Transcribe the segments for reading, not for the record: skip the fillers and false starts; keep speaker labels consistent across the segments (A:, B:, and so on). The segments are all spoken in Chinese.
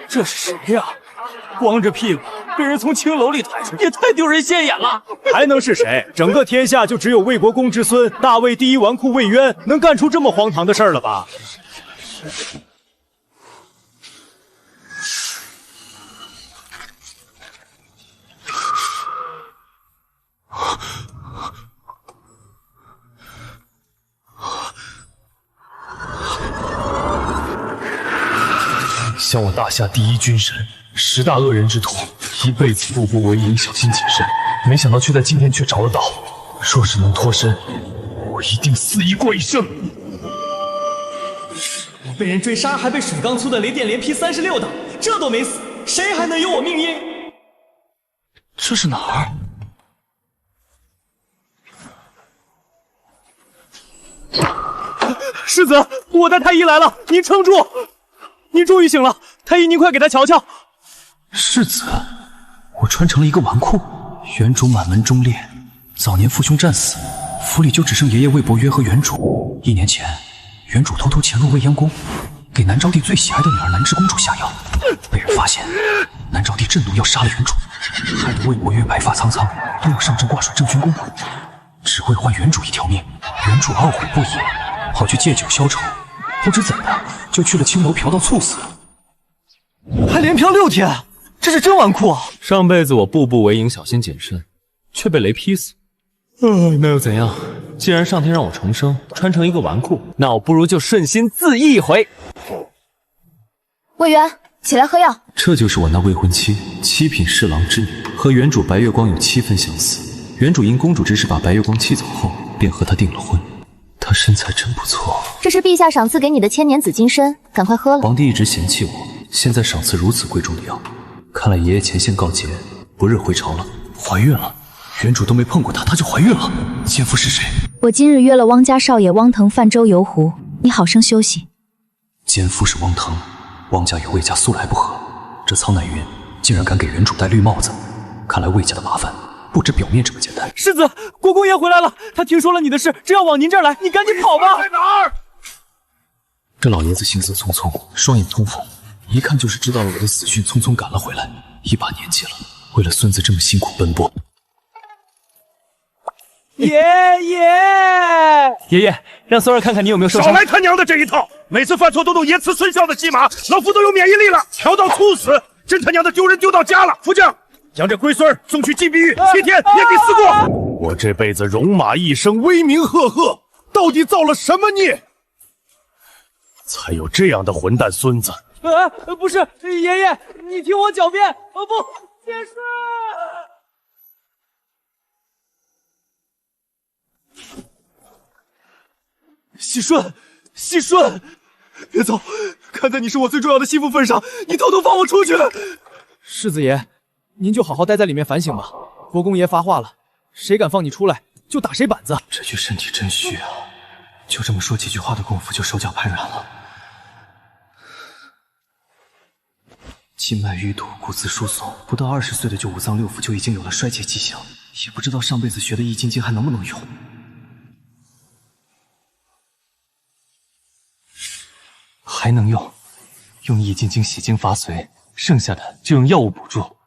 A: 这是谁呀？光着屁股被人从青楼里抬出，也太丢人现眼了！
B: 还能是谁？整个天下就只有魏国公之孙大魏第一纨绔魏渊能干出这么荒唐的事儿了吧？
C: 想我大夏第一军神，10大恶人之徒，一辈子步步为营，小心谨慎，没想到却在今天找得到。若是能脱身，我一定肆意过一生。
A: 我被人追杀，还被水缸粗的雷电连劈36刀，这都没死，谁还能有我命硬？这是哪儿？
B: 世子，我的太医来了，您撑住！您终于醒了，太医，您快给他瞧瞧。
A: 世子，我穿成了一个纨绔。原主满门忠烈，早年父兄战死，府里就只剩爷爷魏伯约和原主。1年前，原主偷偷潜入未央宫，给南昭帝最喜爱的女儿南枝公主下药，被人发现，南昭帝震怒要杀了原主，害得魏伯约白发苍苍，都要上阵挂帅郑军公，只为换原主一条命。原主懊悔不已，跑去借酒消愁。不知怎的，就去了青楼嫖到猝死，还连嫖6天，这是真纨绔啊！
C: 上辈子我步步为营，小心谨慎，却被雷劈死。那又怎样？既然上天让我重生，穿成一个纨绔，那我不如就顺心自缢一回。
D: 魏渊，起来喝药。
A: 这就是我那未婚妻，7品侍郎之女，和原主白月光有7分相似。原主因公主之事把白月光气走后，便和她订了婚。她身材真不错。
D: 这是陛下赏赐给你的千年紫金参，赶快喝了。
A: 皇帝一直嫌弃我，现在赏赐如此贵重的药，看来爷爷前线告捷，不日回朝了。怀孕了，原主都没碰过她，她就怀孕了。奸夫是谁？
D: 我今日约了汪家少爷汪腾泛舟游湖，你好生休息。
A: 奸夫是汪腾，汪家与魏家素来不和，这苍乃云竟然敢给原主戴绿帽子，看来魏家的麻烦不止表面这么简单。
B: 世子，国公爷回来了，他听说了你的事，正要往您这儿来，你赶紧跑吧。
A: 在哪儿？这老爷子行色匆匆，双眼通红，一看就是知道了我的死讯，匆匆赶了回来。一把年纪了，为了孙子这么辛苦奔波。
B: 爷爷，让孙儿看看你有没有受伤。
E: 少来他娘的这一套！每次犯错都弄言辞孙孝的戏码，老夫都有免疫力了。嫖到猝死，真他娘的丢人丢到家了！副将，将这龟孙儿送去禁闭狱，7天免给思过。
C: 我这辈子戎马一生，威名赫赫，到底造了什么孽，才有这样的混蛋孙子？
B: 不是，爷爷，你听我狡辩。不，解释。细顺，别走！看在你是我最重要的心腹份上，你偷偷放我出去。世子爷，您就好好待在里面反省吧。国公爷发话了，谁敢放你出来，就打谁板子。
A: 这具身体真虚啊，就这么说几句话的功夫就手脚瘫软了。筋脉淤堵，骨质疏松，不到20岁的就五脏六腑就已经有了衰竭迹象，也不知道上辈子学的易筋经还能不能用。还能用，用易筋经洗精伐髓，剩下的就用药物补助。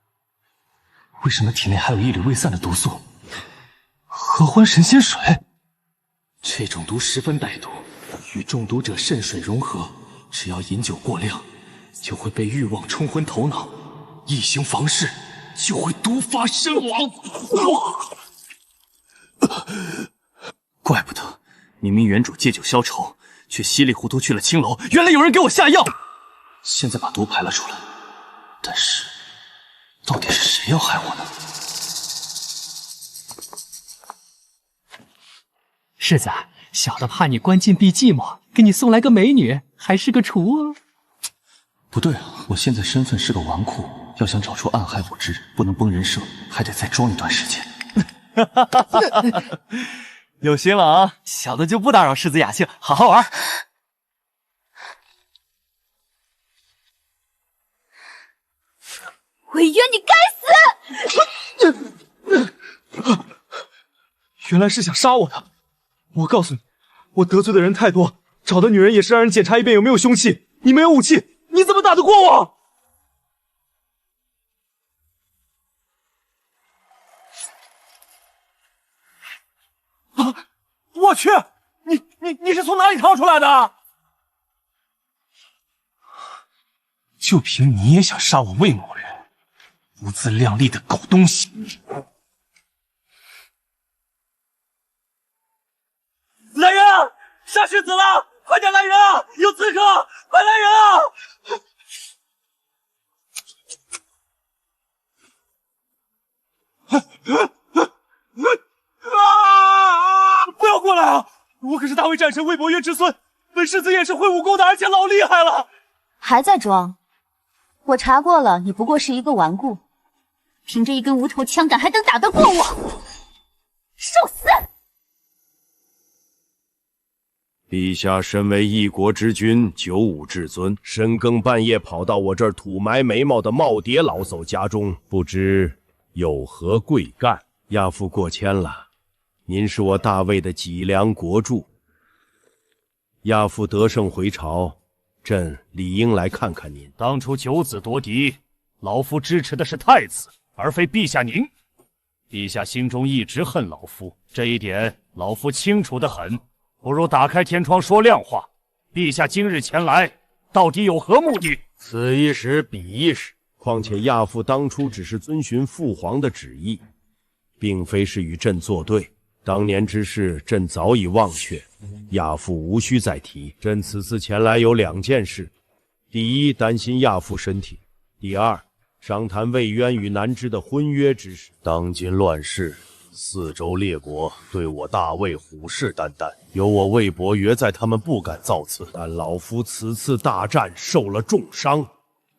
A: 为什么体内还有一缕未散的毒素？合欢神仙水，这种毒十分歹毒，与中毒者肾水融合，只要饮酒过量，就会被欲望冲昏头脑，一行房事就会毒发身亡。怪不得明明原主借酒消愁，却稀里糊涂去了青楼，原来有人给我下药。现在把毒排了出来，但是到底是谁要害我呢？
F: 世子，小的怕你关禁闭寂寞，给你送来个美女，还是个厨哦。
A: 不对啊，我现在身份是个纨绔，要想找出暗害我之人，不能崩人设，还得再装一段时间。
B: 有心了啊，小的就不打扰世子雅兴，好好玩。
D: 魏渊，你该死！
B: 原来是想杀我的。我告诉你，我得罪的人太多，找的女人也是让人检查一遍有没有凶器。你没有武器，你怎么打得过我？我去，你是从哪里逃出来的？
C: 就凭你也想杀我魏某人，不自量力的狗东西！
B: 来人啊！杀世子了！快点来人啊！有刺客！快来人啊！不要过来啊！我可是大魏战神魏博约之孙，本世子也是会武功的，而且老厉害了。
D: 还在装？我查过了，你不过是一个顽固，凭着一根无头枪杆还能打得过我？受死！
E: 陛下身为一国之君，九五至尊，深更半夜跑到我这儿土埋眉毛的耄耋老叟家中，不知有何贵干？亚父过谦了，您是我大魏的脊梁国柱。亚父得胜回朝，朕理应来看看您。
G: 当初九子夺嫡，老夫支持的是太子，而非陛下您。陛下心中一直恨老夫，这一点老夫清楚得很。不如打开天窗说亮话，陛下今日前来，到底有何目的？
E: 此一时，彼一时。况且亚父当初只是遵循父皇的旨意，并非是与朕作对。当年之事，朕早已忘却，亚父无需再提。朕此次前来有2件事：第一，担心亚父身体；第二，商谈魏渊与南枝的婚约之事。当今乱世，四周列国对我大魏虎视眈眈，有我魏伯约在，他们不敢造次。但老夫此次大战受了重伤，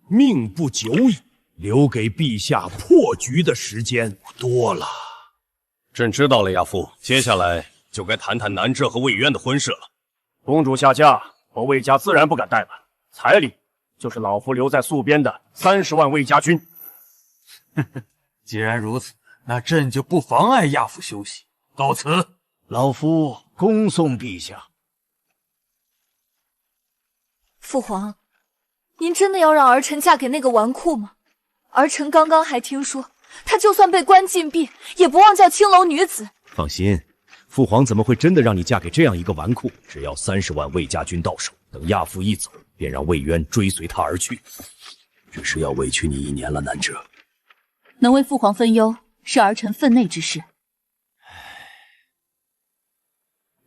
E: 命不久矣，留给陛下破局的时间不多了。
H: 朕知道了，亚父。接下来就该谈谈南枝和魏渊的婚事了。
G: 公主下嫁，我魏家自然不敢怠慢，彩礼就是老夫留在宿边的30万魏家军。
C: 既然如此，那朕就不妨碍亚父休息，告辞。
I: 老夫恭送陛下。
J: 父皇，您真的要让儿臣嫁给那个纨绔吗？儿臣刚刚还听说，她就算被关禁闭，也不忘叫青楼女子。
E: 放心，父皇怎么会真的让你嫁给这样一个纨绔？只要30万魏家军到手，等亚父一走，便让魏渊追随他而去。只是要委屈你1年了，南枝。
D: 能为父皇分忧，是儿臣分内之事。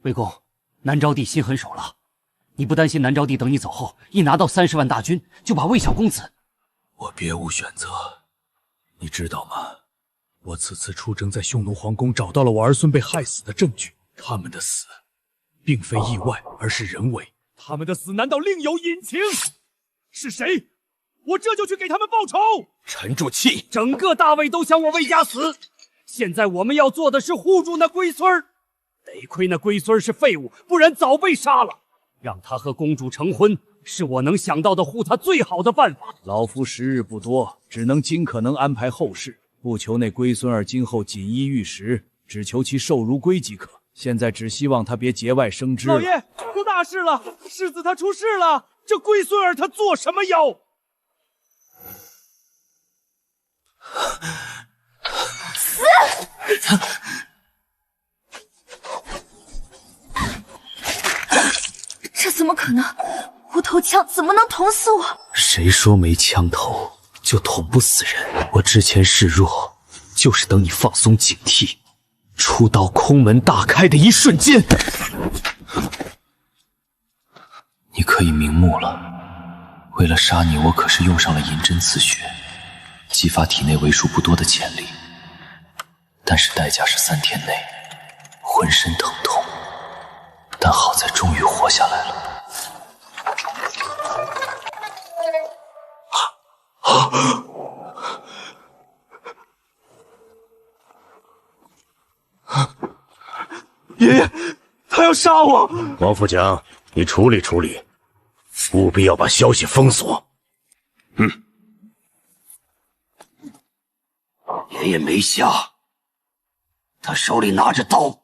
F: 魏公，南昭帝心狠手辣，你不担心南昭帝等你走后，一拿到30万大军，就把魏小公子……
C: 我别无选择，你知道吗？我此次出征，在匈奴皇宫找到了我儿孙被害死的证据，他们的死并非意外，而是人为。
B: 他们的死难道另有隐情？是谁？我这就去给他们报仇！
C: 沉住气！
B: 整个大魏都想我魏家死，现在我们要做的是护住那龟孙儿。得亏那龟孙儿是废物，不然早被杀了。让他和公主成婚，是我能想到的护他最好的办法。
A: 老夫时日不多，只能尽可能安排后事，不求那龟孙儿今后锦衣玉食，只求其瘦如龟即可。现在只希望他别节外生枝了。
B: 老爷，出大事了！世子他出事了！这龟孙儿他做什么妖？
J: 死！这怎么可能？无头枪怎么能捅死我？
A: 谁说没枪头就捅不死人？我之前示弱，就是等你放松警惕，出刀空门大开的一瞬间。你可以瞑目了。为了杀你，我可是用上了银针刺血，激发体内为数不多的潜力，但是代价是3天内浑身疼痛。但好在终于活下来了。
B: 爷爷，他要杀我！
E: 王副将，你处理处理，务必要把消息封锁。
I: 爷爷没瞎，他手里拿着刀。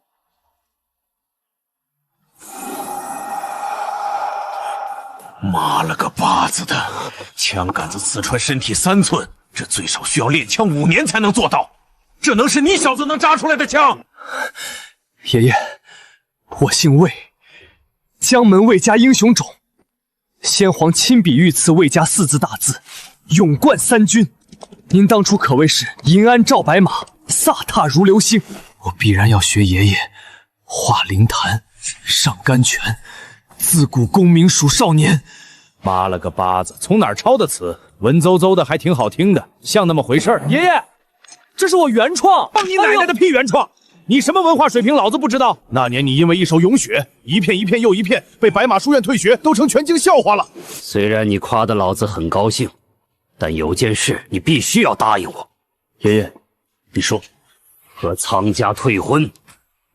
I: 妈了个巴子的！枪杆子刺穿身体3寸，这最少需要练枪5年才能做到。这能是你小子能扎出来的枪？
A: 爷爷，
B: 我姓魏，江门魏家英雄种，先皇亲笔御赐魏家4字大字，勇冠3军。您当初可谓是银鞍照白马，飒沓如流星。我必然要学爷爷，画灵坛，上甘泉，自古功名属少年。
G: 妈了个巴子，从哪儿抄的词？文绉绉的，还挺好听的，像那么回事儿。
B: 爷爷，这是我原创。
G: 放你奶奶的屁原创！你什么文化水平，老子不知道。那年你因为一首《咏雪》，一片一片又一片，被白马书院退学，都成全京笑话了。
F: 虽然你夸的老子很高兴，但有件事你必须要答应我。
C: 爷爷，你说，
F: 和苍家退婚，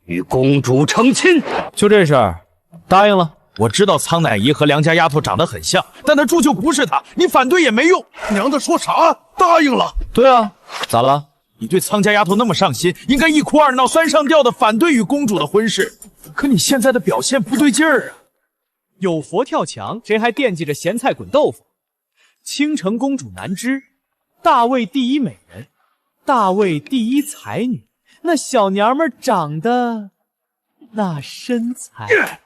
F: 与公主成亲。
G: 就这事儿，答应了。我知道苍乃姨和梁家丫头长得很像，但那猪就不是她，你反对也没用。娘的说啥？答应了。对啊，咋了？你对苍家丫头那么上心，应该一哭二闹三上吊的反对与公主的婚事。可你现在的表现不对劲儿啊！
B: 有佛跳墙，谁还惦记着咸菜滚豆腐？倾城公主难知，大魏第一美人，大魏第一才女，那小娘们长得那身材。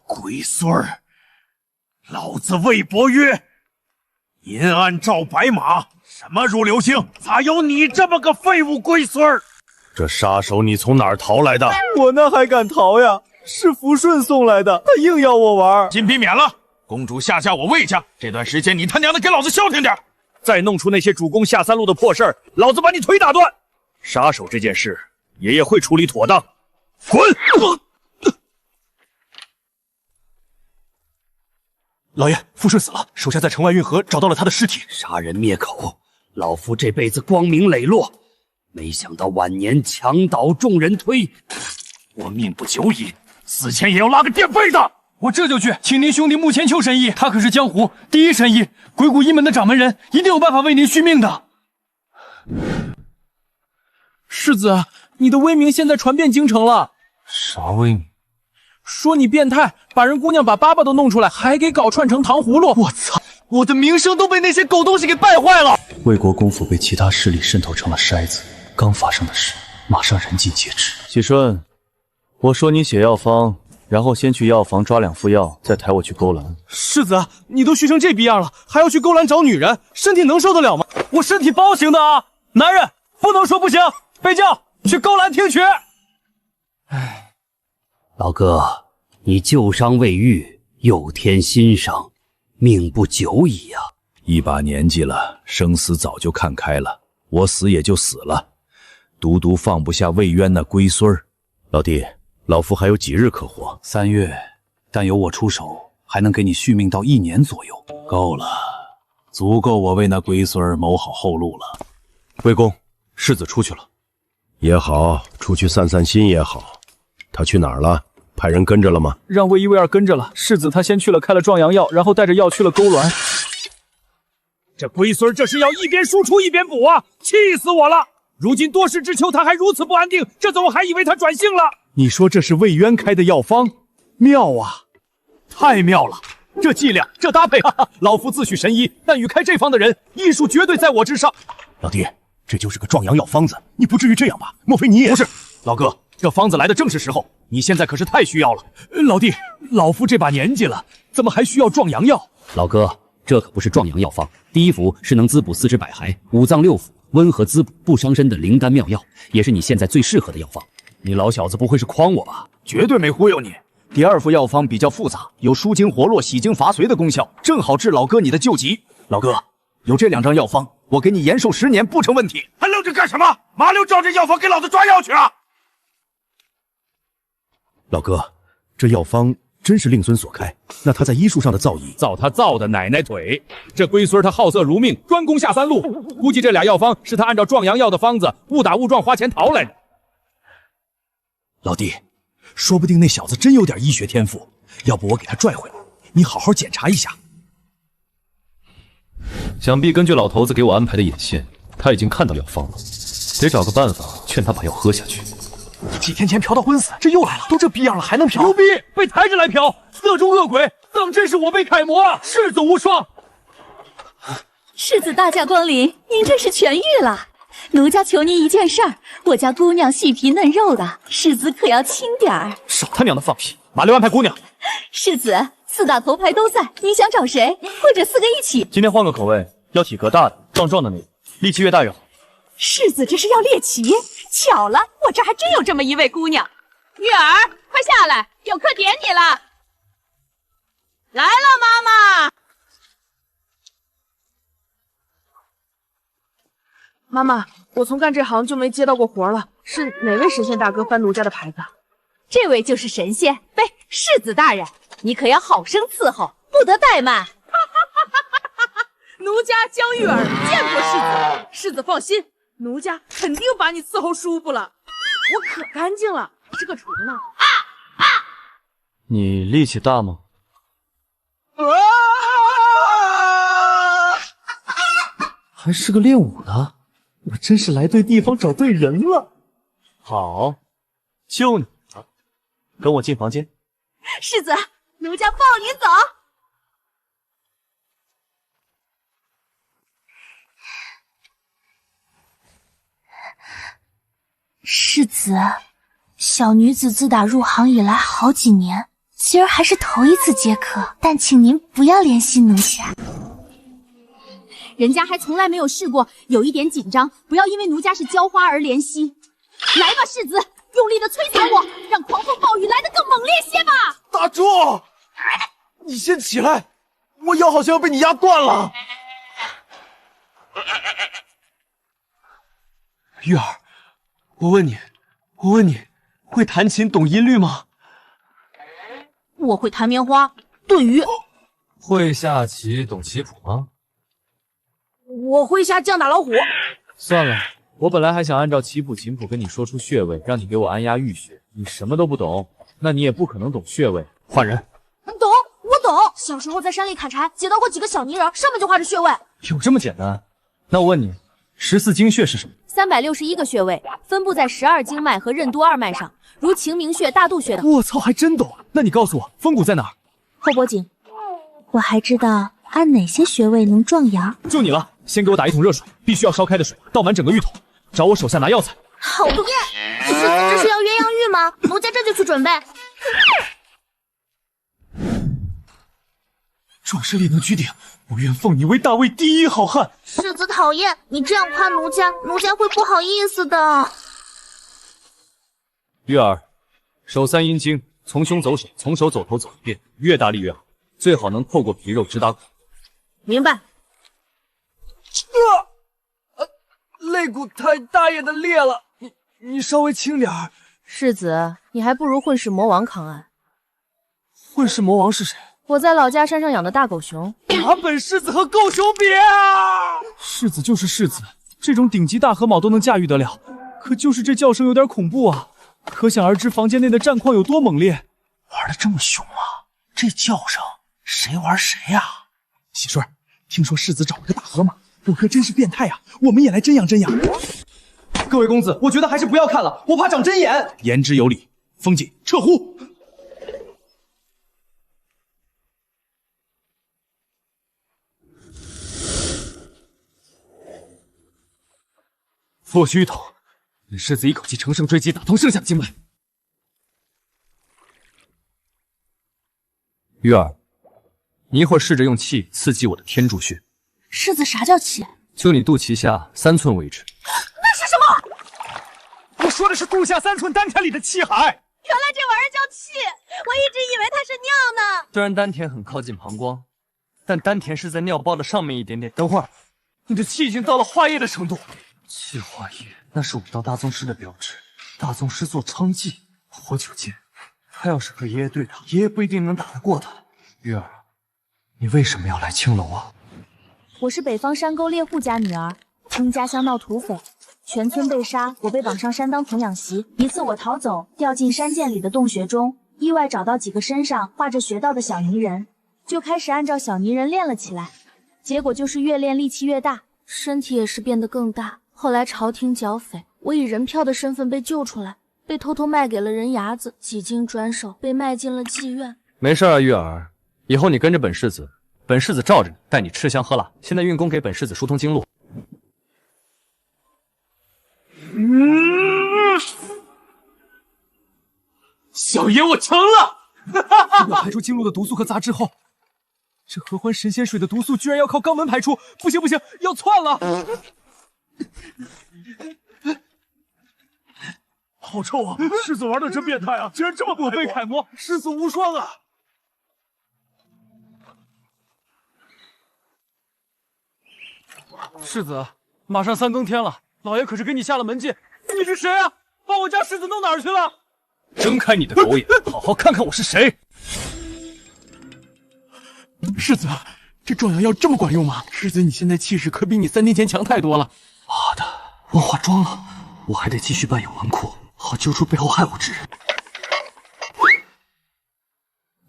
I: 龟孙儿，老子魏伯约，银鞍照白马，什么如流星？咋有你这么个废物龟孙儿？
E: 这杀手你从哪儿逃来的？
B: 我那还敢逃呀？是福顺送来的，他硬要我玩。
I: 金批免了，公主下嫁我魏家，这段时间你他娘的给老子消停点！
G: 再弄出那些主公下三路的破事儿，老子把你腿打断！杀手这件事，爷爷会处理妥当。滚！
C: 老爷，富顺死了，手下在城外运河找到了他的尸体。
F: 杀人灭口，老夫这辈子光明磊落，没想到晚年墙倒众人推。
G: 我命不久矣，死前也要拉个垫背的。
C: 我这就去，请您兄弟穆千秋神医，他可是江湖第一神医，鬼谷一门的掌门人，一定有办法为您续命的。
B: 世子，你的威名现在传遍京城了。
C: 啥威名？
B: 说你变态，把人姑娘把粑粑都弄出来，还给搞串成糖葫芦。我操，我的名声都被那些狗东西给败坏了。
A: 魏国公府被其他势力渗透成了筛子，刚发生的事，马上人尽皆知。
K: 喜顺，我说你写药方，然后先去药房抓2副药，再抬我去勾栏。
B: 世子，你都虚成这逼样了，还要去勾栏找女人，身体能受得了吗？我身体包行的啊，男人不能说不行。备轿去勾栏听曲。
F: 唉，老哥，你旧伤未愈，又添新伤，命不久矣呀。
E: 一把年纪了，生死早就看开了，我死也就死了，独独放不下魏渊那龟孙儿。老弟，老夫还有几日可活
A: ？3月，但有我出手，还能给你续命到1年左右。够了，足够我为那龟孙儿谋好后路了。
E: 魏公，世子出去了。也好，出去散散心也好。他去哪儿了？派人跟着了吗？
B: 让魏1、魏2跟着了。世子他先去了开了壮阳药，然后带着药去了勾栏。
G: 这龟孙这是要一边输出一边补啊，气死我了！如今多事之秋，他还如此不安定，这怎么还以为他转性了？你说这是魏渊开的药方，妙啊，太妙了！这剂量，这搭配，哈哈，老夫自诩神医，但与开这方的人，医术绝对在我之上。
I: 老弟，这就是个壮阳药方子，你不至于这样吧？莫非你也
G: 不是？老哥，这方子来的正是时候，你现在可是太需要了。老弟，老夫这把年纪了，怎么还需要壮阳药？
F: 老哥，这可不是壮阳药方，第一服是能滋补4肢百骸、5脏6腑，温和滋补不伤身的灵丹妙药，也是你现在最适合的药方。
G: 你老小子不会是诓我吧？绝对没忽悠你。第2副药方比较复杂，有舒筋活络、洗精伐髓的功效，正好治老哥你的旧疾。老哥，有这2张药方，我给你延寿10年不成问题。
I: 还愣着干什么？麻溜照这药方给老子抓药去啊！
E: 老哥，这药方真是令孙所开，那他在医术上的造诣，
G: 造他造的奶奶腿！这龟孙他好色如命，专攻下三路，估计这俩药方是他按照壮阳药的方子误打误撞花钱淘来的。
E: 老弟，说不定那小子真有点医学天赋，要不我给他拽回来，你好好检查一下。
C: 想必根据老头子给我安排的眼线，他已经看到药方了，得找个办法劝他把药喝下去。
B: 几天前嫖到昏死，这又来了，都这逼样了还能嫖？
G: 牛逼！被抬着来嫖，色中恶鬼，当真是我辈楷模啊！世子无双。
J: 世子大驾光临，您这是痊愈了。
D: 奴家求您一件事儿，我家姑娘细皮嫩肉的，世子可要轻点儿。
B: 少他娘的放屁！马六安排姑娘。
D: 世子，4大头牌都在，您想找谁？或者4个一起？
K: 今天换个口味，要体格大的、壮壮的那种，力气越大越好。
D: 世子这是要猎奇？巧了，我这儿还真有这么一位姑娘。
L: 月儿，快下来，有客点你了。来了，妈妈。
M: 妈妈，我从干这行就没接到过活了，是哪位神仙大哥翻奴家的牌子？
D: 这位就是神仙，喂，世子大人，你可要好生伺候，不得怠慢。
M: 奴家江玉儿见过世子，世子放心，奴家肯定把你伺候舒服了。我可干净了，这个虫呢？
K: 你力气大吗？
B: 还是个练武的，我真是来对地方找对人了。
K: 好，就你了，跟我进房间。
D: 世子，奴家抱你走。世子，小女子自打入行以来好几年，今儿还是头一次接客，但请您不要怜惜奴家。人家还从来没有试过，有一点紧张，不要因为奴家是娇花而怜惜。来吧，世子，用力的摧残我，让狂风暴雨来得更猛烈些吧！
B: 大柱，你先起来，我腰好像要被你压断了。玉儿，我问你，会弹琴懂音律吗？
M: 我会弹棉花、炖鱼。
C: 会下棋懂棋谱吗？
M: 我会下将打老虎。
B: 算了，我本来还想按照棋谱琴谱跟你说出穴位，让你给我按压玉穴。你什么都不懂，那你也不可能懂穴位。换人。
M: 懂，我懂。小时候在山里砍柴，捡到过几个小泥人，上面就画着穴位。
B: 有这么简单？那我问你，14经穴是什么
D: ？361个穴位，分布在12经脉和任督二脉上，如晴明穴、大肚穴等。
B: 我操，还真懂！那你告诉我，风骨在哪儿？
D: 后脖颈。我还知道按哪些穴位能壮阳。
B: 就你了，先给我打1桶热水，必须要烧开的水，倒满整个浴桶。找我手下拿药材。
M: 好的。世子这是要鸳鸯浴吗？奴家这就去准备。
B: 壮士力能居顶，我愿奉你为大魏第一好汉。
M: 世子讨厌，你这样夸奴家，奴家会不好意思的。
K: 玉儿，手3阴经，从胸走手，从手走头走1遍，越大力越好，最好能透过皮肉直达骨。
M: 明白。
B: 肋骨太大也的裂了，你稍微轻点儿。
M: 世子，你还不如混世魔王抗案。
B: 混世魔王是谁？
M: 我在老家山上养的大狗熊。
B: 拿本世子和狗熊比啊！世子就是世子，这种顶级大河马都能驾驭得了，可就是这叫声有点恐怖啊！可想而知房间内的战况有多猛烈。玩的这么凶啊！这叫声谁玩谁呀？喜顺，听说世子找了个大河马，我可真是变态啊！我们也来真养真养。各位公子，我觉得还是不要看了，我怕长针眼。言之有理，风景撤呼。腹虚头，让世子一口气乘胜追击，打通剩下的经脉。
K: 玉儿，你一会儿试着用气刺激我的天柱穴。
D: 世子，啥叫气？
K: 就你肚脐下3寸位置。
D: 那是什么？
B: 我说的是肚下3寸丹田里的气海。
L: 原来这玩意儿叫气，我一直以为它是尿呢。
K: 虽然丹田很靠近膀胱，但丹田是在尿包的上面一点点。等会儿，
B: 你的气已经到了化液的程度。
K: 气化液，那是武道大宗师的标志。大宗师做娼妓，活久见。他要是和爷爷对打，爷爷不一定能打得过他。玉儿，你为什么要来青楼啊？
D: 我是北方山沟猎户家女儿，因家乡闹土匪，全村被杀，我被绑上山当童养媳。一次我逃走，掉进山涧里的洞穴中，意外找到几个身上画着穴道的小泥人，就开始按照小泥人练了起来。结果就是越练力气越大，身体也是变得更大。后来朝廷剿匪，我以人票的身份被救出来，被偷偷卖给了人牙子，几经转手被卖进了妓院。
K: 没事啊，玉儿，以后你跟着本世子，本世子罩着你，带你吃香喝辣。现在运功给本世子疏通经络。小爷我成了！
B: 我排出经络的毒素和杂质后，这合欢神仙水的毒素居然要靠肛门排出，不行不行，要窜了！
I: 好臭啊！世子玩的真变态啊，竟然这么
B: 我辈楷模，师祖无双啊！世子，马上3更天了，老爷可是给你下了门禁。你是谁啊？把我家世子弄哪儿去了？
C: 睁开你的狗眼，好好看看我是谁！
B: 世子，这壮阳药这么管用吗？世子，你现在气势可比你3天前强太多了。
K: 妈的，忘化妆了，我还得继续扮演纨绔，好揪出背后害我之人。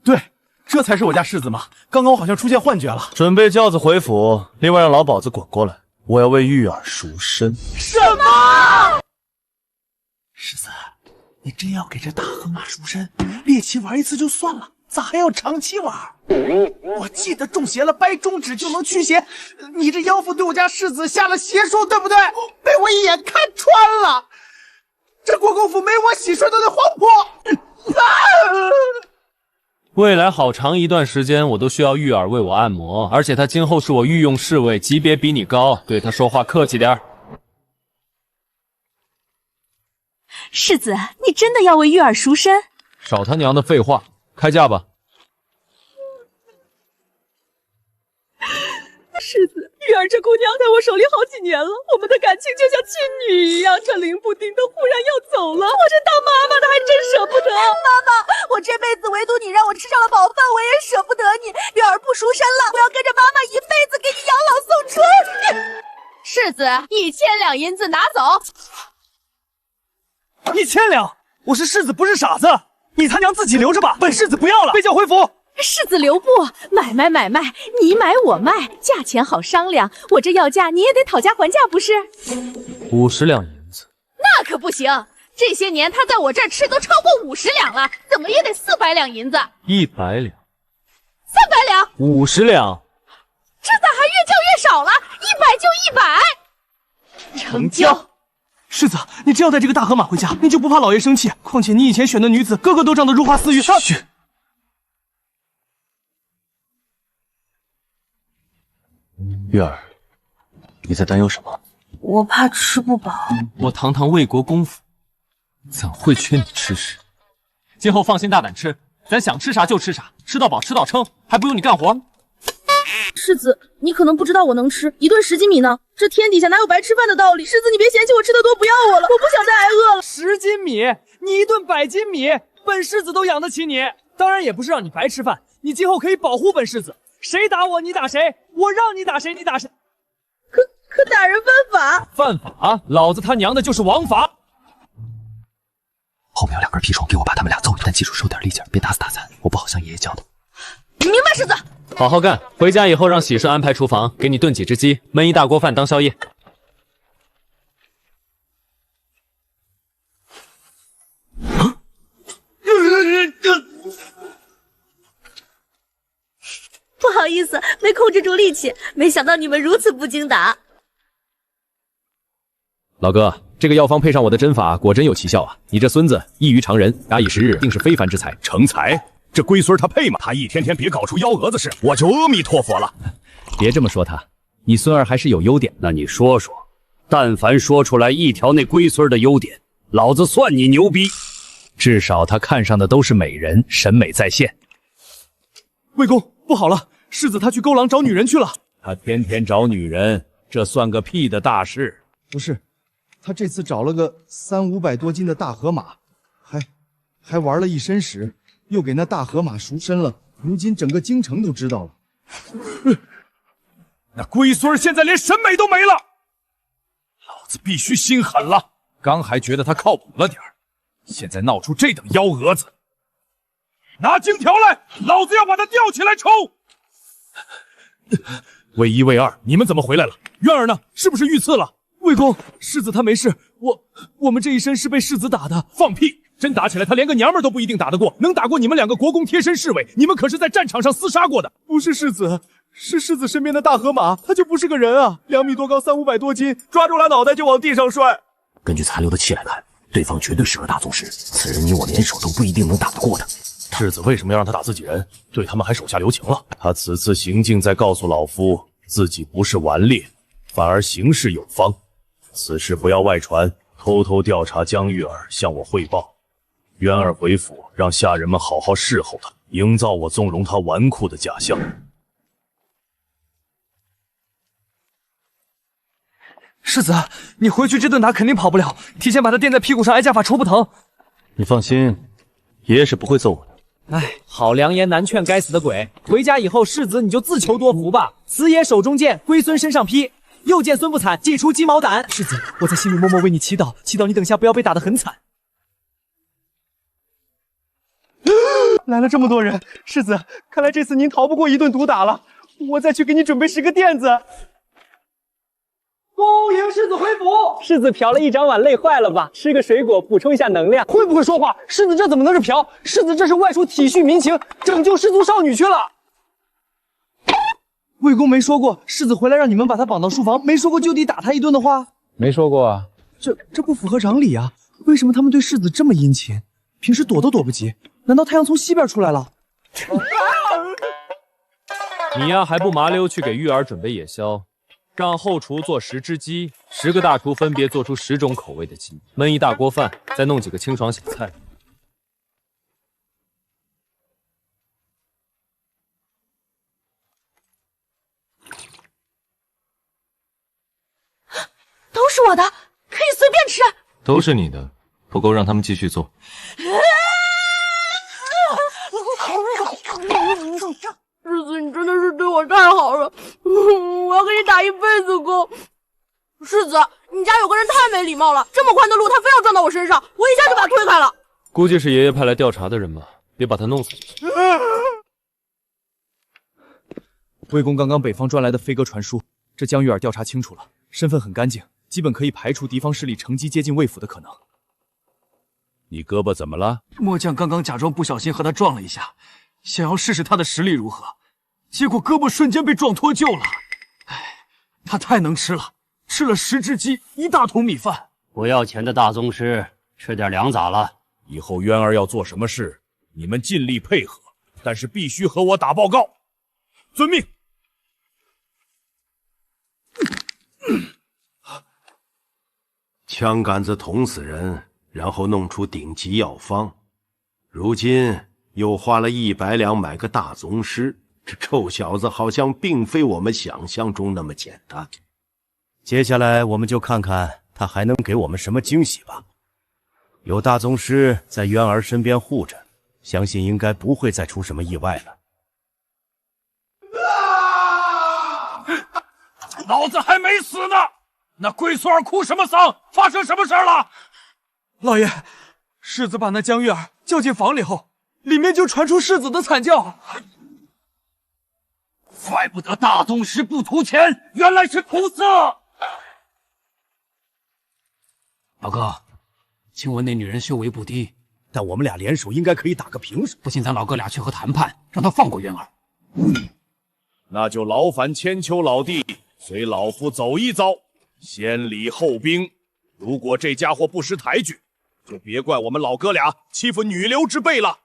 B: 对，这才是我家世子嘛！刚刚我好像出现幻觉了。
E: 准备轿子回府，另外让老鸨子滚过来，我要为玉儿赎身。
B: 什么？
N: 世子，你真要给这大河马赎身？猎奇玩一次就算了，咋还要长期玩？我记得中邪了掰中指就能驱邪，你这妖妇对我家世子下了邪术，对不对？被我一眼看穿了，这国公府没我洗睡都得黄坡。
C: 未来好长一段时间，我都需要玉儿为我按摩，而且她今后是我御用侍卫，级别比你高，对她说话客气点儿。
J: 世子，你真的要为玉儿赎身？
C: 少他娘的废话，开价吧。
M: 世子，玉儿这姑娘在我手里好几年了，我们的感情就像亲女一样，这灵不丁的忽然要走了，我这当妈妈的还真舍不得。
J: 妈妈，我这辈子唯独你让我吃上了饱饭，我也舍不得你。玉儿不赎身了，我要跟着妈妈一辈子给你养老送终。
L: 世子，1000两银子拿走。
B: 1000两，我是世子，不是傻子，你他娘自己留着吧，本世子不要了，被叫回府。
M: 世子留步，买卖买卖，你买我卖，价钱好商量。我这要价你也得讨价还价，不是
C: ？50两银子，
L: 那可不行。这些年他在我这儿吃都超过50两了，怎么也得400两银子。
C: 100两
L: ，300两
C: ，50两，
L: 这咋还越叫越少了？100就100，成交。
B: 世子，你真要带这个大河马回家，你就不怕老爷生气？况且你以前选的女子，个个都长得如花似玉。
K: 嘘。玉儿，你在担忧什么？
J: 我怕吃不饱。
C: 我堂堂魏国公府，怎会缺你吃食？今后放心大胆吃，咱想吃啥就吃啥，吃到饱吃到撑，还不用你干活。
M: 世子，你可能不知道我能吃1顿10斤米呢，这天底下哪有白吃饭的道理？世子，你别嫌弃我吃的多，不要我了，我不想再挨饿了。
B: 10斤米，你1顿100斤米，本世子都养得起你。当然也不是让你白吃饭，你今后可以保护本世子。谁打我，你打谁，我让你打谁，你打谁。
M: 可打人犯法。
C: 犯法？老子他娘的就是王法。
K: 后面有2根砒霜，给我把他们俩揍一顿，记住收点力劲，别打死打残，我不好像爷爷教的。
L: 明白，世子。
C: 好好干，回家以后让喜事安排厨房，给你炖几只鸡，焖一大锅饭当宵夜。
J: 不好意思，没控制住力气，没想到你们如此不经打。
C: 老哥，这个药方配上我的针法，果真有奇效啊！你这孙子异于常人，假以时日，定是非凡之才。
E: 成才？这龟孙他配吗？他一天天别搞出幺蛾子事，我就阿弥陀佛了。
F: 别这么说他，你孙儿还是有优点。那你说说，但凡说出来一条那龟孙的优点，老子算你牛逼。至少他看上的都是美人，审美在线。
B: 魏公，不好了，世子他去勾廊找女人去了。
E: 他天天找女人，这算个屁的大事！
O: 不是，他这次找了个300-500多斤的大河马，还玩了一身屎，又给那大河马赎身了。如今整个京城都知道了。
E: 那龟孙现在连审美都没了，老子必须心狠了。刚还觉得他靠谱了点儿，现在闹出这等幺蛾子，拿金条来，老子要把他吊起来抽！魏1、魏2，你们怎么回来了？渊儿呢？是不是遇刺了？
B: 魏公，世子他没事，我们这一身是被世子打的。
E: 放屁！真打起来，他连个娘们都不一定打得过，能打过你们2个国公贴身侍卫？你们可是在战场上厮杀过的。
B: 不是世子，是世子身边的大河马，他就不是个人啊！2米多高，300-500多斤，抓住他脑袋就往地上摔。
H: 根据残留的气来看，对方绝对是个大宗师，此人你我联手都不一定能打得过的。
C: 世子为什么要让他打自己人？对他们还手下留情了？他此次行径在告诉老夫，自己不是顽劣，反而行事有方。此事不要外传，偷偷调查江玉儿，向我汇报。渊儿回府，让下人们好好侍候他，营造我纵容他纨绔的假象。
B: 世子，你回去这顿打肯定跑不了，提前把他垫在屁股上挨架法，抽不疼。
C: 你放心，爷爷是不会揍我的。
B: 哎，好良言难劝该死的鬼！回家以后，世子你就自求多福吧。慈爷手中剑，龟孙身上披。又见孙不惨，祭出鸡毛掸。世子，我在心里默默为你祈祷，祈祷你等下不要被打得很惨。
N: 来了这么多人，世子，看来这次您逃不过一顿毒打了。我再去给你准备10个垫子。
B: 恭迎世子回府。
P: 世子嫖了一整晚，累坏了吧？吃个水果补充一下能量。
B: 会不会说话？世子这怎么能是嫖？世子这是外出体恤民情，拯救失足少女去了。
O: 魏公没说过，世子回来让你们把他绑到书房，没说过就地打他一顿的话。
K: 没说过啊。
O: 这不符合常理啊！为什么他们对世子这么殷勤？平时躲都躲不及，难道太阳从西边出来了？
Q: 你呀，还不麻溜去给玉儿准备夜宵？让后厨做10只鸡，10个大厨分别做出10种口味的鸡，焖一大锅饭，再弄几个清爽小菜。
J: 都是我的，可以随便吃。
K: 都是你的，不够让他们继续做。
M: 世子，你真的是对我太好了，我要给你打一辈子工。世子，你家有个人太没礼貌了，这么宽的路他非要撞到我身上，我一下就把他推开了。
Q: 估计是爷爷派来调查的人吧，别把他弄死。
B: 魏公刚刚北方传来的飞鸽传书，这江玉儿调查清楚了，身份很干净，基本可以排除敌方势力乘机接近魏府的可能。
F: 你胳膊怎么了？
K: 末将刚刚假装不小心和他撞了一下，想要试试他的实力如何，结果胳膊瞬间被撞脱臼了。哎，他太能吃了，吃了10只鸡，1大桶米饭。
F: 不要钱的大宗师，吃点粮咋了？
E: 以后渊儿要做什么事，你们尽力配合，但是必须和我打报告。遵命。枪杆子捅死人，然后弄出顶级药方，如今又花了100两买个大宗师，这臭小子好像并非我们想象中那么简单。
H: 接下来我们就看看他还能给我们什么惊喜吧。有大宗师在渊儿身边护着，相信应该不会再出什么意外了。
I: 老子还没死呢！那龟孙儿哭什么丧？发生什么事了？
B: 老爷，世子把那江玉儿叫进房里后，里面就传出世子的惨叫。
I: 怪不得大宗师不图钱，原来是图色。
H: 老哥，听闻那女人修为不低，但我们俩联手应该可以打个平手。不信咱老哥俩去和谈判，让他放过渊儿。
E: 那就劳烦千秋老弟随老夫走一遭，先礼后兵。如果这家伙不识抬举，就别怪我们老哥俩欺负女流之辈了。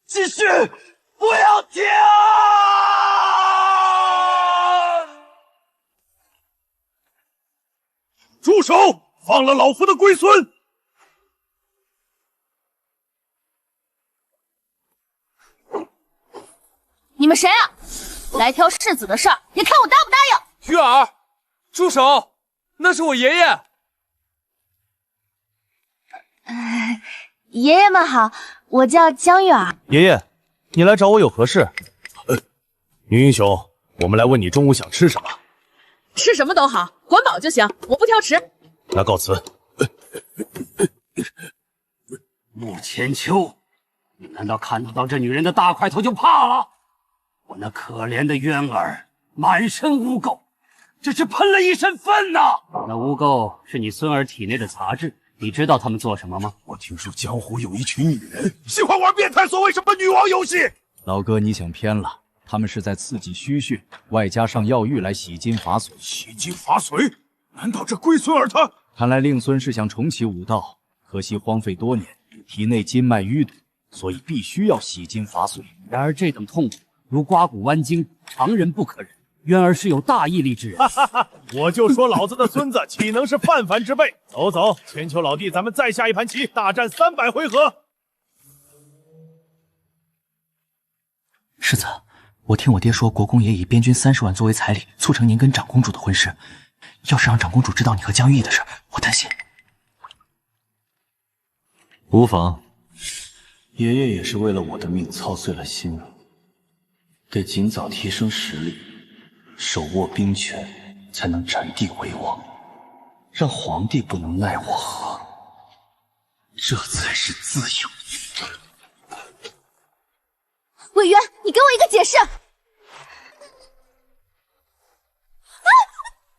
I: 继续，不要停！
E: 住手！放了老夫的龟孙！
J: 你们谁啊？来挑世子的事儿，也看我答不答应！
B: 玉儿，住手！那是我爷爷。
D: 爷爷们好，我叫江玉儿。
C: 爷爷，你来找我有何事？女英雄，我们来问你中午想吃什么？
M: 吃什么都好，管饱就行，我不挑食。
C: 那告辞。
F: 穆千秋，你难道看不到这女人的大块头就怕了？我那可怜的渊儿满身污垢，这是喷了一身粪呐！那污垢是你孙儿体内的杂质，你知道他们做什么吗？
I: 我听说江湖有一群女人喜欢玩变态所谓什么女王游戏。
F: 老哥，你想偏了，他们是在刺激虚血，外加上药浴来洗精伐髓。
I: 洗精伐髓？难道这龟孙儿他……
F: 看来令孙是想重启武道，可惜荒废多年，体内筋脉淤堵，所以必须要洗精伐髓。然而这等痛苦，如刮骨剜筋，常人不可忍。渊儿是有大毅力之人。
C: 哈哈哈！我就说老子的孙子岂能是泛泛之辈？走走，千秋老弟，咱们再下一盘棋，大战300回合。
A: 世子，我听我爹说，国公爷以边军30万作为彩礼，促成您跟长公主的婚事。要是让长公主知道你和江玉意的事，我担心。
K: 无妨，爷爷也是为了我的命操碎了心啊。得尽早提升实力，手握兵权，才能占地为王，让皇帝不能奈我何，这才是自由。
J: 魏渊，你给我一个解释！啊！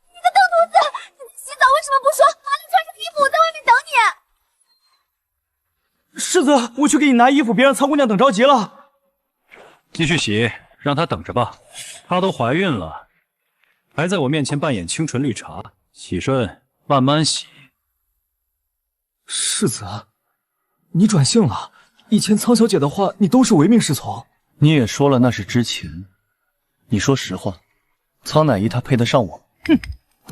J: 你个登徒子，你洗澡为什么不说？麻溜穿上衣服，我在外面等你。
B: 世子，我去给你拿衣服，别让苍姑娘等着急了。
Q: 继续洗，让她等着吧。她都怀孕了，还在我面前扮演清纯绿茶。洗顺，慢慢洗。
B: 世子，你转性了，以前苍小姐的话你都是唯命是从。
K: 你也说了那是之前，你说实话，苍乃仪她配得上我？
B: 哼，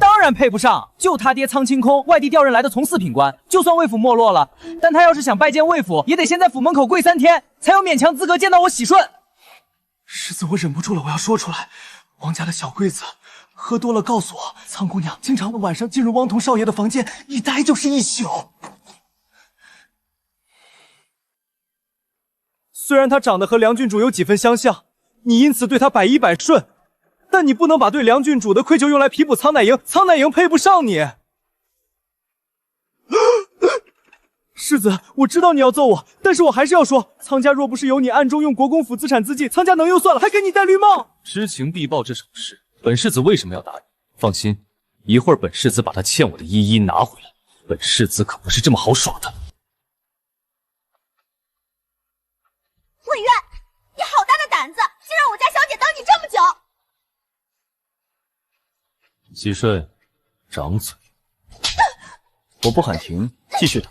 B: 当然配不上，就他爹苍清空外地调任来的从4品官，就算魏府没落了，但他要是想拜见魏府，也得先在府门口跪3天，才有勉强资格见到我喜顺。世子，我忍不住了，我要说出来。王家的小龟子喝多了告诉我，苍姑娘经常晚上进入汪童少爷的房间，一待就是1宿。虽然他长得和梁郡主有几分相像，你因此对他百依百顺，但你不能把对梁郡主的愧疚用来弥补苍乃莹，苍乃莹配不上你。世子，我知道你要揍我，但是我还是要说，苍家若不是有你暗中用国公府资产资济，苍家能用算了，还给你戴绿帽。
Q: 知情必报这种事，本世子为什么要答应？放心，一会儿本世子把他欠我的一一拿回来。本世子可不是这么好耍的。
J: 魏渊，你好大的胆子，竟让我家小姐等你这么久！
K: 喜顺，掌嘴！我不喊停，继续打。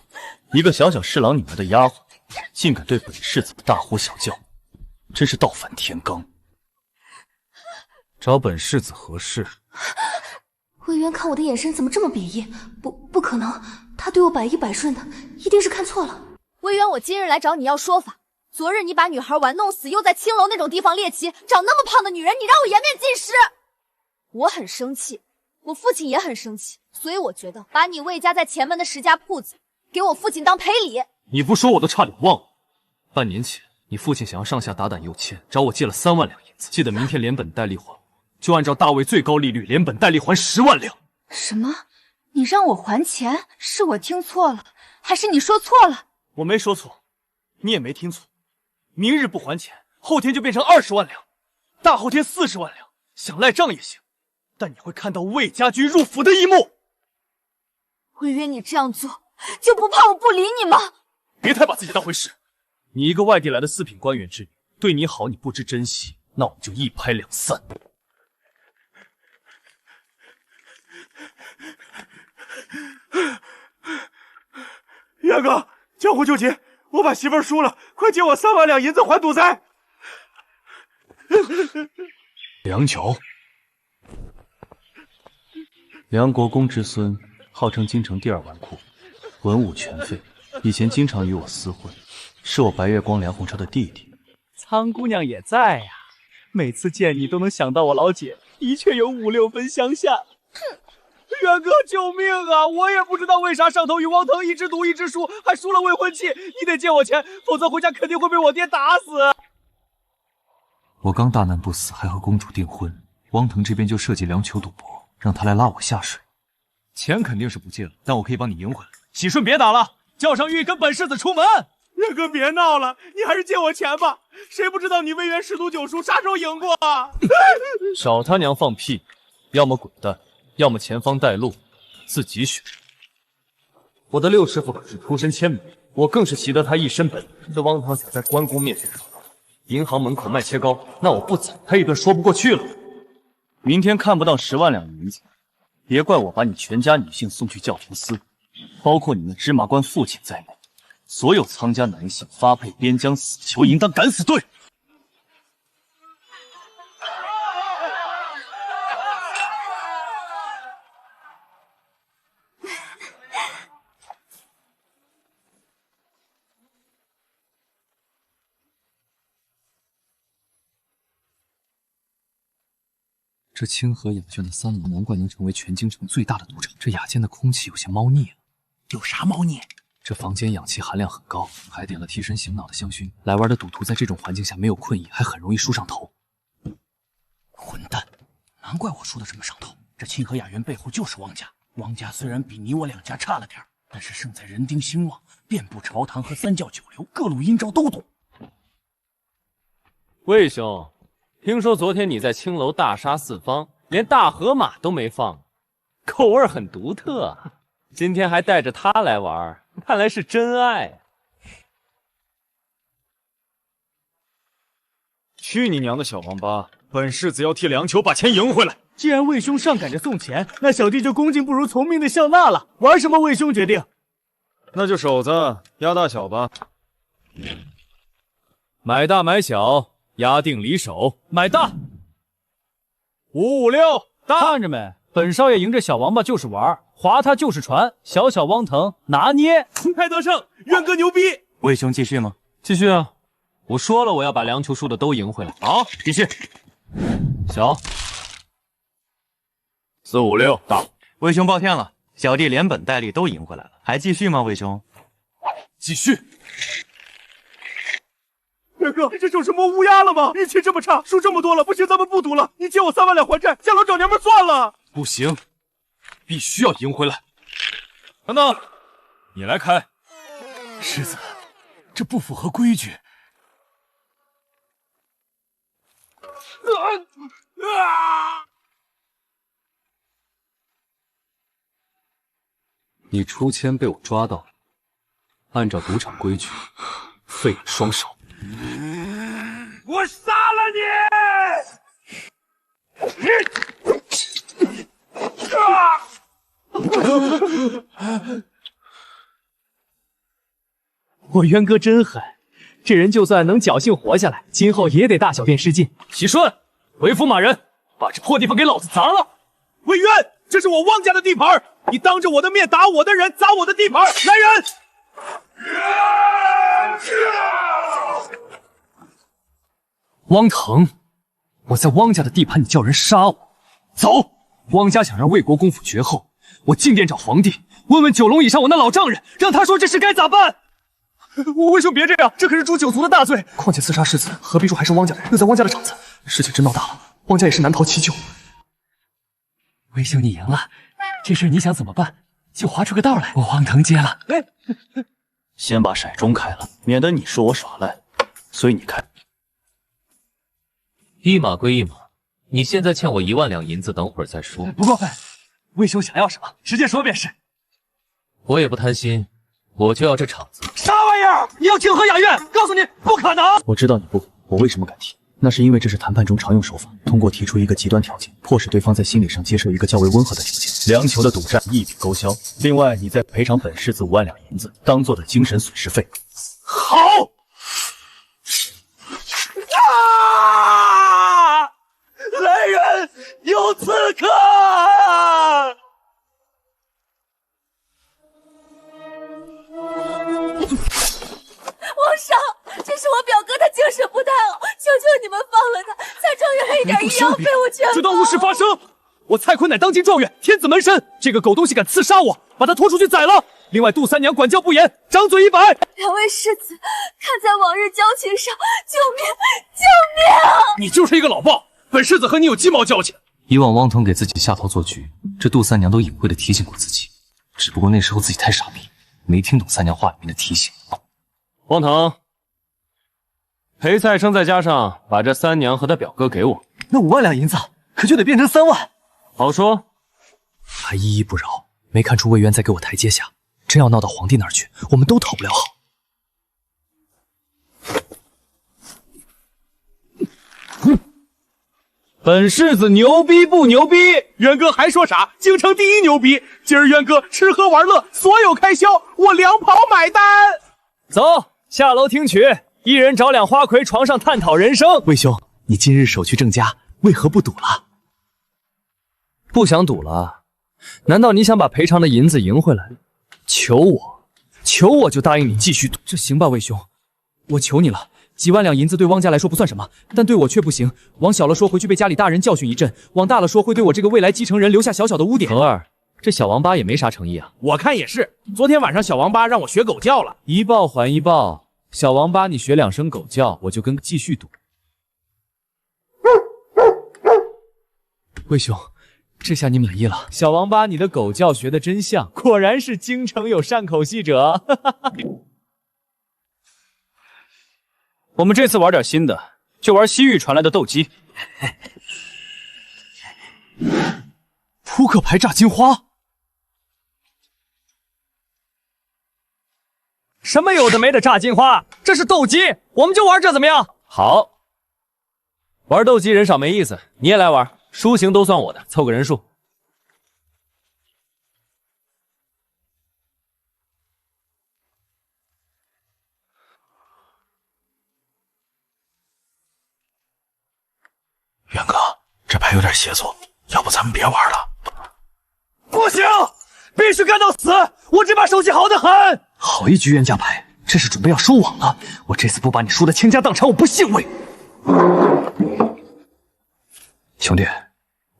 K: 一个小小侍郎女儿的丫鬟，竟敢对本世子大呼小叫，真是倒反天罡！
Q: 找本世子何事？
J: 魏渊看我的眼神怎么这么鄙夷？不可能，他对我百依百顺的，一定是看错了。魏渊，我今日来找你要说法。昨日你把女孩玩弄死，又在青楼那种地方猎奇，找那么胖的女人，你让我颜面尽失。我很生气，我父亲也很生气，所以我觉得把你魏家在前门的10家铺子给我父亲当赔礼。
Q: 你不说我都差点忘了，半年前你父亲想要上下打胆诱签，找我借了3万两银子，记得明天连本带利还，就按照大魏最高利率连本带利还10万两。
J: 什么？你让我还钱？是我听错了，还是你说错了？
B: 我没说错，你也没听错。明日不还钱，后天就变成20万两，大后天40万两，想赖账也行，但你会看到魏家军入府的一幕。
J: 魏渊，你这样做就不怕我不理你吗？
Q: 别太把自己当回事。你一个外地来的4品官员之女，对你好你不知珍惜，那我们就一拍两散。
I: 元哥，江湖救急，我把媳妇儿输了，快借我3万两银子还赌财。
K: 梁桥，梁国公之孙，号称京城第2纨绔，文武全废，以前经常与我厮混，是我白月光梁红超的弟弟。
B: 苍姑娘也在呀，每次见你都能想到我老姐，的确有5、6分相像。哼，元哥救命啊！我也不知道为啥上头与汪腾一直赌一直输，还输了未婚妻。你得借我钱，否则回家肯定会被我爹打死。
A: 我刚大难不死，还和公主订婚，汪腾这边就设计梁球赌博，让他来拉我下水。钱肯定是不借了，但我可以帮你赢回来。
B: 喜顺别打了，叫上玉跟本世子出门。
I: 元哥别闹了，你还是借我钱吧。谁不知道你魏渊10赌9输，啥时候赢过啊？
Q: 少他娘放屁！要么滚蛋，要么前方带路，自己选。我的六师傅可是出身千门，我更是习得他一身本领。这汪堂想在关公面前耍刀，银行门口卖切糕，那我不宰他一顿说不过去了。
A: 明天看不到10万两银子，别怪我把你全家女性送去教廷司，包括你们芝麻官父亲在内，所有苍家男性发配边疆死囚，应当敢死队。这清河雅轩的3楼难怪能成为全京城最大的赌场。这雅间的空气有些猫腻啊。
N: 有啥猫腻？
A: 这房间氧气含量很高，还点了提神醒脑的香薰。来玩的赌徒在这种环境下没有困意，还很容易输上头。
N: 混蛋，难怪我输得这么上头。这清河雅园背后就是汪家。汪家虽然比你我2家差了点，但是胜在人丁兴旺，遍布朝堂和3教9流，各路阴招都懂。
Q: 魏兄。听说昨天你在青楼大杀四方，连大河马都没放，口味很独特啊。今天还带着他来玩，看来是真爱啊。
B: 去你娘的小王八！本世子要替梁球把钱赢回来。
N: 既然魏兄上赶着送钱，那小弟就恭敬不如从命的笑纳了。玩什么魏兄决定。
B: 那就手子压大小吧。买大买小。压定离手，买大556大，
A: 看着没？本少爷赢这小王八就是玩，划他就是传，小小汪腾拿捏，
B: 太得胜，渊哥牛逼！
A: 魏兄继续吗？继续啊！我说了，我要把梁球输的都赢回来。
B: 好，继续。
A: 小
B: 456大，
A: 魏兄抱歉了，小弟连本带利都赢回来了，还继续吗？魏兄，
B: 继续。
N: 元哥，这就什么乌鸦了吗？运气这么差，输这么多了，不行，咱们不赌了。你借我3万两还债，下楼找娘们算了。
B: 不行，必须要赢回来。等等，你来开。
N: 世子，这不符合规矩。
A: 你出千被我抓到了，按照赌场规矩，废了双手。
I: 我杀了
N: 你！我渊哥真狠，这人就算能侥幸活下来，今后也得大小便失禁。
B: 喜顺，回府马人，把这破地方给老子砸了！魏渊，这是我汪家的地盘，你当着我的面打我的人，砸我的地盘，来人！
A: 汪腾，我在汪家的地盘，你叫人杀我？走！汪家想让魏国公府绝后，我进殿找皇帝，问问9龙以上我那老丈人，让他说这事该咋办？
N: 魏兄别这样，这可是诛9族的大罪。
A: 况且刺杀世子，何必说还是汪家人，又在汪家的场子，事情真闹大了，汪家也是难逃其咎。
N: 魏兄你赢了，这事你想怎么办？就划出个道来，我汪腾接了。
A: 先把骰盅开了，免得你说我耍赖，所以你开。
F: 一码归一码，你现在欠我1万两银子，等会儿再说。
N: 不过分，魏兄想要什么，直接说便是。
F: 我也不贪心，我就要这场子。
N: 啥玩意儿？你要清河雅苑？告诉你，不可能！
A: 我知道你不，我为什么敢提？那是因为这是谈判中常用手法，通过提出一个极端条件，迫使对方在心理上接受一个较为温和的条件。梁球的赌债一笔勾销，另外你再赔偿本世子5万两银子，当做的精神损失费。
N: 好。来人，有刺客！
J: 皇上，这是我表哥，他精神不太好，求求你们放了他。蔡状元一点医药费我全付了。
B: 这当无事发生。我蔡坤乃当今状元，天子门生，这个狗东西敢刺杀我，把他拖出去宰了。另外，杜三娘管教不严，掌嘴100。
J: 两位世子，看在往日交情上，救命！救命！
B: 你就是一个老暴，本世子和你有鸡毛交情。
A: 以往汪腾给自己下头做局，这杜三娘都隐晦的提醒过自己，只不过那时候自己太傻逼，没听懂三娘话里面的提醒。
Q: 汪腾，裴蔡生再加上把这三娘和他表哥给我，
N: 那5万两银子可就得变成3万。
Q: 好说，
A: 还依依不饶，没看出魏渊在给我台阶下，真要闹到皇帝那儿去，我们都讨不了好。
B: 本世子牛逼不牛逼？
N: 元哥还说啥？京城第一牛逼！今儿元哥吃喝玩乐所有开销，我粮跑买单。
B: 走，下楼听曲，一人找2花魁，床上探讨人生。
A: 魏兄，你今日手续正佳，为何不赌了？
B: 不想赌了？难道你想把赔偿的银子赢回来？求我就答应你继续赌。这行吧，魏兄，我求你了。几万两银子对汪家来说不算什么，但对我却不行。往小了说，回去被家里大人教训一阵；往大了说，会对我这个未来继承人留下小小的污点。恒儿，这小王八也没啥诚意啊。
N: 我看也是。昨天晚上小王八让我学狗叫了，
B: 一报还一报。小王八，你学2声狗叫，我就跟继续赌。魏兄，这下你满意了？小王八，你的狗叫学得真像，果然是京城有善口戏者。
F: 我们这次玩点新的，就玩西域传来的斗鸡。
A: 扑克牌炸金花？
B: 什么有的没的炸金花？这是斗鸡，我们就玩这怎么样？
Q: 好，玩斗鸡人少没意思，你也来玩，输赢都算我的，凑个人数。
N: 元哥，这牌有点邪错，要不咱们别玩了？
B: 不行，必须干到死！我这把手气好得很。
A: 好一局冤家牌，这是准备要收网了。我这次不把你输得倾家荡产，我不信魏。兄弟，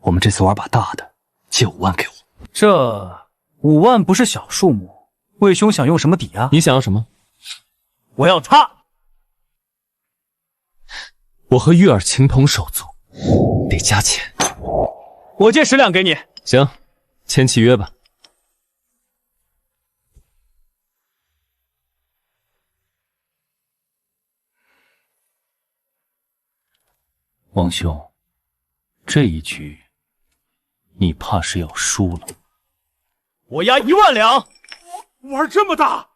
A: 我们这次玩把大的，借5万给我。
F: 这5万不是小数目，魏兄想用什么抵押？
Q: 你想要什么？
B: 我要他。
Q: 我和玉儿情同手足。
A: 得加钱，
F: 我借10两给你。
Q: 行，签契约吧。
F: 王兄，这一局你怕是要输了。
B: 我押1万两。
N: 玩这么大，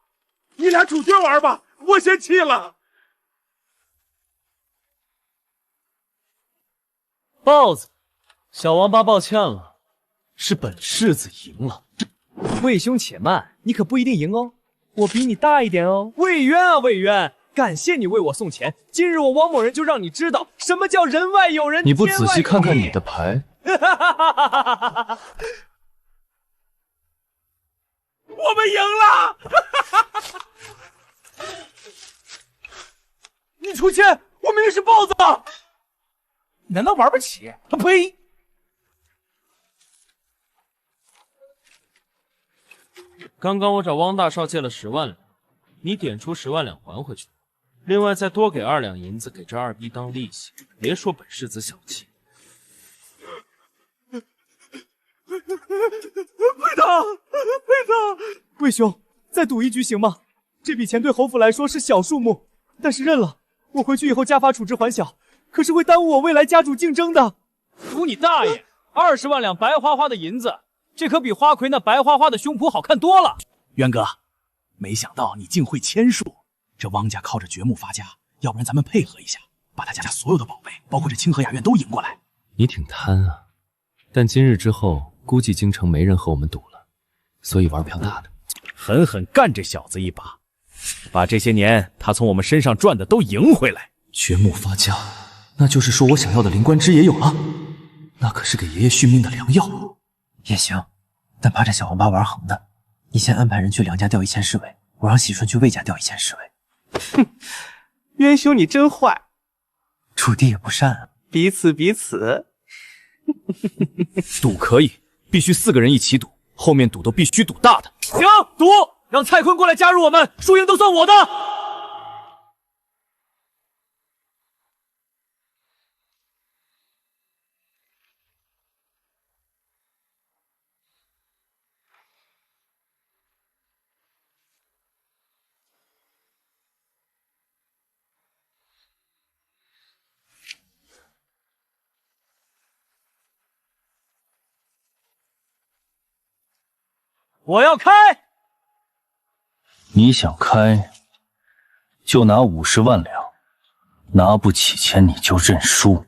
N: 你俩主角玩吧，我先弃了。
B: 豹子，小王八抱歉了，是本世子赢了。魏兄且慢，你可不一定赢哦，我比你大一点哦。魏渊啊魏渊，感谢你为我送钱，今日我王某人就让你知道什么叫人外有人。
Q: 你不仔细看看你的牌，
N: 我们赢了！
B: 你出钱，我明明是豹子。
N: 难道玩不起？呸！
Q: 刚刚我找汪大少借了10万两，你点出10万两还回去，另外再多给2两银子给这2逼当利息。别说本世子小气。
N: 贝塔，
B: 魏兄，再赌一局行吗？这笔钱对侯府来说是小数目，但是认了。我回去以后家法处置还小。可是会耽误我未来家主竞争的。
F: 服你大爷！20万两白花花的银子，这可比花魁那白花花的胸脯好看多了。
N: 元哥，没想到你竟会签术。这汪家靠着掘墓发家，要不然咱们配合一下，把他家所有的宝贝，包括这清河雅苑都赢过来。
Q: 你挺贪啊，但今日之后，估计京城没人和我们赌了，所以玩票大的，
E: 狠狠干这小子一把，把这些年他从我们身上赚的都赢回来。
A: 掘墓发家。那就是说我想要的灵官之也有了，那可是给爷爷续命的良药。
K: 也行，但怕这小王八玩横的，你先安排人去梁家调1000侍卫，我让喜顺去魏家调1000侍卫。
P: 哼，渊兄你真坏，
K: 楚地也不善啊。
P: 彼此。
B: 赌可以，必须4个人一起赌，后面赌都必须赌大的。行，赌，让蔡坤过来加入我们，输赢都算我的。我要开
A: 你想开，就拿50万两，拿不起钱你就认输。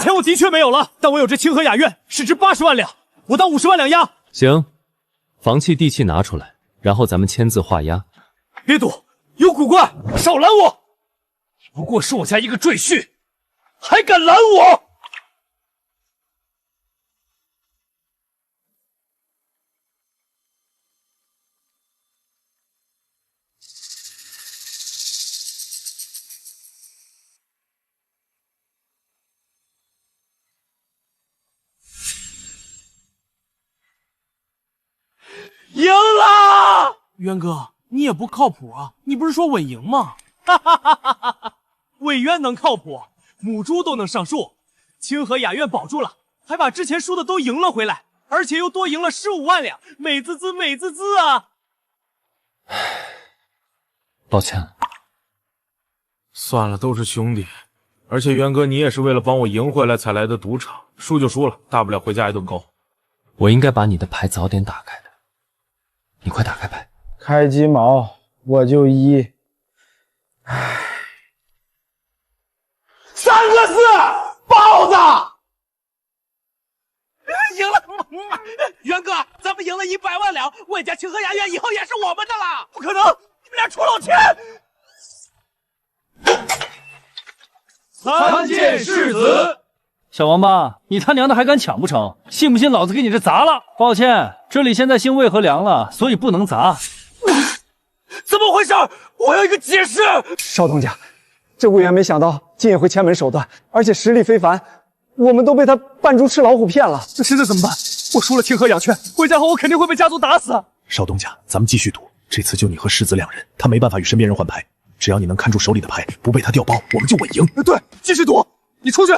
B: 钱我的确没有了，但我有这清河雅苑，市值80万两，我当50万两押。
Q: 行，房契地契拿出来，然后咱们签字画押。
B: 别赌，有古怪，少拦我！你不过是我家一个赘婿，还敢拦我！赢了！
N: 渊哥，你也不靠谱啊！你不是说稳赢吗？
B: 哈哈哈哈哈哈！魏渊能靠谱，母猪都能上树，清河雅苑保住了，还把之前输的都赢了回来，而且又多赢了15万两，美滋滋，美滋滋啊！
F: 抱歉了。
R: 算了，都是兄弟，而且渊哥你也是为了帮我赢回来才来的赌场，输就输了，大不了回家一顿勾。
Q: 我应该把你的牌早点打开的。你快打开牌。
P: 开鸡毛，我就1。唉
N: ，3个4，豹子
B: 赢了！
N: 元哥，咱们赢了100万两，魏家清河雅苑以后也是我们的了。
B: 不可能，你们俩出老千！
A: 参见世子。小王八，你他娘的还敢抢不成？信不信老子给你这砸了？抱歉，这里现在姓魏和梁了，所以不能砸。
B: 怎么回事？我要一个解释！
P: 少东家，这魏源没想到竟也会千门手段，而且实力非凡，我们都被他扮猪吃老虎骗了。
B: 这现在怎么办？我输了清河雅圈，回家后我肯定会被家族打死。
C: 少东家，咱们继续赌，这次就你和世子2人，他没办法与身边人换牌，只要你能看住手里的牌，不被他调包，我们就稳赢。
B: 对，继续赌，你出去。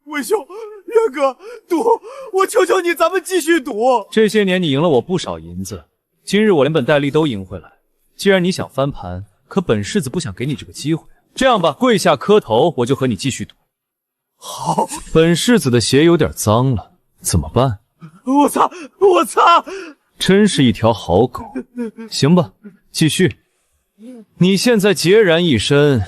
B: 魏兄，渊哥，赌，我求求你，咱们继续赌。
F: 这些年你赢了我不少银子，今日我连本带利都赢回来。既然你想翻盘，可本世子不想给你这个机会。这样吧，跪下磕头，我就和你继续赌。
B: 好，
F: 本世子的鞋有点脏了，怎么办？
B: 我擦，我擦！
F: 真是一条好狗。行吧，继续。你现在孑然一身，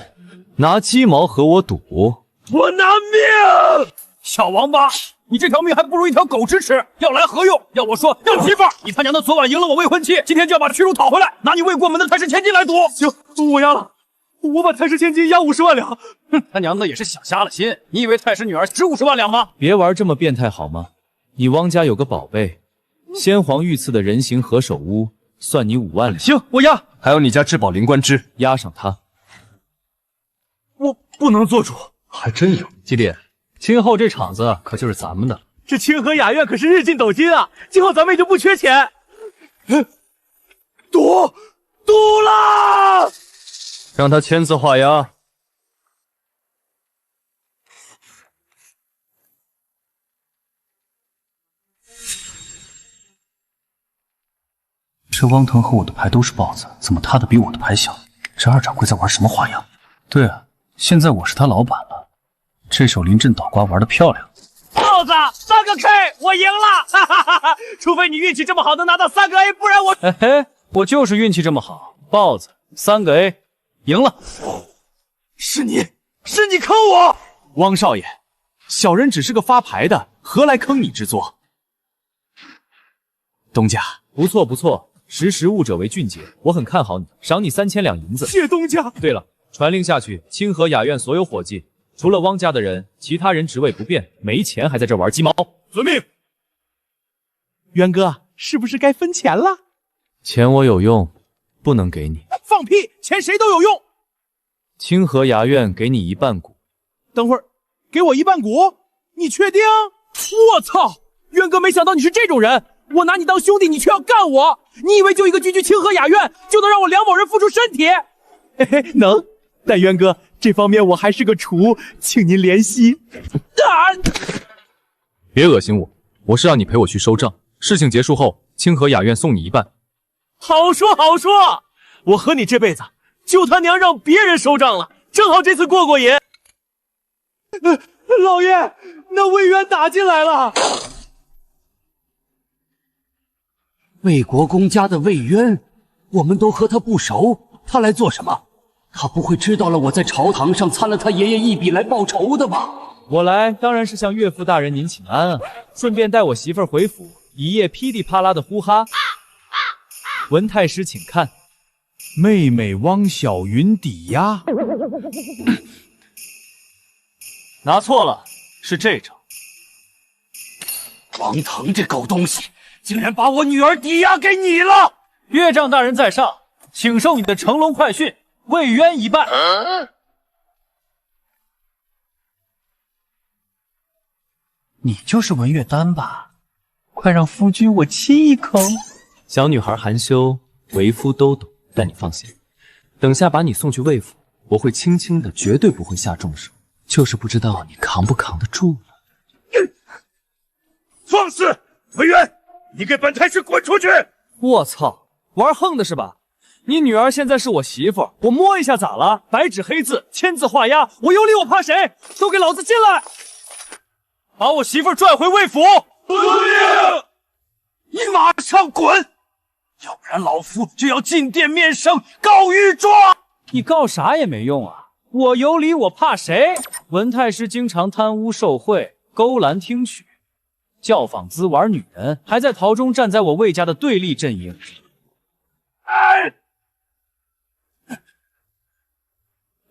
F: 拿鸡毛和我赌。
B: 我拿命！小王八，你这条命还不如一条狗吃屎，要来何用？要我说，要媳妇儿！你他娘的昨晚赢了我未婚妻，今天就要把屈辱讨回来，拿你未过门的太师千金来赌。行，我押了，我把太师千金押50万两。
A: 哼，他娘的也是想瞎了心，你以为太师女儿值50万两吗？
F: 别玩这么变态好吗？你汪家有个宝贝，先皇御赐的人形何首乌，算你5万两。
A: 行，我押。还有你家至宝灵官枝，
F: 押上它。
B: 我不能做主。
A: 还真有，基弟，今后这场子可就是咱们的了。
B: 这清河雅苑可是日进斗金啊，今后咱们也就不缺钱。赌了！
F: 让他签字画押。
A: 这汪腾和我的牌都是豹子，怎么他的比我的牌小？这二掌柜在玩什么花样？对啊，现在我是他老板了。这手临阵倒挂玩得漂亮，
B: 豹子3个 K， 我赢了！哈哈哈哈！除非你运气这么好能拿到3个 A， 不然我……
F: 嘿嘿，我就是运气这么好，豹子3个 A， 赢了。
B: 是你坑我，汪少爷，小人只是个发牌的，何来坑你之作？东家，
F: 不错不错，识时务者为俊杰，我很看好你，赏你3000两银子。
B: 谢东家。
F: 对了，传令下去，清河雅苑所有伙计。除了汪家的人，其他人职位不变，没钱还在这玩鸡毛。
B: 遵命。渊哥，是不是该分钱了？
F: 钱我有用，不能给你。
B: 放屁！钱谁都有用。
F: 清河雅苑给你1半股。
B: 等会儿，给我1半股？你确定？我操！渊哥，没想到你是这种人。我拿你当兄弟，你却要干我！你以为就一个区区清河雅苑就能让我梁某人付出身体？嘿嘿，能。但渊哥，这方面我还是个厨，请您怜惜。
F: 别恶心我，我是让你陪我去收账。事情结束后，清河雅苑送你1半。
B: 好说好说，我和你这辈子就他娘让别人收账了，正好这次过瘾。老爷，那魏渊打进来了。
F: 魏国公家的魏渊，我们都和他不熟，他来做什么？他不会知道了我在朝堂上参了他爷爷一笔来报仇的吧？
B: 我来当然是向岳父大人您请安啊，顺便带我媳妇儿回府，一夜噼里啪啦的呼哈。文太师请看，
O: 妹妹汪小云抵押。
G: 拿错了，是这张。
F: 王腾这狗东西，竟然把我女儿抵押给你了！
B: 岳丈大人在上，请受你的乘龙快讯，魏渊一拜。
K: 你就是文月丹吧？快让夫君我亲一口。
Q: 小女孩含羞，为夫都懂，但你放心，等下把你送去魏府，我会轻轻的，绝对不会下重手，就是不知道你扛不扛得住了。
I: 放肆！魏渊，你给本太师滚出去！
B: 我操，玩横的是吧？你女儿现在是我媳妇，我摸一下咋了？白纸黑字，签字画押，我有理我怕谁？都给老子进来！把我媳妇拽回魏府！
I: 不要！你马上滚！要不然老夫就要进殿面圣告御状！
B: 你告啥也没用啊！我有理我怕谁？文太师经常贪污受贿，勾栏听曲，叫坊滋玩女人，还在朝中站在我魏家的对立阵营。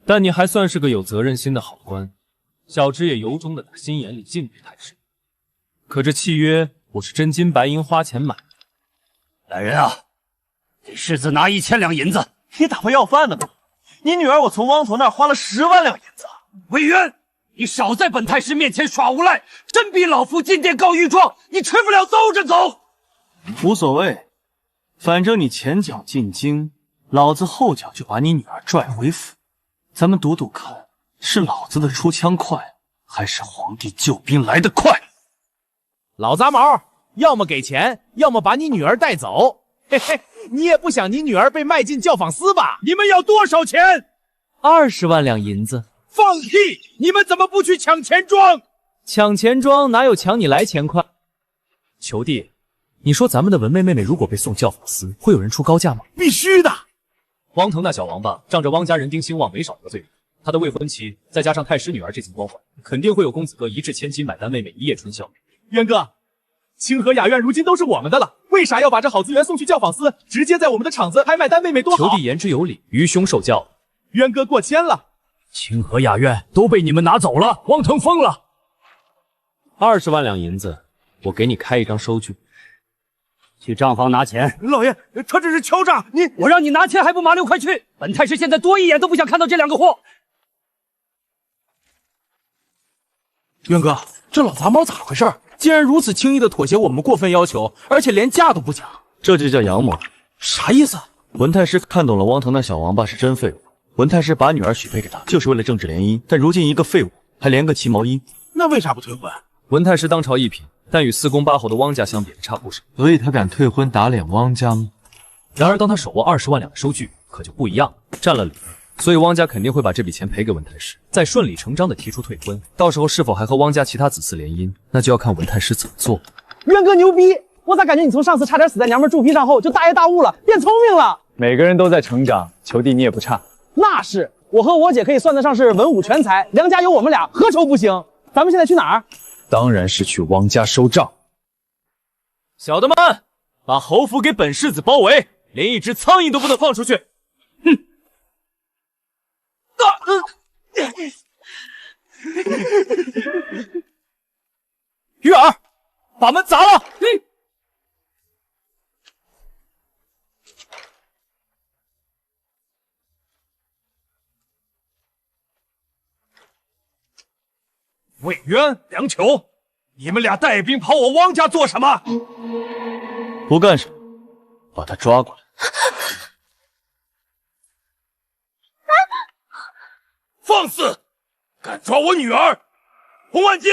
B: 但你还算是个有责任心的好官，小侄也由衷的打心眼里敬佩太师。可这契约我是真金白银花钱买的。
F: 来人啊，给世子拿1000两银子！
N: 你打发要饭的吗？你女儿我从汪头那儿花了10万两银子。
F: 魏渊，你少在本太师面前耍无赖！真逼老夫进殿告御状，你吃不了兜着走。
K: 无所谓，反正你前脚进京，老子后脚就把你女儿拽回府。咱们赌赌看，是老子的出枪快，还是皇帝救兵来得快？
B: 老杂毛，要么给钱，要么把你女儿带走。嘿嘿，你也不想你女儿被卖进教坊司吧？
I: 你们要多少钱
B: ？20万两银子。
I: 放屁！你们怎么不去抢钱庄？
B: 抢钱庄哪有抢你来钱快？求弟，你说咱们的文妹妹妹如果被送教坊司，会有人出高价吗？
I: 必须的。
B: 汪腾那小王八仗着汪家人丁兴旺没少得罪人，他的未婚妻再加上太师女儿这层光环，肯定会有公子哥一掷千金买单妹妹一夜春宵。渊哥，清河雅苑如今都是我们的了，为啥要把这好资源送去教坊司，直接在我们的场子拍卖单妹妹多好？
Q: 求弟言之有理，愚兄受教。
B: 渊哥过谦了。
F: 清河雅苑都被你们拿走了，汪腾疯了。
Q: 20万两银子，我给你开一张收据。
F: 去账房拿钱。
I: 老爷，他这是敲诈你！
F: 我让你拿钱还不麻溜快去！本太师现在多一眼都不想看到这2个货。
N: 渊哥，这老杂毛咋回事？竟然如此轻易的妥协我们过分要求，而且连价都不讲，
K: 这就叫阳谋。
N: 啥意思？
K: 文太师看懂了汪腾那小王八是真废物。文太师把女儿许配给他，就是为了政治联姻，但如今一个废物还连个旗毛衣，
N: 那为啥不退婚？
B: 文太师当朝一品，但与4公8侯的汪家相比差不少，
K: 所以他敢退婚打脸汪家吗？
B: 然而当他手握20万两的收据，可就不一样了，占了理，所以汪家肯定会把这笔钱赔给文太师，再顺理成章的提出退婚。到时候是否还和汪家其他子嗣联姻，那就要看文太师怎么做。
P: 渊哥牛逼！我咋感觉你从上次差点死在娘们猪皮上后，就大业大悟了，变聪明了？每个人都在成长，求弟你也不差。那是，我和我姐可以算得上是文武全才，梁家有我们俩，何愁不行？咱们现在去哪儿？
B: 当然是去汪家收账。小的们，把侯府给本世子包围，连一只苍蝇都不能放出去。哼！玉儿，把门砸了！
I: 魏渊、梁球，你们俩带兵跑我汪家做什么？
K: 不干什么，把他抓过来。
I: 放肆！敢抓我女儿，洪万金！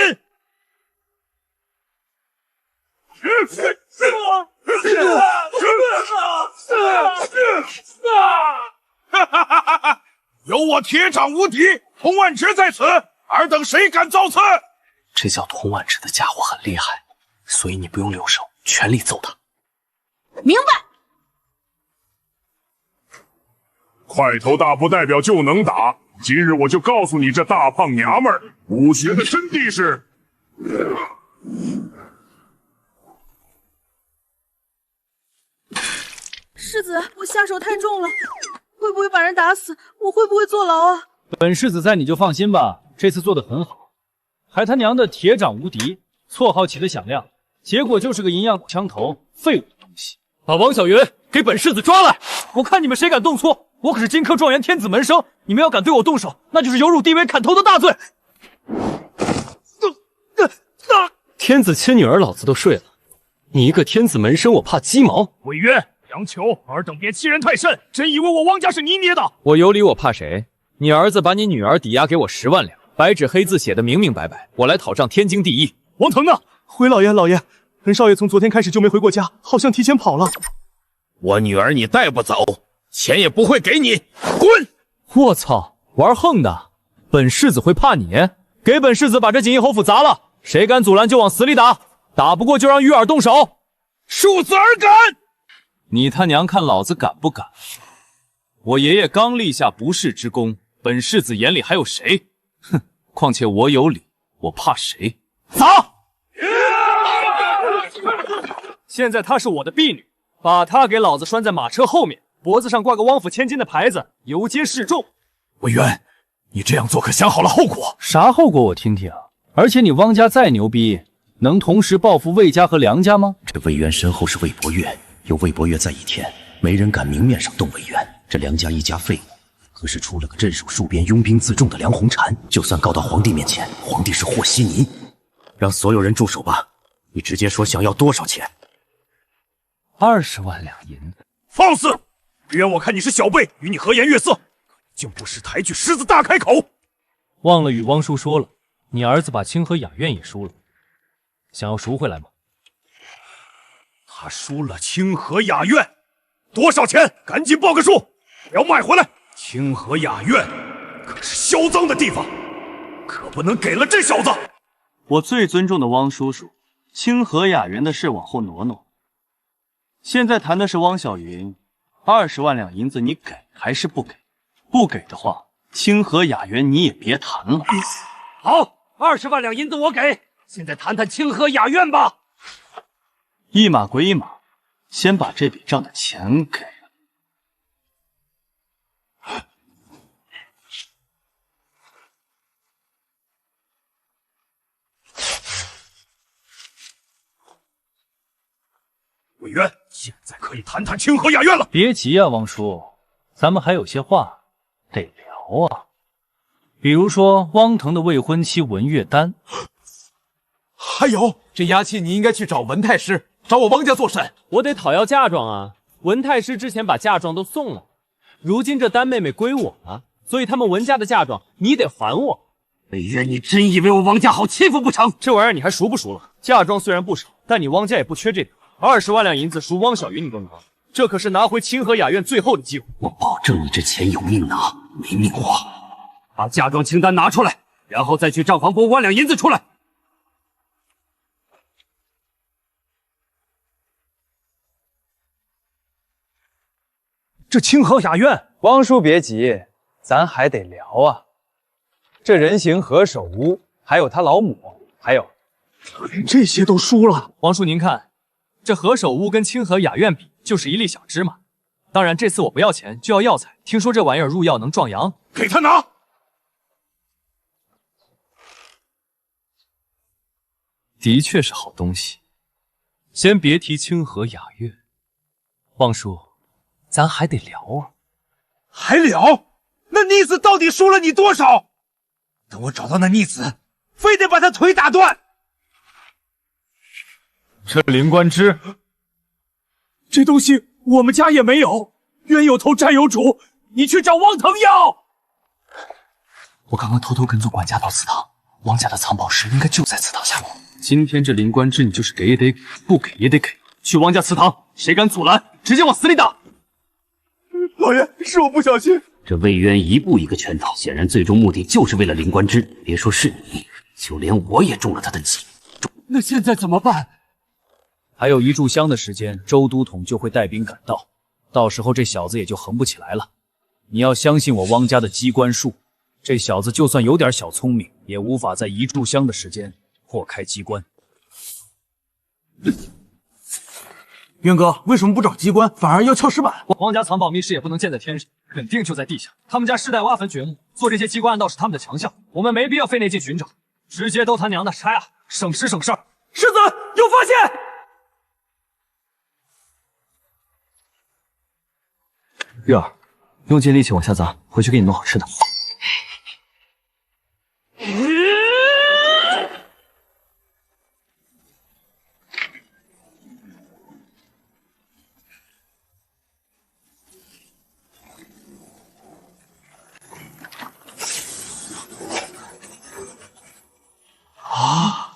I: 有我铁掌无敌洪万池在此，尔等谁敢造次？
A: 这叫童婉之的家伙很厉害，所以你不用留手，全力揍他。
L: 明白。
S: 块头大不代表就能打，今日我就告诉你这大胖娘们儿，武学的真谛是。
M: 世子，我下手太重了，会不会把人打死？我会不会坐牢啊？
P: 本世子在，你就放心吧，这次做得很好。还他娘的铁掌无敌，绰号起得响亮，结果就是个银样枪头，废物东西。
F: 把王小云给本世子抓来！我看你们谁敢动粗！我可是金科状元天子门生，你们要敢对我动手，那就是有辱地位砍头的大罪。
Q: 天子亲女儿，老子都睡了，你一个天子门生，我怕鸡毛！
G: 韦渊、杨球，尔等别欺人太甚，真以为我汪家是你捏的？
F: 我有理，我怕谁？你儿子把你女儿抵押给我10万两，白纸黑字写的明明白白，我来讨账天经地义。
B: 王腾呢？回老爷，老爷，本少爷从昨天开始就没回过家，好像提前跑了。
I: 我女儿你带不走，钱也不会给你，滚！
F: 我操，玩横的，本世子会怕你？给本世子把这锦衣侯府砸了，谁敢阻拦就往死里打，打不过就让玉儿动手。
I: 恕子尔敢！
F: 你他娘看老子敢不敢？我爷爷刚立下不世之功，本世子眼里还有谁？哼，况且我有理，我怕谁？砸！现在她是我的婢女，把她给老子拴在马车后面，脖子上挂个汪府千金的牌子，游街示众。
G: 韦渊，你这样做可想好了后果？
P: 啥后果我听听。而且你汪家再牛逼，能同时报复魏家和梁家吗？
A: 这魏渊身后是魏博越，有魏博越在一天，没人敢明面上动魏渊。这梁家一家废物，可是出了个镇守戍边、拥兵自重的梁红婵，就算告到皇帝面前，皇帝是和稀泥。让所有人住手吧，你直接说想要多少钱
F: ？20万两银子。
I: 放肆！原我看你是小辈，与你和颜悦色，竟不识抬举狮子大开口。
F: 忘了与汪叔说了，你儿子把清河雅苑也输了，想要赎回来吗？
I: 他输了清河雅苑，多少钱？赶紧报个数，我要卖回来。清河雅苑可是销赃的地方，可不能给了这小子。
T: 我最尊重的汪叔叔，清河雅园的事往后挪挪。现在谈的是汪小云，20万两银子你给还是不给？不给的话，清河雅园你也别谈了。
Q: 好，20万两银子我给。现在谈谈清河雅苑吧。
T: 一码归一码，先把这笔账的钱给了。
I: 委员，现在可以谈谈清河雅苑了。
P: 别急啊，汪叔，咱们还有些话得聊啊。比如说汪腾的未婚妻文月丹，
G: 还有这押期你应该去找文太师，找我汪家做甚？
Q: 我得讨要嫁妆啊！文太师之前把嫁妆都送了，如今这丹妹妹归我了，所以他们文家的嫁妆你得还我。
F: 北岳，你真以为我汪家好欺负不成？这玩意儿你还赎不赎了？嫁妆虽然不少，但你汪家也不缺这点。20万两银子赎汪小云，你都能，这可是拿回清河雅苑最后的机会。
A: 我保证你这钱有命拿，没命花。
F: 把嫁妆清单拿出来，然后再去账房拨5万两银子出来。
P: 这清河雅苑，汪叔别急，咱还得聊啊。这人形何首乌，还有他老母，还有
B: 连这些都输了。
F: 王叔，您看，这何首乌跟清河雅苑比，就是一粒小芝麻。当然，这次我不要钱，就要药材。听说这玩意儿入药能壮阳，
I: 给他拿。
F: 的确是好东西。先别提清河雅苑，汪叔，咱还得聊啊。
I: 还聊？那逆子到底输了你多少？等我找到那逆子，非得把他腿打断。
G: 这灵官枝，
I: 这东西我们家也没有，冤有头债有主，你去找汪腾要。
A: 我刚刚偷偷跟踪管家到祠堂，汪家的藏宝石应该就在祠堂下面。
F: 今天这灵官枝你就是给也得给，不给也得给。去汪家祠堂，谁敢阻拦，直接往死里打。
B: 老爷，是我不小心，
F: 这魏渊一步一个圈套，显然最终目的就是为了林官之。别说是你，就连我也中了他的计。
A: 那现在怎么办？
B: 还有1炷香的时间，周都统就会带兵赶到，到时候这小子也就横不起来了。你要相信我汪家的机关术，这小子就算有点小聪明，也无法在1炷香的时间破开机关。
K: 渊哥，为什么不找机关，反而要撬石板？
B: 汪家藏宝密室也不能建在天上，肯定就在地下。他们家世代挖坟掘墓，做这些机关暗道是他们的强项，我们没必要费那劲寻找，直接都他娘的拆啊，省时省事儿。
K: 世子，有发现！
B: 月儿，用尽力气往下砸，回去给你弄好吃的。
K: 啊！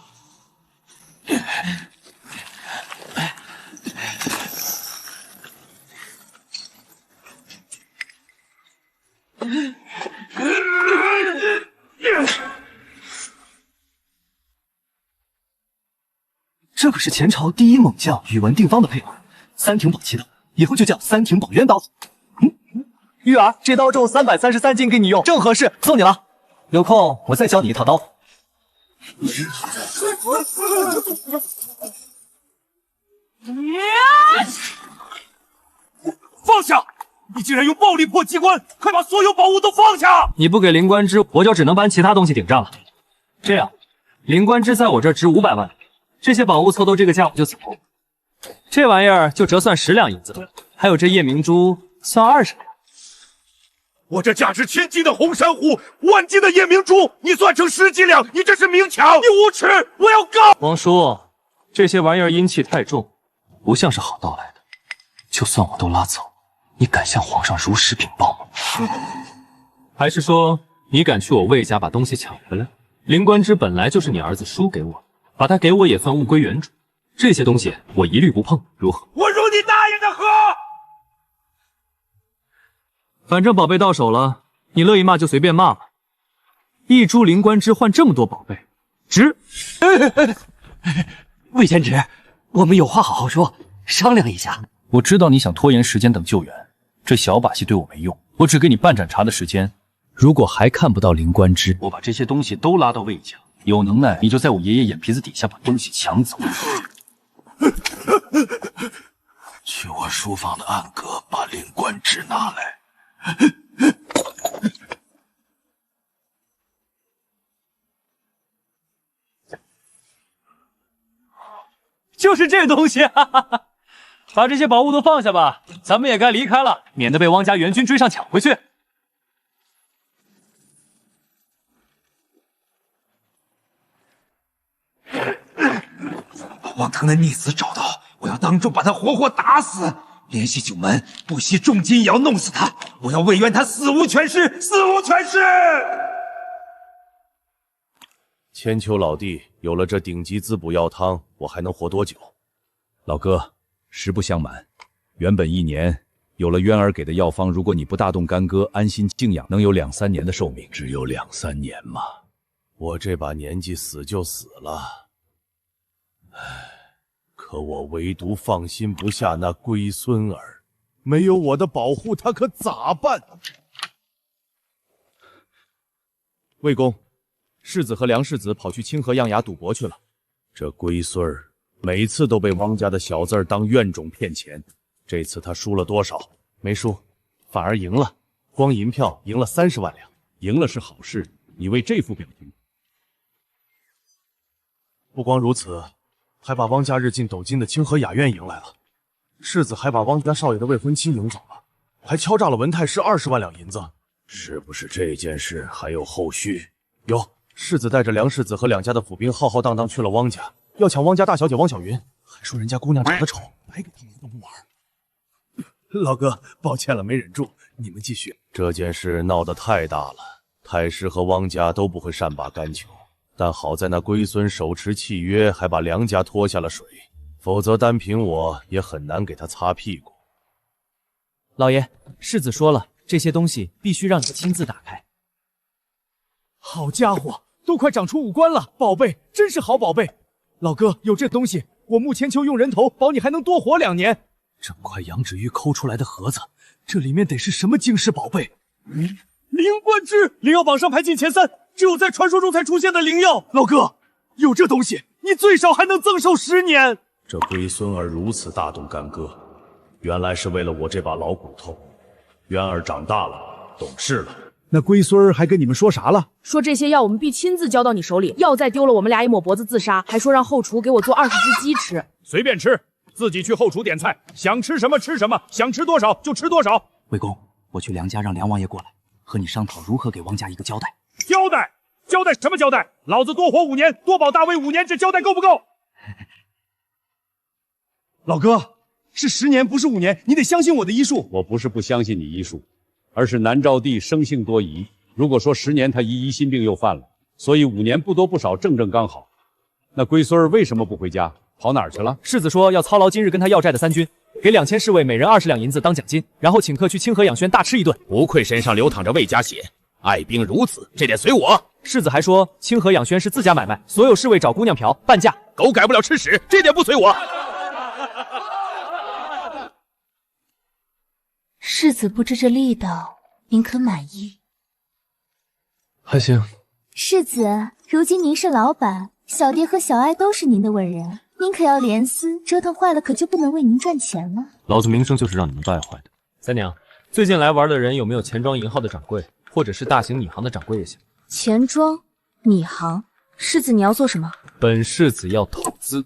B: 这可是前朝第一猛将宇文定方的配偶，三挺宝奇的，以后就叫三挺宝渊刀。玉儿，这刀重333斤，给你用，正合适，送你了。有空我再教你一套刀。
I: 放下！你竟然用暴力破机关，快把所有宝物都放下！
B: 你不给灵官之，我就只能搬其他东西顶账了。这样，灵官之在我这儿值500万，这些宝物凑到这个价我就走。这玩意儿就折算10两银子，还有这夜明珠算20两。
I: 我这价值1000金的红珊瑚，万金的夜明珠，你算成10几两，你这是明抢！你无耻！我要告！
T: 王叔，这些玩意儿阴气太重，不像是好盗来的。就算我都拉走，你敢向皇上如实禀报吗？还是说你敢去我魏家把东西抢回来？灵官之本来就是你儿子输给我，把他给我也算物归原主。这些东西我一律不碰，如何？
I: 我如你答应的何？
B: 反正宝贝到手了，你乐意骂就随便骂吧。一株灵官之换这么多宝贝，值。
A: 魏监职，我们有话好好说，商量一下。
B: 我知道你想拖延时间等救援，这小把戏对我没用。我只给你半盏茶的时间，如果还看不到灵官之，我把这些东西都拉到魏家。有能耐你就在我爷爷眼皮子底下把东西抢走。
I: 去我书房的暗格把灵官之拿来。
B: 就是这东西，哈哈哈！把这些宝物都放下吧，咱们也该离开了，免得被汪家援军追上抢回去。
N: 把汪腾的逆子找到，我要当众把他活活打死。联系九门，不惜重金也要弄死他！我要魏渊他死无全尸，死无全尸！
C: 千秋老弟，有了这顶级滋补药汤，我还能活多久？
F: 老哥，实不相瞒，原本1年，有了渊儿给的药方，如果你不大动干戈，安心静养，能有2、3年的寿命。
C: 只有2、3年吗？我这把年纪死就死了。唉。可我唯独放心不下那龟孙儿，没有我的保护，他可咋办？
B: 魏公，世子和梁世子跑去清河漾崖赌博去了。
C: 这龟孙儿每次都被汪家的小字儿当怨种骗钱，这次他输了多少？
B: 没输，反而赢了，光银票赢了30万两。
C: 赢了是好事，你为这副表情。
R: 不光如此。还把汪家日进斗金的清河雅苑迎来了，世子还把汪家少爷的未婚妻迎走了，还敲诈了文太师20万两银子。
C: 是不是这件事还有后续？
R: 有，世子带着梁世子和2家的府兵浩浩荡荡去了汪家，要抢汪家大小姐汪小云，还说人家姑娘长得丑，白给他们一个木耳。老哥，抱歉了，没忍住，你们继续。
C: 这件事闹得太大了，太师和汪家都不会善罢甘休。但好在那龟孙手持契约，还把梁家拖下了水，否则单凭我也很难给他擦屁股。
B: 老爷，世子说了，这些东西必须让你亲自打开。好家伙，都快长出5官了，宝贝，真是好宝贝。老哥，有这东西，我目前求用人头，保你还能多活2年。
A: 整块羊脂玉抠出来的盒子，这里面得是什么惊世宝贝？
R: 灵冠之，灵药榜上排进前3，只有在传说中才出现的灵药。老哥，有这东西，你最少还能增寿10年。
C: 这龟孙儿如此大动干戈，原来是为了我这把老骨头。渊儿长大了，懂事了。
O: 那龟孙儿还跟你们说啥了？
L: 说这些药我们必亲自交到你手里，要再丢了我们俩也抹脖子自杀。还说让后厨给我做20只鸡吃，
I: 随便吃，自己去后厨点菜，想吃什么吃什么，想吃多少就吃多少。
A: 魏公，我去梁家让梁王爷过来，和你商讨如何给王家一个交代。
I: 交代？交代什么交代？老子多活5年，多保大魏5年，这交代够不够？
O: 老哥，是10年，不是5年，你得相信我的医术。
F: 我不是不相信你医术，而是南诏帝生性多疑。如果说10年他疑心病又犯了，所以5年不多不少，正刚好。那龟孙儿为什么不回家？跑哪儿去了？
B: 世子说要操劳今日跟他要债的3军，给2000侍卫每人20两银子当奖金，然后请客去清河养轩大吃一顿。
I: 不愧身上流淌着魏家血，爱兵如子，这点随我。
B: 世子还说清河养轩是自家买卖，所有侍卫找姑娘嫖半价，
I: 狗改不了吃屎，这点不随我。
J: 世子不知这力道，您可满意？
K: 还行。
D: 世子，如今您是老板，小蝶和小爱都是您的文人，您可要连丝，折腾坏了可就不能为您赚钱了。
Q: 老子名声就是让你们败坏的。三娘，最近来玩的人有没有钱庄银号的掌柜，或者是大型拟行的掌柜也行。
J: 钱庄、拟行，世子你要做什么？
Q: 本世子要投资。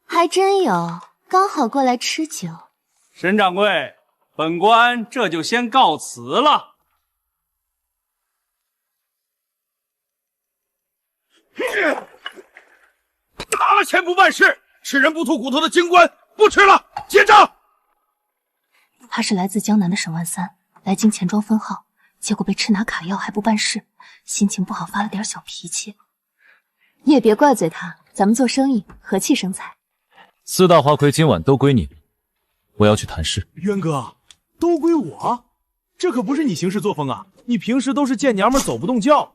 J: 还真有，刚好过来吃酒。
T: 沈掌柜，本官这就先告辞了。
I: 拿了钱不办事，吃人不吐骨头的京官不吃了，结账。
J: 他是来自江南的沈万三，来京钱庄分号，结果被吃拿卡要还不办事，心情不好发了点小脾气。你也别怪罪他，咱们做生意和气生财。
K: 4大花魁今晚都归你，我要去谈事。
R: 渊哥，都归我？这可不是你行事作风啊！你平时都是见娘们走不动轿。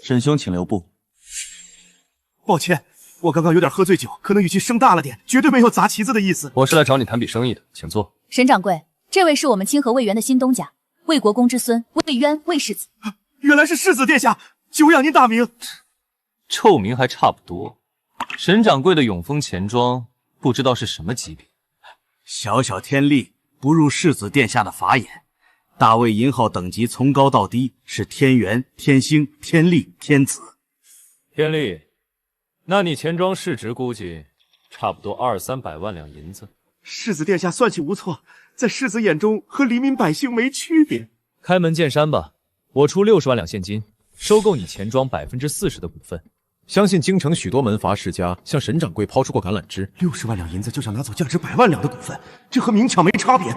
T: 沈兄，请留步。
R: 抱歉，我刚刚有点喝醉酒，可能语气声大了点，绝对没有砸旗子的意思。
Q: 我是来找你谈笔生意的，请坐。
D: 沈掌柜，这位是我们清河魏源的新东家，魏国公之孙魏渊，魏世子。
R: 原来是世子殿下，久仰您大名。
Q: 臭名还差不多。沈掌柜的永丰钱庄，不知道是什么级别。
H: 小小天力，不入世子殿下的法眼。大魏银号等级从高到低是天元、天星、天力、天子。
Q: 天力，那你钱庄市值估计差不多200-300万两银子。
R: 世子殿下算计无错，在世子眼中和黎民百姓没区别。
B: 开门见山吧，我出60万两现金，收购你钱庄40%的股份。相信京城许多门阀世家向沈掌柜抛出过橄榄枝
R: ，60万两银子就想拿走价值100万两的股份，这和明抢没差别。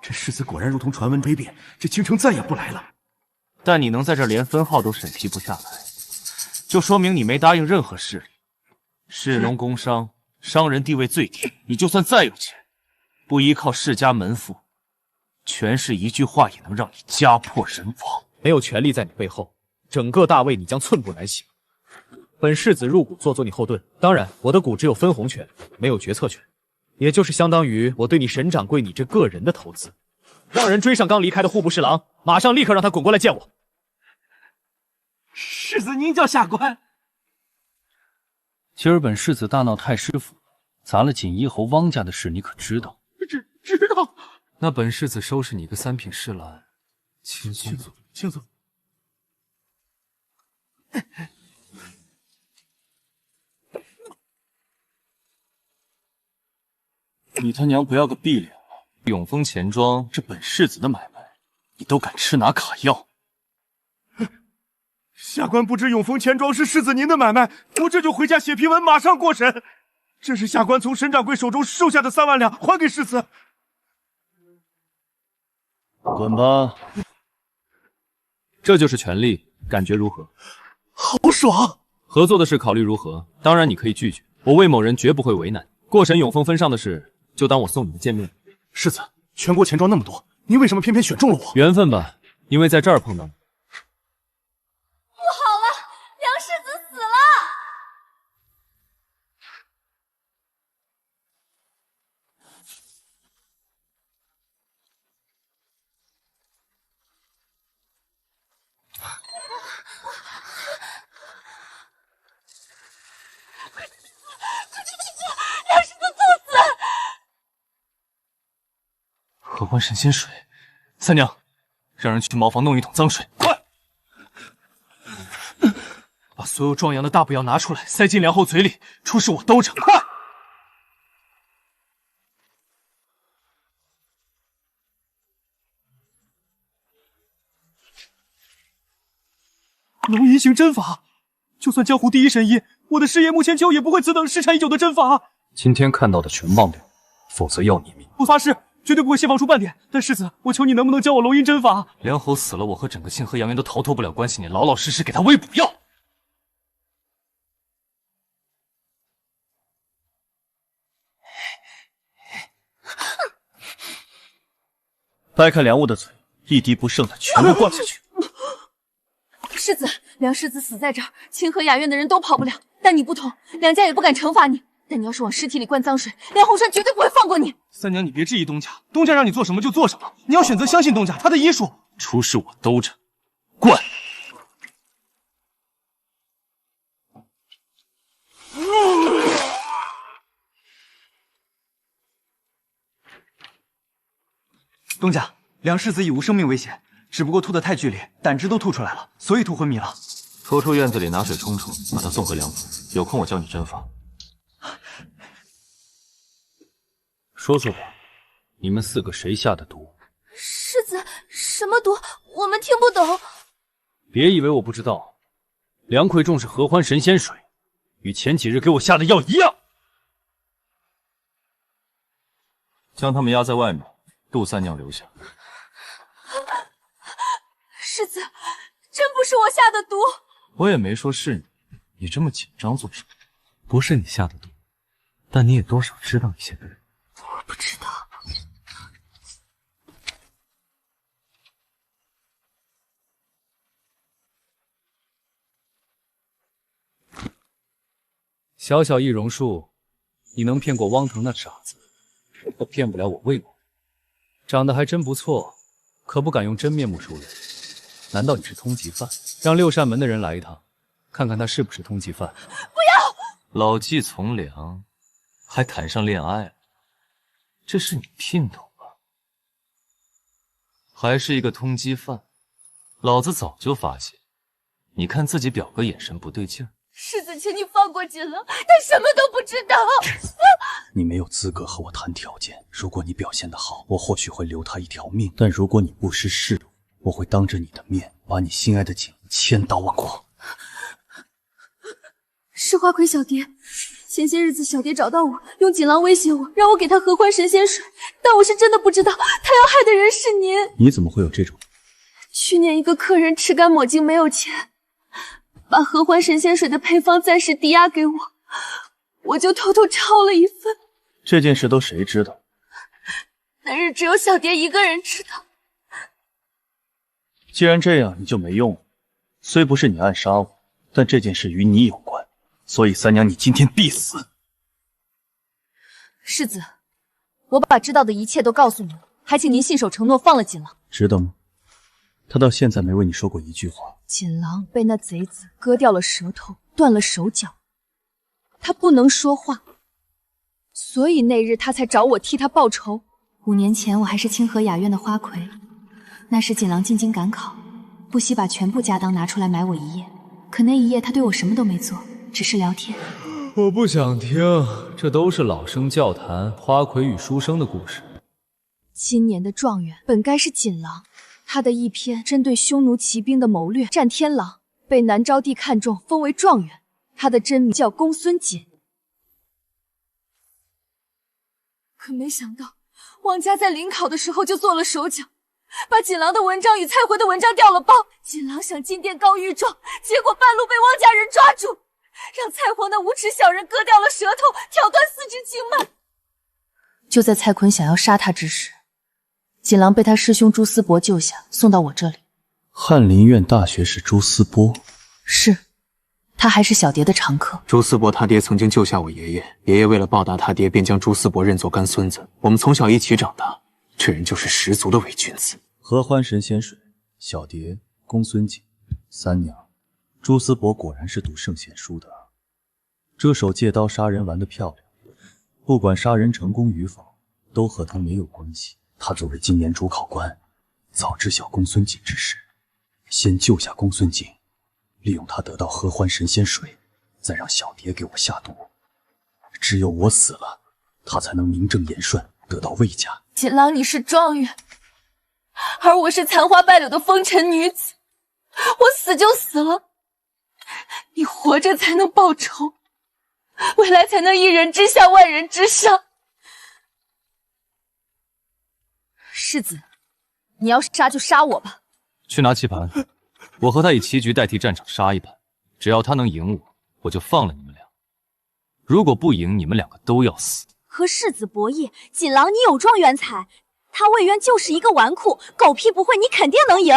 R: 这世子果然如同传闻推变，这京城再也不来了。
T: 但你能在这连分号都审批不下来，就说明你没答应任何势力。士农工商，商人地位最低，你就算再有钱，不依靠世家门户，权势一句话也能让你家破人亡。
B: 没有权力在你背后，整个大魏你将寸步难行。本世子入股做你后盾，当然我的股只有分红权，没有决策权，也就是相当于我对你沈掌柜你这个人的投资。让人追上刚离开的户部侍郎，马上立刻让他滚过来见我。
R: 世子您叫下官。
K: 今儿本世子大闹太师府，砸了锦衣侯汪家的事，你可知道？
R: 知道。
K: 那本世子收拾你个3品侍郎，轻松。
R: 轻松。
T: 你他娘不要个碧脸了！永丰钱庄这本世子的买卖，你都敢吃拿卡要？
R: 下官不知永丰钱庄是世子您的买卖，我这就回家写批文，马上过审。这是下官从沈掌柜手中收下的3万两，还给世子。
T: 滚吧！
Q: 这就是权力，感觉如何？
R: 好爽！
Q: 合作的事考虑如何？当然你可以拒绝，我魏某人绝不会为难。过审永丰分上的事，就当我送你们见面。
R: 世子，全国钱庄那么多，您为什么偏偏选中了我？
Q: 缘分吧，因为在这儿碰到你。
J: 不好了，梁世子死了！梁世子猝死！
K: 合欢神仙水，三娘，让人去茅房弄一桶脏水，快！把所有壮阳的大补药拿出来，塞进梁后嘴里，出事我兜着，快！龙吟行针法，就算江湖第一神医，我的师爷穆千秋也不会此等失传已久的针法。
F: 今天看到的全忘掉，否则要你命！
K: 我发誓，绝对不会泄放出半点。但世子，我求你能不能教我龙吟针法？梁侯死了，我和整个清河阳元都逃脱不了关系，你老老实实给他喂补药。
T: 掰开梁雾的嘴，一滴不剩的全部灌下去。
J: 世子，梁世子死在这儿，清河雅院的人都跑不了。但你不同，梁家也不敢惩罚你。但你要是往尸体里灌脏水，梁红山绝对不会放过你。
K: 三娘，你别质疑东家，东家让你做什么就做什么。你要选择相信东家，他的医术。
T: 出事我兜着，灌！
K: 东家，梁世子已无生命危险，只不过吐得太剧烈，胆汁都吐出来了，所以吐昏迷了。
T: 拖出院子里拿水冲冲，把他送回梁府。有空我教你针法。
F: 说说吧，你们4个谁下的毒？
J: 世子，什么毒？我们听不懂。
F: 别以为我不知道，梁魁重视合欢神仙水，与前几日给我下的药一样。
T: 将他们压在外面，杜三娘留下。
J: 世子，真不是我下的毒。
K: 我也没说是你，你这么紧张做什么？不是你下的毒，但你也多少知道一些。
J: 我不知道。
F: 小小易容术，你能骗过汪腾那傻子，可骗不了我魏某。长得还真不错，可不敢用真面目出人。难道你是通缉犯？让六扇门的人来一趟，看看他是不是通缉犯。
J: 不要！
T: 老骥从良，还谈上恋爱了，这是你姘头吧？还是一个通缉犯？老子早就发现，你看自己表哥眼神不对劲儿。
J: 世子，请你放过锦郎，他什么都不知道。
A: 你没有资格和我谈条件。如果你表现得好，我或许会留他一条命；但如果你不识时务，我会当着你的面把你心爱的锦千刀万剐。
J: 是花魁小蝶，前些日子小蝶找到我，用锦囊威胁我，让我给他合欢神仙水，但我是真的不知道他要害的人是您。
A: 你怎么会有这种？
J: 去年一个客人吃干抹净没有钱，把合欢神仙水的配方暂时抵押给我，我就偷偷抄了一份。
T: 这件事都谁知道？
J: 那日只有小蝶一个人知道。
T: 既然这样，你就没用了。虽不是你暗杀我，但这件事与你有关，所以三娘，你今天必死。
J: 世子，我把知道的一切都告诉你了，还请您信守承诺放了锦郎。
A: 值得吗？他到现在没为你说过一句话。
J: 锦郎被那贼子割掉了舌头，断了手脚，他不能说话，所以那日他才找我替他报仇。
D: 5年前我还是清河雅苑的花魁，那时锦郎进京赶考，不惜把全部家当拿出来买我一夜。可那一夜他对我什么都没做，只是聊天。
F: 我不想听，这都是老生教谈花魁与书生的故事。
J: 今年的状元本该是锦郎，他的一篇针对匈奴骑兵的谋略战天狼，被南昭帝看中，封为状元。他的真名叫公孙锦。可没想到，汪家在临考的时候就做了手脚，把锦郎的文章与蔡回的文章调了包。锦郎想进殿告御状，结果半路被汪家人抓住，让蔡皇那无耻小人割掉了舌头，挑断4肢经脉。就在蔡坤想要杀他之时，锦囊被他师兄朱思博救下，送到我这里。
A: 翰林院大学士朱思波，
J: 是，他还是小蝶的常客。
U: 朱思博他爹曾经救下我爷爷，爷爷为了报答他爹，便将朱思博认作干孙子。我们从小一起长大，这人就是十足的伪君子。
A: 合欢神仙水，小蝶，公孙锦，三娘，朱思博果然是读圣贤书的。这手借刀杀人玩得漂亮，不管杀人成功与否，都和他没有关系。他作为今年主考官，早知晓公孙锦之事，先救下公孙锦，利用他得到合欢神仙水，再让小蝶给我下毒。只有我死了，他才能名正言顺得到魏家。
J: 锦囊，你是状元，而我是残花败柳的风尘女子，我死就死了，你活着才能报仇，未来才能一人之下万人之上。世子，你要杀就杀我吧。
F: 去拿棋盘，我和他以棋局代替战场杀一盘，只要他能赢我，我就放了你们俩；如果不赢，你们两个都要死。
D: 和世子博弈，锦囊你有状元才，他魏渊就是一个纨绔，狗屁不会，你肯定能赢。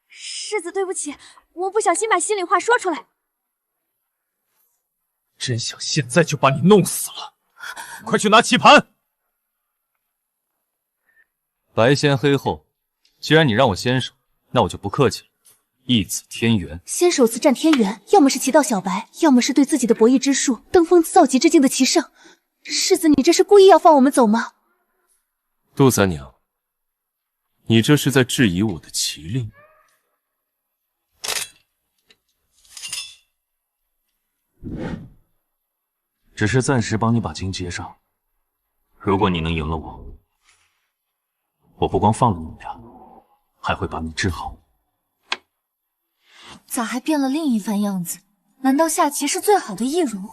D: 世子对不起，我不小心把心里话说出来。
G: 真想现在就把你弄死了！快去拿棋盘。
F: 白先黑后，既然你让我先手，那我就不客气了。义子天元，
J: 先手次战天元，要么是棋道小白，要么是对自己的博弈之术登峰造极之境的棋圣。世子，你这是故意要放我们走吗？
C: 杜三娘，你这是在质疑我的棋力？
I: 只是暂时帮你把经接上。如果你能赢了我，我不光放了你们俩，还会把你治好。
J: 咋还变了另一番样子？难道下棋是最好的易容？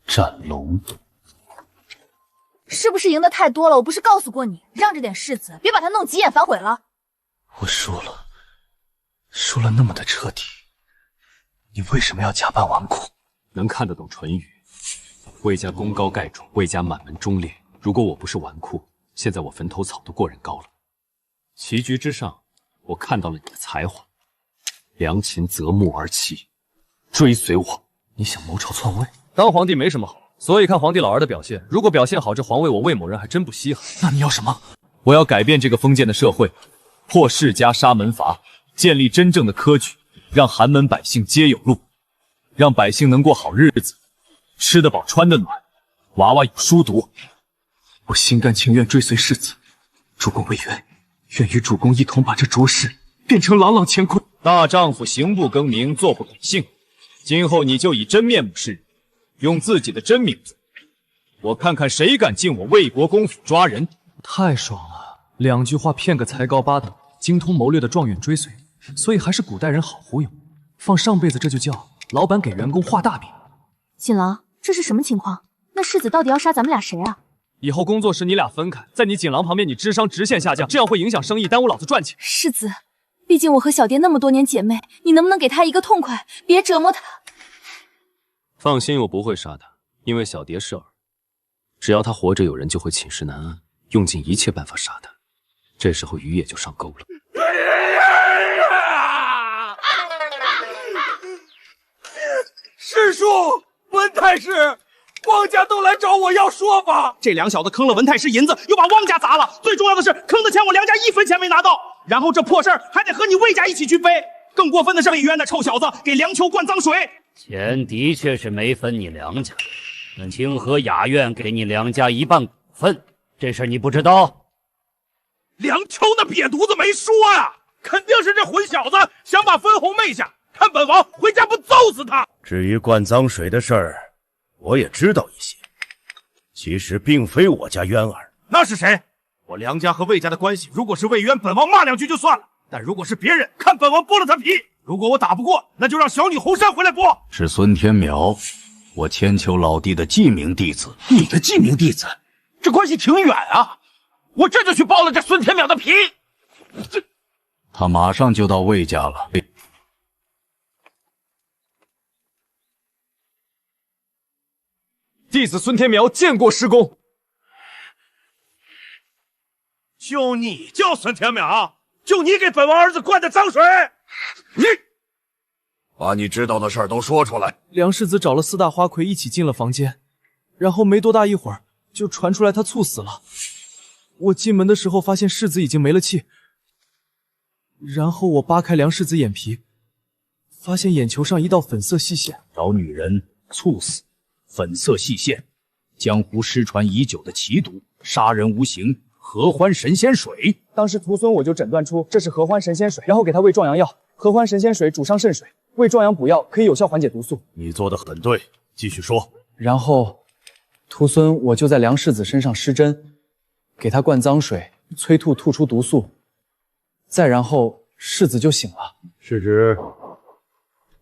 A: 斩龙，
D: 是不是赢得太多了？我不是告诉过你，让着点世子，别把他弄急眼反悔了。
A: 我输了，输了那么的彻底，你为什么要假扮纨绔？
F: 能看得懂唇语。魏家功高盖主，魏家满门忠烈。如果我不是纨绔，现在我坟头草都过人高了。棋局之上，我看到了你的才华。良禽择木而栖，追随我。
A: 你想谋朝篡位？
F: 当皇帝没什么好，所以看皇帝老儿的表现。如果表现好，这皇位我魏某人还真不稀罕。
A: 那你要什么？
F: 我要改变这个封建的社会，破世家杀门阀，建立真正的科举，让寒门百姓皆有路，让百姓能过好日子。吃得饱，穿得暖，娃娃有书读。
A: 我心甘情愿追随世子，主公魏渊，愿与主公一同把这浊世变成朗朗乾坤。
F: 大丈夫行不更名，坐不改姓。今后你就以真面目示人，用自己的真名字。我看看谁敢进我魏国公府抓人。
A: 太爽了，2句话骗个才高8等、精通谋略的状元追随，所以还是古代人好忽悠。放上辈子这就叫老板给员工画大饼。
D: 锦囊，这是什么情况？那世子到底要杀咱们俩谁啊？
F: 以后工作时你俩分开，在你锦囊旁边，你智商直线下降，这样会影响生意，耽误老子赚钱。
D: 世子，毕竟我和小蝶那么多年姐妹，你能不能给她一个痛快，别折磨她？
C: 放心，我不会杀他，因为小蝶是儿，只要他活着，有人就会寝食难安，用尽一切办法杀他。这时候鱼也就上钩了。
N: 师叔，文太师，汪家都来找我要说法。这两小子坑了文太师银子，又把汪家砸了。最重要的是，坑的钱我梁家1分钱没拿到。然后这破事儿还得和你魏家一起去背。更过分的是，魏渊那臭小子给梁秋灌脏水。
V: 钱的确是没分你梁家，但清河雅苑给你梁家1半股份，这事你不知道？
N: 梁秋那瘪犊子没说呀，肯定是这混小子想把分红昧下。看本王回家不揍死他！
E: 至于灌脏水的事儿，我也知道一些。其实并非我家渊儿，
N: 那是谁？我梁家和魏家的关系，如果是魏渊，本王骂2句就算了；但如果是别人，看本王剥了他皮。如果我打不过，那就让小女红珊回来剥。
I: 是孙天苗，
F: 我千秋老弟的记名弟子。
N: 你的记名弟子，这关系挺远啊！我这就去剥了这孙天淼的皮。
F: 他马上就到魏家了。
B: 弟子孙天苗见过师公。
I: 就你叫孙天淼？就你给本王儿子灌的脏水？你
C: 把你知道的事儿都说出来。
B: 梁世子找了四大花魁一起进了房间，然后没多大一会儿就传出来他猝死了。我进门的时候发现世子已经没了气，然后我扒开梁世子眼皮，发现眼球上一道粉色细线。
F: 找女人猝死，粉色细线，江湖失传已久的奇毒，杀人无形，合欢神仙水。
P: 当时徒孙我就诊断出这是合欢神仙水，然后给他喂壮阳药。合欢神仙水主伤肾水，喂壮阳补药可以有效缓解毒素。
C: 你做的很对，继续说。
P: 然后徒孙我就在梁世子身上施针，给他灌脏水，催吐吐出毒素，再然后世子就醒了。
E: 世侄，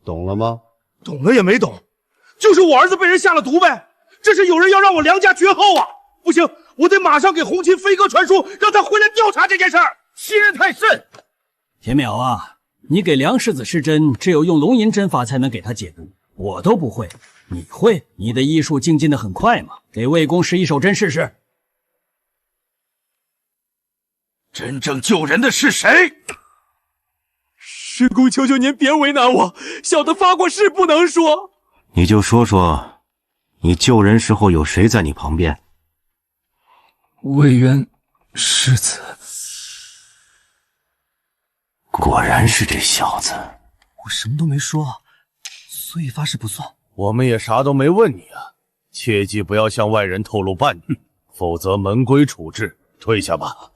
E: 懂了吗？
I: 懂了也没懂，就是我儿子被人下了毒呗。这是有人要让我梁家绝后啊！不行，我得马上给红琴飞鸽传书，让他回来调查这件事儿。欺人太甚！
M: 田淼啊，你给梁世子施针，只有用龙吟针法才能给他解毒，我都不会，你会？你的医术精进的很快嘛。给魏公施一手针试试。
N: 真正救人的是谁？
B: 师公，求求您别为难我，小的发过誓不能说。
H: 你就说说，你救人时候有谁在你旁边？
K: 魏渊世子。
H: 果然是这小子。
K: 我什么都没说，所以发誓不算。
C: 我们也啥都没问你啊，切记不要向外人透露半句，否则门规处置。退下吧。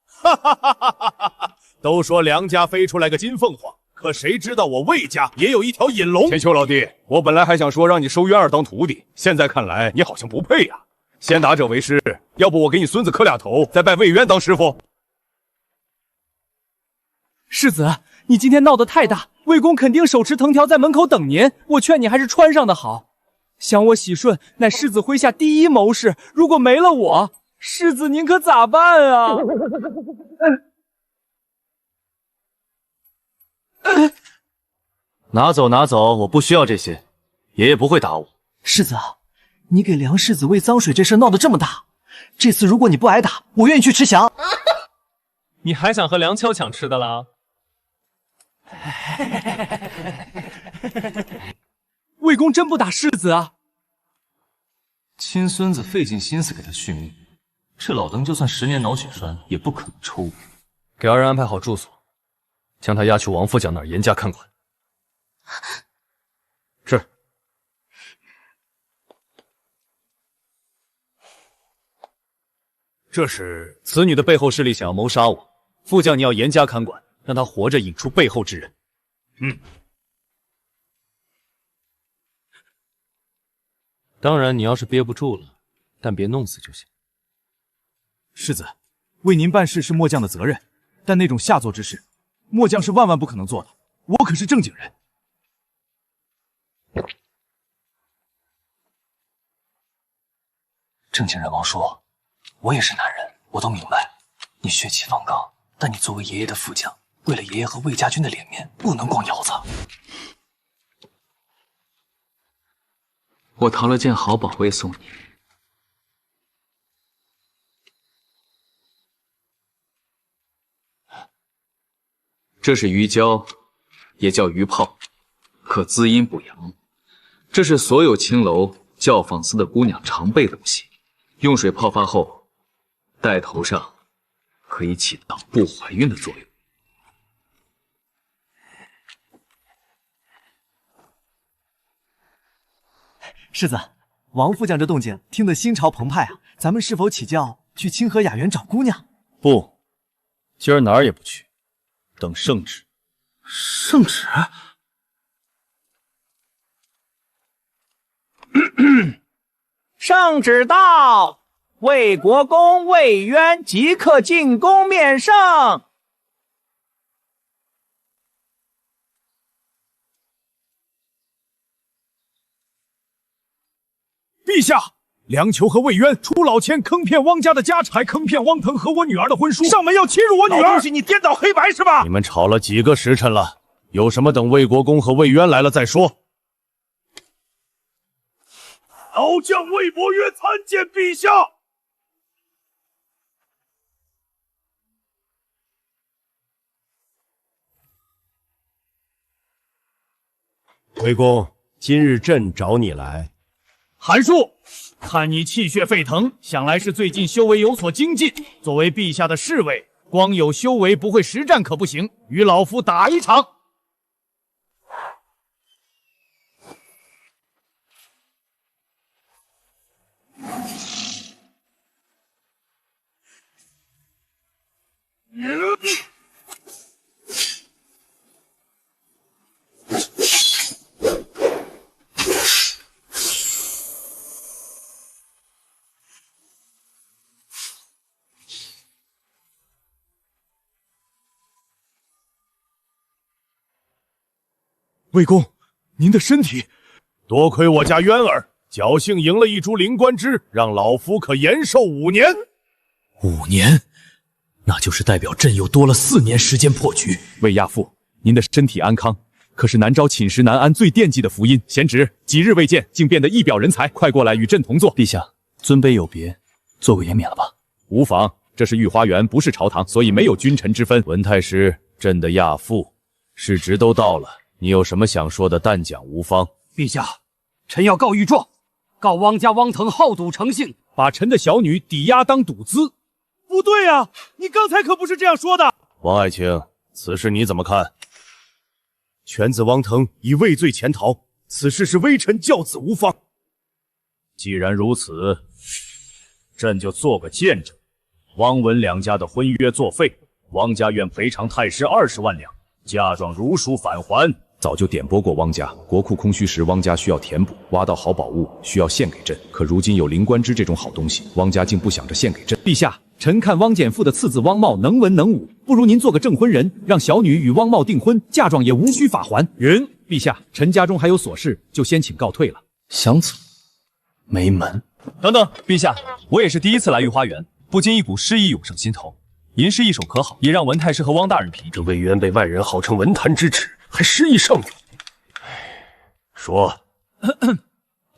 C: 哈哈哈哈哈哈！都说梁家飞出来个金凤凰，可谁知道我魏家也有一条引龙。
R: 千秋老弟，我本来还想说让你收渊儿当徒弟，现在看来你好像不配呀。先打者为师，要不我给你孙子磕俩头，再拜魏渊当师傅。
B: 世子，你今天闹得太大，魏公肯定手持藤条在门口等您。我劝你还是穿上的好。想我喜顺乃世子麾下第一谋士，如果没了我，世子您可咋办啊？
K: 拿走拿走，我不需要这些，爷爷不会打我。
N: 世子，你给梁世子喂脏水这事闹得这么大，这次如果你不挨打，我愿意去吃翔。
Q: 你还想和梁秋抢吃的啦？
B: 魏公真不打世子啊？
K: 亲孙子费尽心思给他续命，这老登就算10年脑血栓也不可能抽我。
G: 给二人安排好住所，将他押去王副将那儿严加看管。是。这是此女的背后势力想要谋杀我，副将你要严加看管，让他活着引出背后之人。当然，你要是憋不住了，但别弄死就行。
B: 世子，为您办事是末将的责任，但那种下作之事，末将是万万不可能做的。我可是正经人。
K: 正经人王叔，我也是男人，我都明白，你血气方刚，但你作为爷爷的副将，为了爷爷和魏家军的脸面，不能光摇子。我淘了件好宝贝送你。这是鱼胶，也叫鱼泡，可滋阴补阳。这是所有青楼教坊司的姑娘常备东西，用水泡发后，戴头上可以起到不怀孕的作用。
N: 世子，王副将这动静听得心潮澎湃啊！咱们是否起轿去清河雅园找姑娘？
G: 不，今儿哪儿也不去，等圣旨。
N: 圣旨？
S: 圣旨到，魏国公魏渊即刻进宫面圣。
I: 陛下，梁球和魏渊出老千坑骗汪家的家产，还坑骗汪腾和我女儿的婚书，上门要欺辱我女儿。
N: 老东西，你颠倒黑白是吧？
C: 你们吵了几个时辰了？有什么等魏国公和魏渊来了再说。
I: 老将魏伯约参见陛下。
E: 魏公，今日朕找你来。
G: 韩术，看你气血沸腾，想来是最近修为有所精进。作为陛下的侍卫，光有修为不会实战可不行，与老夫打一场。
I: 魏公，您的身体……
C: 多亏我家渊儿侥幸赢了一株灵官枝，让老夫可延寿5年。
A: 5年，那就是代表朕又多了4年时间破局。
R: 魏亚父，您的身体安康，可是南诏寝食难安最惦记的福音。贤侄几日未见，竟变得一表人才，快过来与朕同坐。
A: 陛下，尊卑有别，做个颜免了吧。
R: 无妨，这是御花园，不是朝堂，所以没有君臣之分。
C: 文太师，朕的亚父，时值都到了。你有什么想说的，但讲无妨。
F: 陛下，臣要告御状，告汪家汪腾好赌成性，
R: 把臣的小女抵押当赌资。
I: 不对啊，你刚才可不是这样说的。
C: 王爱卿，此事你怎么看？
E: 犬子汪腾已畏罪潜逃，此事是微臣教子无方。
F: 既然如此，朕就做个见证。汪文两家的婚约作废，汪家愿赔偿太师20万两，嫁妆如数返还。
R: 早就点拨过汪家，国库空虚时，汪家需要填补，挖到好宝物需要献给朕。可如今有灵官枝这种好东西，汪家竟不想着献给朕。陛下，臣看汪简父的次子汪茂能文能武，不如您做个证婚人，让小女与汪茂订婚，嫁妆也无需返还。允。
M: 陛下，臣家中还有琐事，就先请告退了。
A: 想走，没门。
T: 等等，陛下，我也是第一次来御花园，不禁一股诗意涌上心头。吟诗一首可好？也让文太师和汪大人评评。
E: 这魏渊被外人号称文坛之耻，还诗意上涌。说，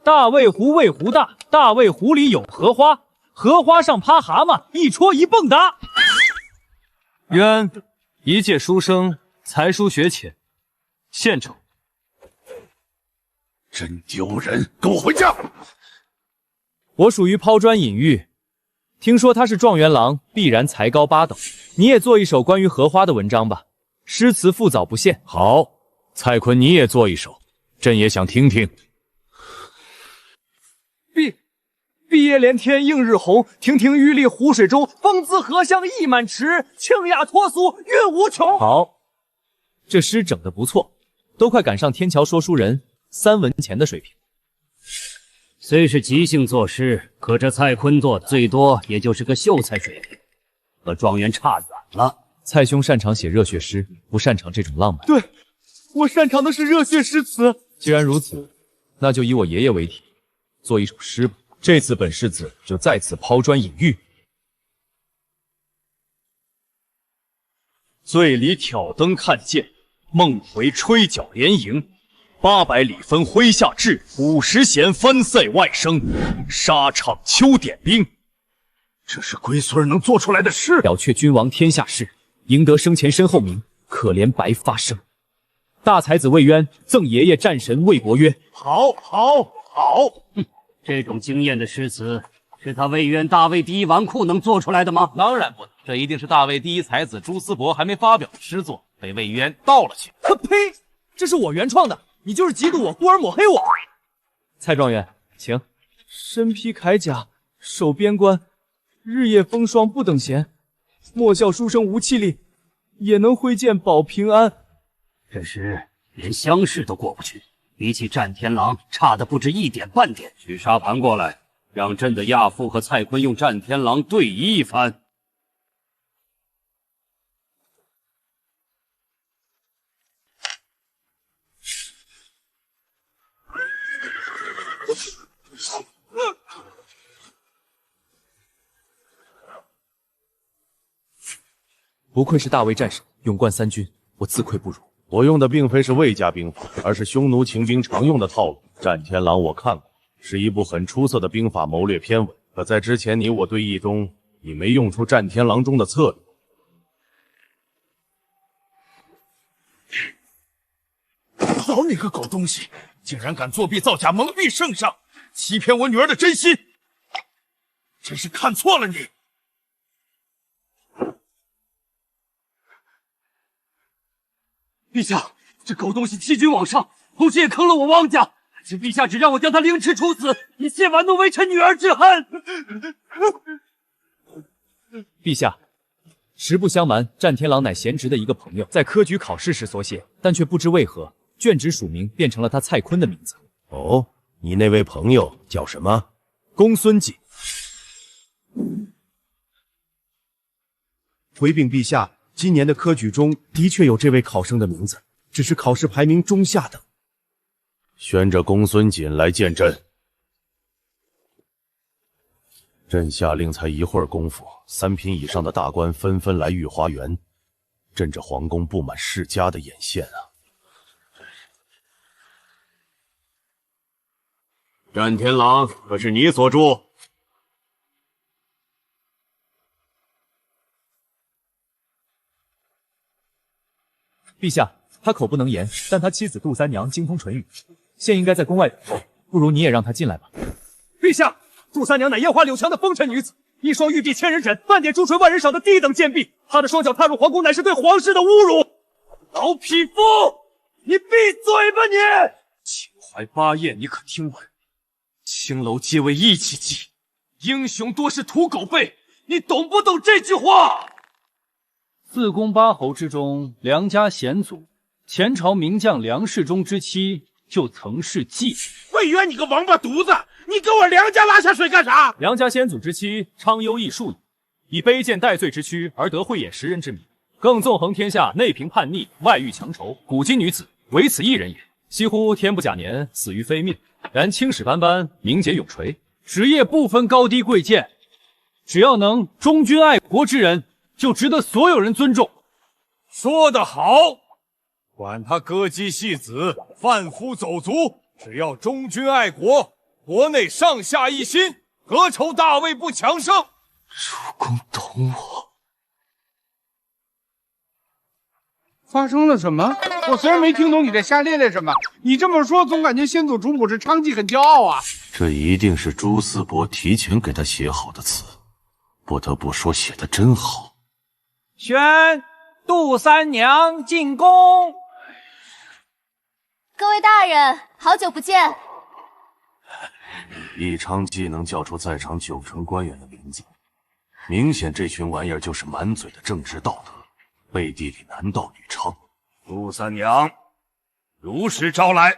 B: 大魏湖魏湖大，大魏湖里有荷花，荷花上趴蛤蟆，一戳一蹦跶。
T: 渊，一介书生，才疏学浅，献丑。
I: 真丢人！跟我回家。
B: 我属于抛砖引玉，听说他是状元郎，必然才高八斗。你也做一首关于荷花的文章吧，诗词复早不限。
C: 好，蔡坤你也做一首，朕也想听听。
B: 碧叶连天映日红，亭亭玉立湖水中，风姿荷香溢满池，清雅脱俗韵无穷。好，这诗整得不错，都快赶上天桥说书人3文钱的水平。
V: 虽是即兴作诗，可这蔡坤做的最多也就是个秀才水平，和状元差远了。
B: 蔡兄擅长写热血诗，不擅长这种浪漫。
I: 对，我擅长的是热血诗词。
B: 既然如此，那就以我爷爷为题，做一首诗吧。这次本世子就再次抛砖引玉。
T: 醉里挑灯看剑，梦回吹角连营。800里分麾下炙，50弦翻塞外声。沙场秋点兵，
I: 这是龟孙能做出来的诗。
B: 了却君王天下事，赢得生前身后名。可怜白发生。大才子魏渊赠爷爷战神魏伯约。
I: 好，好，好。
V: 这种惊艳的诗词，是他魏渊大魏第一纨绔能做出来的吗？
L: 当然不能，这一定是大魏第一才子朱思伯还没发表的诗作，被魏渊盗了去。
B: 呸！这是我原创的，你就是嫉妒我，故而抹黑我。蔡状元，请。身披铠甲，手边关，日夜风霜不等闲。莫笑书生无气力，也能挥剑保平安。
V: 这诗连乡试都过不去。比起战天狼，差的不止1点半点。取沙盘过来，让朕的亚父和蔡坤用战天狼对弈一番。
B: 不愧是大魏战神，勇冠三军，我自愧不如。
C: 我用的并非是魏家兵法，而是匈奴秦兵常用的套路。战天狼我看过，是一部很出色的兵法谋略篇文。可在之前你我对弈中，你没用出战天狼中的策略。
I: 好你个狗东西，竟然敢作弊造假，蒙蔽圣上，欺骗我女儿的真心，真是看错了你。
V: 陛下，这狗东西欺君罔上，同时也坑了我汪家。请陛下只让我将他凌迟处死，以泄玩弄微臣女儿之恨。
B: 陛下，实不相瞒，战天狼乃贤侄的一个朋友，在科举考试时所写，但却不知为何卷纸署名变成了他蔡坤的名字。
E: 哦，你那位朋友叫什么？
B: 公孙锦。
E: 回禀陛下，今年的科举中的确有这位考生的名字，只是考试排名中下等。
C: 宣着公孙锦来见朕。朕下令才一会儿功夫，3品以上的大官纷纷来御花园。朕这皇宫布满世家的眼线啊！
V: 战天狼可是你所铸？
B: 陛下，他口不能言，但他妻子杜三娘精通唇语，现应该在宫外等候，不如你也让他进来吧。
R: 陛下，杜三娘乃烟花柳墙的风尘女子，一双玉臂千人枕，半点朱唇万人赏的低等贱婢。她的双脚踏入皇宫，乃是对皇室的侮辱。
V: 老匹夫，你闭嘴吧你！秦淮八艳，你可听闻？青楼皆为义气计，英雄多是土狗辈，你懂不懂这句话？
M: 四公八侯之中，梁家先祖，前朝名将梁世忠之妻就曾是妓。
I: 魏渊，你个王八犊子，你给我梁家拉下水干啥？
B: 梁家先祖之妻昌优异术矣，以卑贱戴罪之躯而得慧眼识人之名，更纵横天下，内平叛逆，外御强仇，古今女子唯此一人也。惜乎天不假年，死于非命。然青史斑斑，名节永垂。
M: 职业不分高低贵贱，只要能忠君爱国之人，就值得所有人尊重。
I: 说得好，管他歌姬戏子、贩夫走卒，只要忠君爱国，国内上下一心，何愁大魏不强盛？
K: 主公懂我。
O: 发生了什么？我虽然没听懂你在瞎咧咧什么，你这么说，总感觉先祖主母是娼妓，很骄傲啊。
U: 这一定是朱思伯提前给他写好的词，不得不说写的真好。
S: 宣杜三娘进宫。
J: 各位大人，好久不见。
U: 义昌既能叫出在场9成官员的名字，明显这群玩意儿就是满嘴的正直道德，背地里男盗女娼。
I: 杜三娘，如实招来。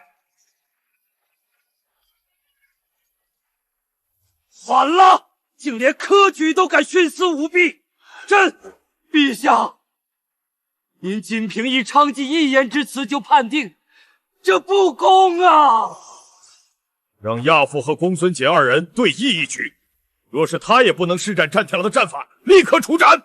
V: 反了！竟连科举都敢徇私舞弊！陛下，您仅凭义昌妓一言之词就判定，这不公啊！
I: 让亚父和公孙简2人对弈一局，若是他也不能施展战天狼的战法，立刻处斩。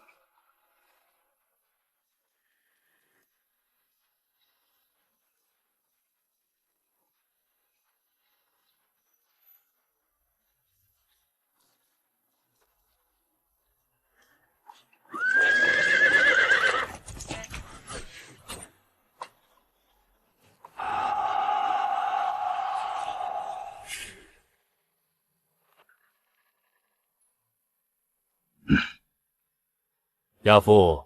C: 亚父，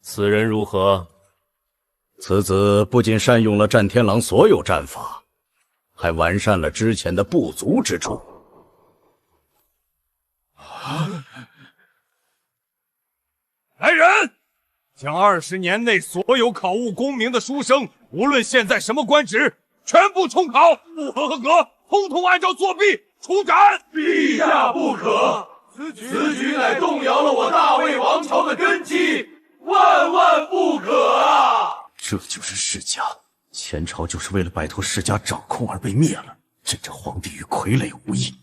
C: 此人如何？
V: 此子不仅善用了战天狼所有战法，还完善了之前的不足之处。
I: 来人，将20年内所有考误功名的书生，无论现在什么官职，全部重考，不合格，统统按照作弊处斩。
W: 陛下不可！此举乃动摇了我大魏王朝的根基，万万不可啊！
V: 这就是世家，前朝就是为了摆脱世家掌控而被灭了。朕这皇帝与傀儡无异。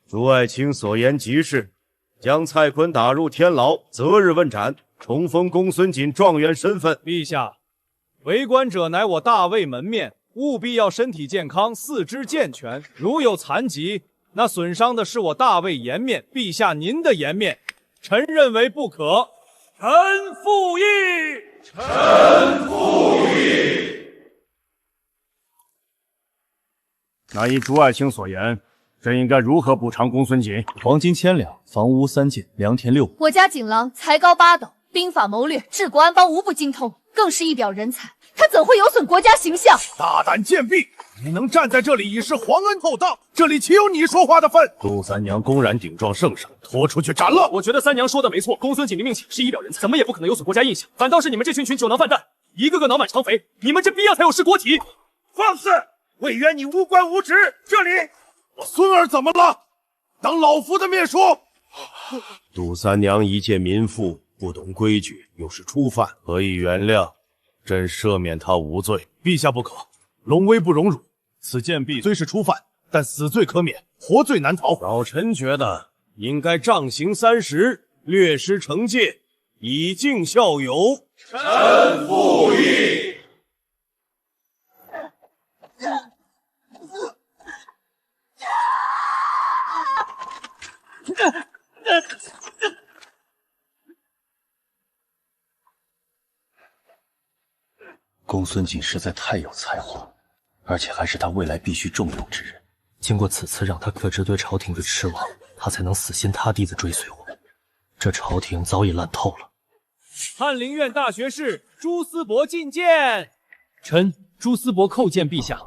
E: 朱爱卿所言极是，将蔡坤打入天牢，择日问斩。
C: 重封公孙锦状元身份。
B: 陛下，为官者乃我大魏门面，务必要身体健康，四肢健全。如有残疾，那损伤的是我大魏颜面，陛下您的颜面，臣认为不可。
V: 臣附议。
W: 臣附议。
C: 那依朱爱卿所言，朕应该如何补偿公孙锦？
D: 黄金1000两，房屋3件，良田6亩。
J: 我家景郎才高8斗，兵法谋略、治国安邦无不精通，更是一表人才。他怎会有损国家形象？
I: 大胆贱婢！你能站在这里以示皇恩厚道，这里岂有你说话的份？
C: 杜三娘公然顶撞圣上，拖出去斩了！
B: 我觉得三娘说的没错，公孙锦的命起是一表人才，怎么也不可能有损国家印象，反倒是你们这群酒囊饭袋，一个个脑满肠肥，你们这逼样才有失国体！
I: 放肆！魏渊，你无官无职，这里我孙儿怎么了？当老夫的面说。
C: 杜三娘一介民妇，不懂规矩，又是初犯，何以原谅？朕赦免她无罪。
R: 陛下不可，龙威不容辱。此贱婢虽是初犯，但死罪可免，活罪难逃。
C: 老臣觉得应该杖刑30，略施惩戒，以儆效尤。
W: 臣附议。
D: 公孙锦实在太有才华，而且还是他未来必须重用之人。经过此次让他克制对朝廷的痴妄，他才能死心塌地地追随我。这朝廷早已烂透了。
B: 翰林院大学士朱思博觐见。
F: 臣朱思博叩见陛下。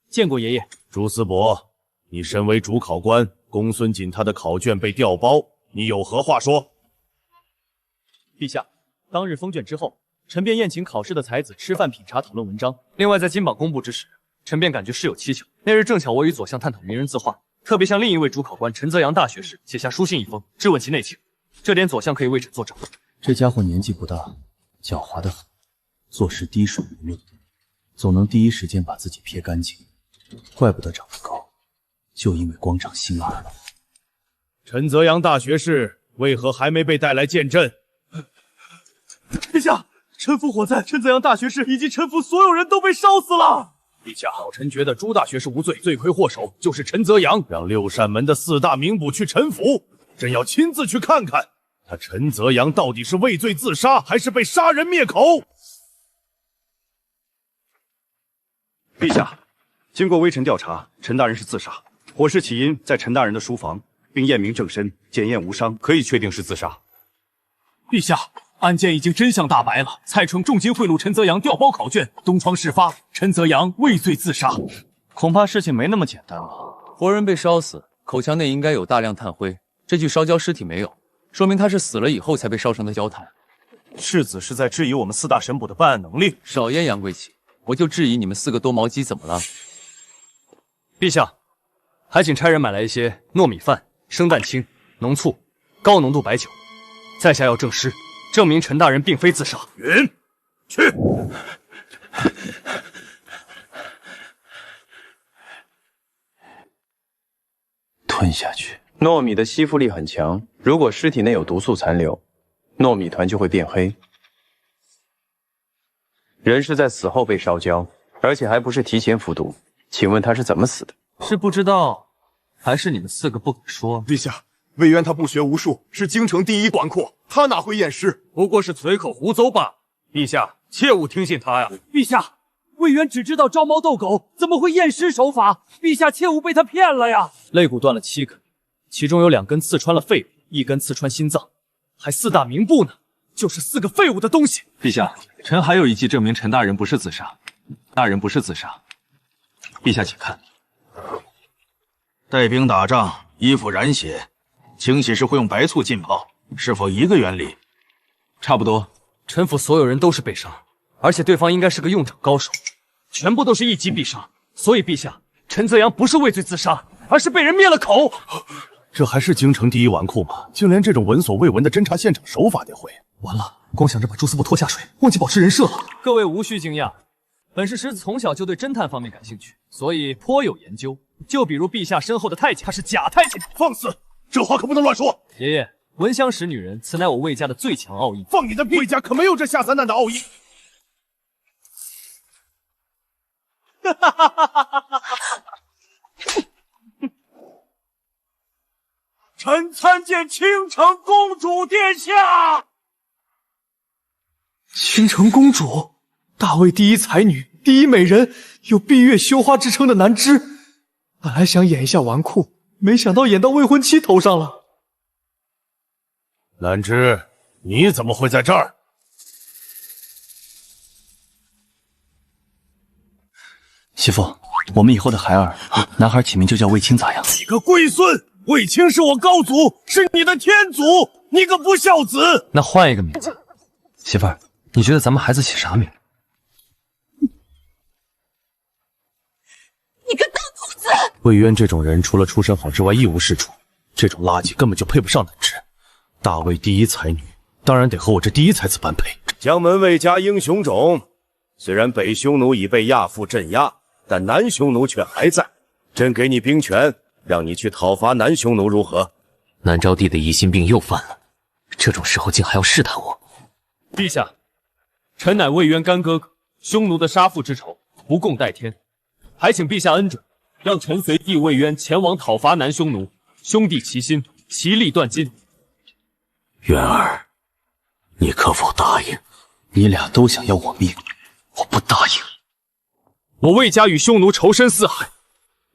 F: 见过爷爷。
C: 朱思博，你身为主考官，公孙锦他的考卷被调包，你有何话说？
B: 陛下，当日封卷之后，臣便宴请考试的才子吃饭品茶，讨论文章。另外，在金榜公布之时，臣便感觉事有蹊跷。那日正巧我与左相探讨名人字画，特别向另一位主考官陈泽阳大学士写下书信一封，质问其内情。这点左相可以为臣作证。
D: 这家伙年纪不大，狡猾得很，做事滴水不漏，总能第一时间把自己撇干净。怪不得长得高，就因为光长心耳了。
C: 陈泽阳大学士为何还没被带来见朕？
B: 陛下，臣服火灾，陈泽阳大学士以及臣服所有人都被烧死了。
C: 陛下，老臣觉得朱大学士无罪，罪魁祸首就是陈泽阳，让六扇门的4大名捕去陈府，朕要亲自去看看，他陈泽阳到底是畏罪自杀，还是被杀人灭口？
H: 陛下，经过微臣调查，陈大人是自杀，火势起因在陈大人的书房，并验明正身，检验无伤，可以确定是自杀。
B: 陛下，案件已经真相大白了，蔡铮重金贿赂陈泽阳，调包考卷，东窗事发，陈泽阳畏罪自杀。
T: 恐怕事情没那么简单吧？活人被烧死，口腔内应该有大量炭灰，这具烧焦尸体没有，说明他是死了以后才被烧成的焦炭。
R: 世子是在质疑我们4大神捕的办案能力。
T: 少言杨贵奇，我就质疑你们4个多毛鸡怎么了？
B: 陛下，还请差人买来一些糯米饭、生蛋清、浓醋、高浓度白酒，在下要证尸，证明陈大人并非自杀。
I: 允，去。
D: 吞下去。
P: 糯米的吸附力很强，如果尸体内有毒素残留，糯米团就会变黑。人是在死后被烧焦，而且还不是提前服毒。请问他是怎么死的？
T: 是不知道，还是你们4个不肯说？
I: 陛下，魏渊他不学无术，是京城第一管阔，他哪会验尸？
B: 不过是随口胡诌罢了。陛下，切勿听信他呀！陛下，魏渊只知道招猫逗狗，怎么会验尸手法？陛下切勿被他骗了呀！肋骨断了7根，其中有2根刺穿了肺部，1根刺穿心脏，还4大名捕呢，就是4个废物的东西。
T: 陛下，臣还有一计证明陈大人不是自杀。大人不是自杀，陛下请看。
X: 带兵打仗，衣服染血，清洗时会用白醋浸泡，是否一个原理？
B: 差不多。臣府所有人都是被杀，而且对方应该是个用场高手，全部都是一击必杀。所以陛下，陈泽阳不是畏罪自杀，而是被人灭了口。
C: 这还是京城第一纨绔吗？就连这种闻所未闻的侦查现场手法都会。
A: 完了，光想着把朱思博拖下水，忘记保持人设了。
B: 各位无需惊讶，本世侄子从小就对侦探方面感兴趣，所以颇有研究。就比如陛下身后的太监，他是假太监。
I: 放肆！这话可不能乱说。
B: 爷爷，闻香识女人，此乃我魏家的最强奥义。
I: 放你的屁！魏家可没有这下三滥的奥义。
V: 臣参见倾城公主殿下。
B: 倾城公主，大魏第一才女、第一美人，有闭月羞花之称的南枝。本来想演一下纨绔，没想到演到未婚妻头上了。
C: 南枝，你怎么会在这儿？
D: 媳妇，我们以后的孩儿，男孩起名就叫卫青，咋样？
I: 你个龟孙！卫青是我高祖，是你的天祖，你个不孝子！
K: 那换一个名字。媳妇儿，你觉得咱们孩子起啥名？
J: 你个大兔子！
C: 魏渊这种人，除了出身好之外，一无是处。这种垃圾根本就配不上南枝。大魏第一才女，当然得和我这第一才子般配。
E: 江门魏家英雄冢，虽然北匈奴已被亚父镇压，但南匈奴却还在。朕给你兵权，让你去讨伐南匈奴，如何？
K: 南昭帝的疑心病又犯了，这种时候竟还要试探我。
V: 陛下，臣乃魏渊干哥哥，匈奴的杀父之仇不共戴天，还请陛下恩准，让臣随弟魏渊前往讨伐南匈奴，兄弟齐心，其利断金。
D: 渊儿，你可否答应？你俩都想要我命，我不答应。
V: 我魏家与匈奴仇深似海，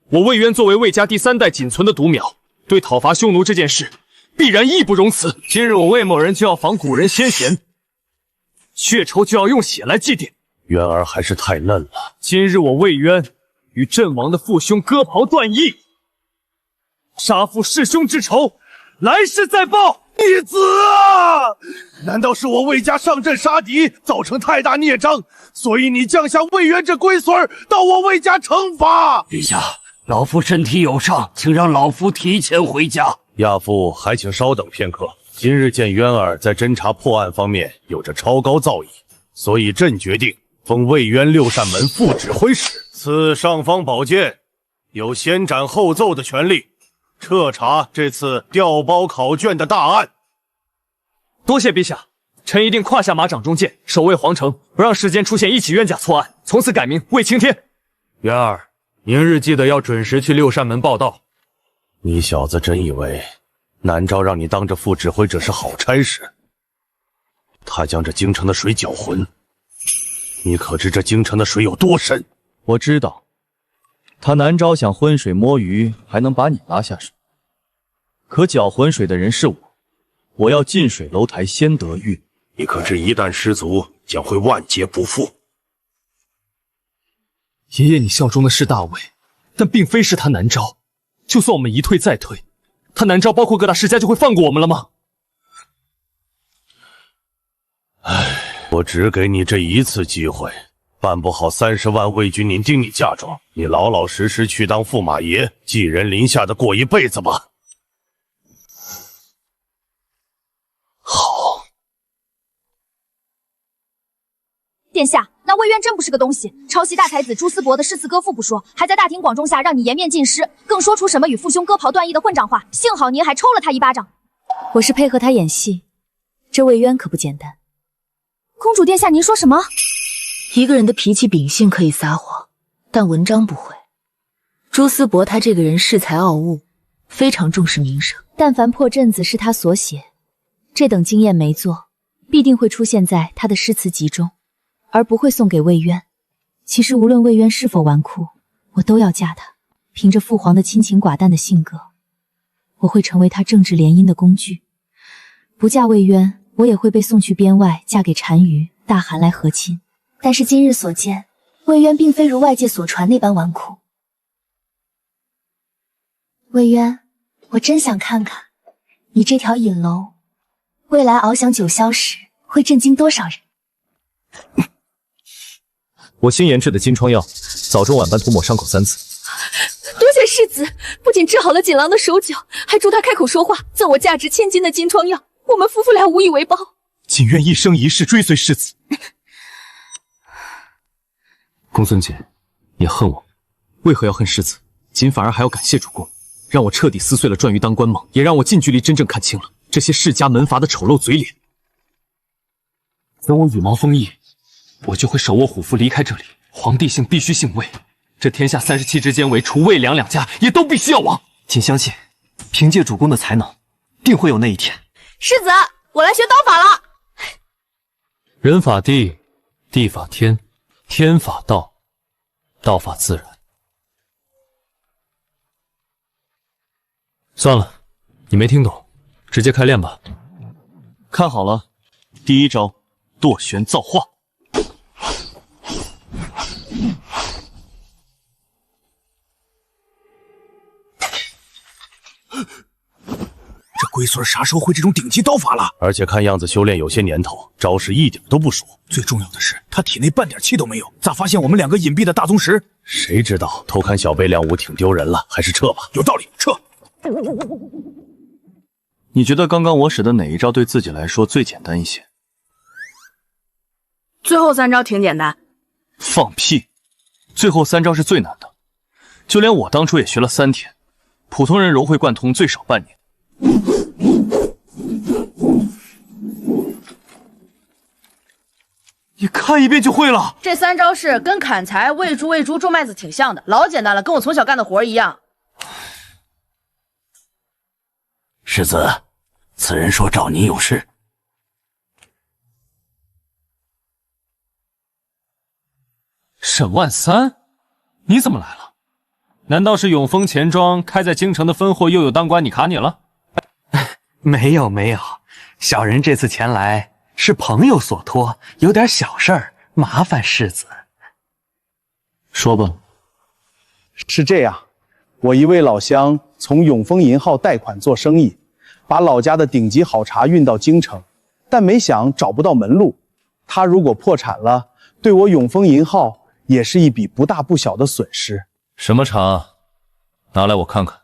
V: 我魏渊作为魏家第3代仅存的独苗，对讨伐匈奴这件事必然义不容辞。今日我魏某人就要仿古人先贤，血仇就要用血来祭奠。
C: 渊儿还是太嫩了。
V: 今日我魏渊与阵亡的父兄割袍断义，杀父弑兄之仇，来世再报。
I: 逆子啊！难道是我魏家上阵杀敌，造成太大孽障，所以你降下魏渊这龟孙到我魏家惩罚？
F: 陛下，老夫身体有伤，请让老夫提前回家。
C: 亚父还请稍等片刻。今日见渊儿在侦查破案方面有着超高造诣，所以朕决定封魏渊六扇门副指挥使，赐尚方宝剑，有先斩后奏的权利，彻查这次调包考卷的大案。
V: 多谢陛下，臣一定胯下马掌中剑，守卫皇城，不让世间出现一起冤假错案，从此改名魏青天。渊儿，明日记得要准时去六扇门报到。
C: 你小子真以为南诏让你当着副指挥者是好差事？他将这京城的水搅浑，你可知这京城的水有多深？
B: 我知道，他南诏想浑水摸鱼，还能把你拉下水。可搅浑水的人是我，我要近水楼台先得月。
C: 你可知一旦失足，将会万劫不复？
B: 爷爷，你效忠的是大魏，但并非是他南诏。就算我们一退再退，他南诏包括各大世家就会放过我们了吗？
C: 我只给你这一次机会，办不好30万魏军您盯你嫁妆，你老老实实去当驸马爷，寄人篱下的过一辈子吧。好。
J: 殿下，那魏渊真不是个东西，抄袭大才子朱思伯的诗词歌赋不说，还在大庭广众下让你颜面尽失，更说出什么与父兄割袍断义的混账话。幸好您还抽了他一巴掌。我是配合他演戏，这魏渊可不简单。公主殿下，您说什么？
G: 一个人的脾气秉性可以撒谎，但文章不会。朱思伯他这个人恃才傲物，非常重视名声。
J: 但凡破阵子是他所写，这等惊艳没做，必定会出现在他的诗词集中，而不会送给魏渊。其实无论魏渊是否纨绔，我都要嫁他。凭着父皇的清情寡淡的性格，我会成为他政治联姻的工具。不嫁魏渊，我也会被送去边外，嫁给单于、大汗来和亲。但是今日所见，魏渊并非如外界所传那般纨绔。魏渊，我真想看看你这条引楼，未来翱翔九霄时会震惊多少人。
B: 我新研制的金疮药，早中晚班涂抹伤口3次。
G: 多谢世子，不仅治好了锦郎的手脚，还助他开口说话，赠我价值1000金的金疮药，我们夫妇俩无以为报。
B: 仅愿一生一世追随世子。公孙姐，你恨我，为何要恨世子？仅反而还要感谢主公，让我彻底撕碎了转于当官梦，也让我近距离真正看清了
A: 这些世家门阀的丑陋嘴脸。等我羽毛丰溢，我就会手握虎符离开这里。皇帝姓必须姓魏，这天下37支奸伪，除魏梁两家，也都必须要亡。
K: 请相信，凭借主公的才能，定会有那一天。
J: 世子，我来学刀法了。
F: 人法地，地法天，天法道，道法自然。算了，你没听懂，直接开练吧。
T: 看好了，第一招舵旋造化。
I: 这龟孙啥时候会这种顶级刀法了？
C: 而且看样子修炼有些年头，招式一点都不熟。
I: 最重要的是，他体内半点气都没有，咋发现我们2个隐蔽的大宗石？
C: 谁知道偷看小辈亮武挺丢人了，还是撤吧。
I: 有道理，撤。
T: 你觉得刚刚我使的哪一招对自己来说最简单一些？
L: 最后3招挺简单。
T: 放屁！最后3招是最难的，就连我当初也学了3天，普通人融会贯通最少半年。你看一遍就会了。
L: 这3招式跟砍柴、喂猪、种麦子挺像的，老简单了，跟我从小干的活一样。
U: 世子，此人说找您有事。
F: 沈万三，你怎么来了？难道是永丰钱庄开在京城的分货又有当官你卡你了？
K: 没有，小人这次前来是朋友所托，有点小事儿，麻烦世子。
T: 说吧。
M: 是这样，我一位老乡从永丰银号贷款做生意，把老家的顶级好茶运到京城，但没想找不到门路。他如果破产了，对我永丰银号也是一笔不大不小的损失。
F: 什么茶？拿来我看看。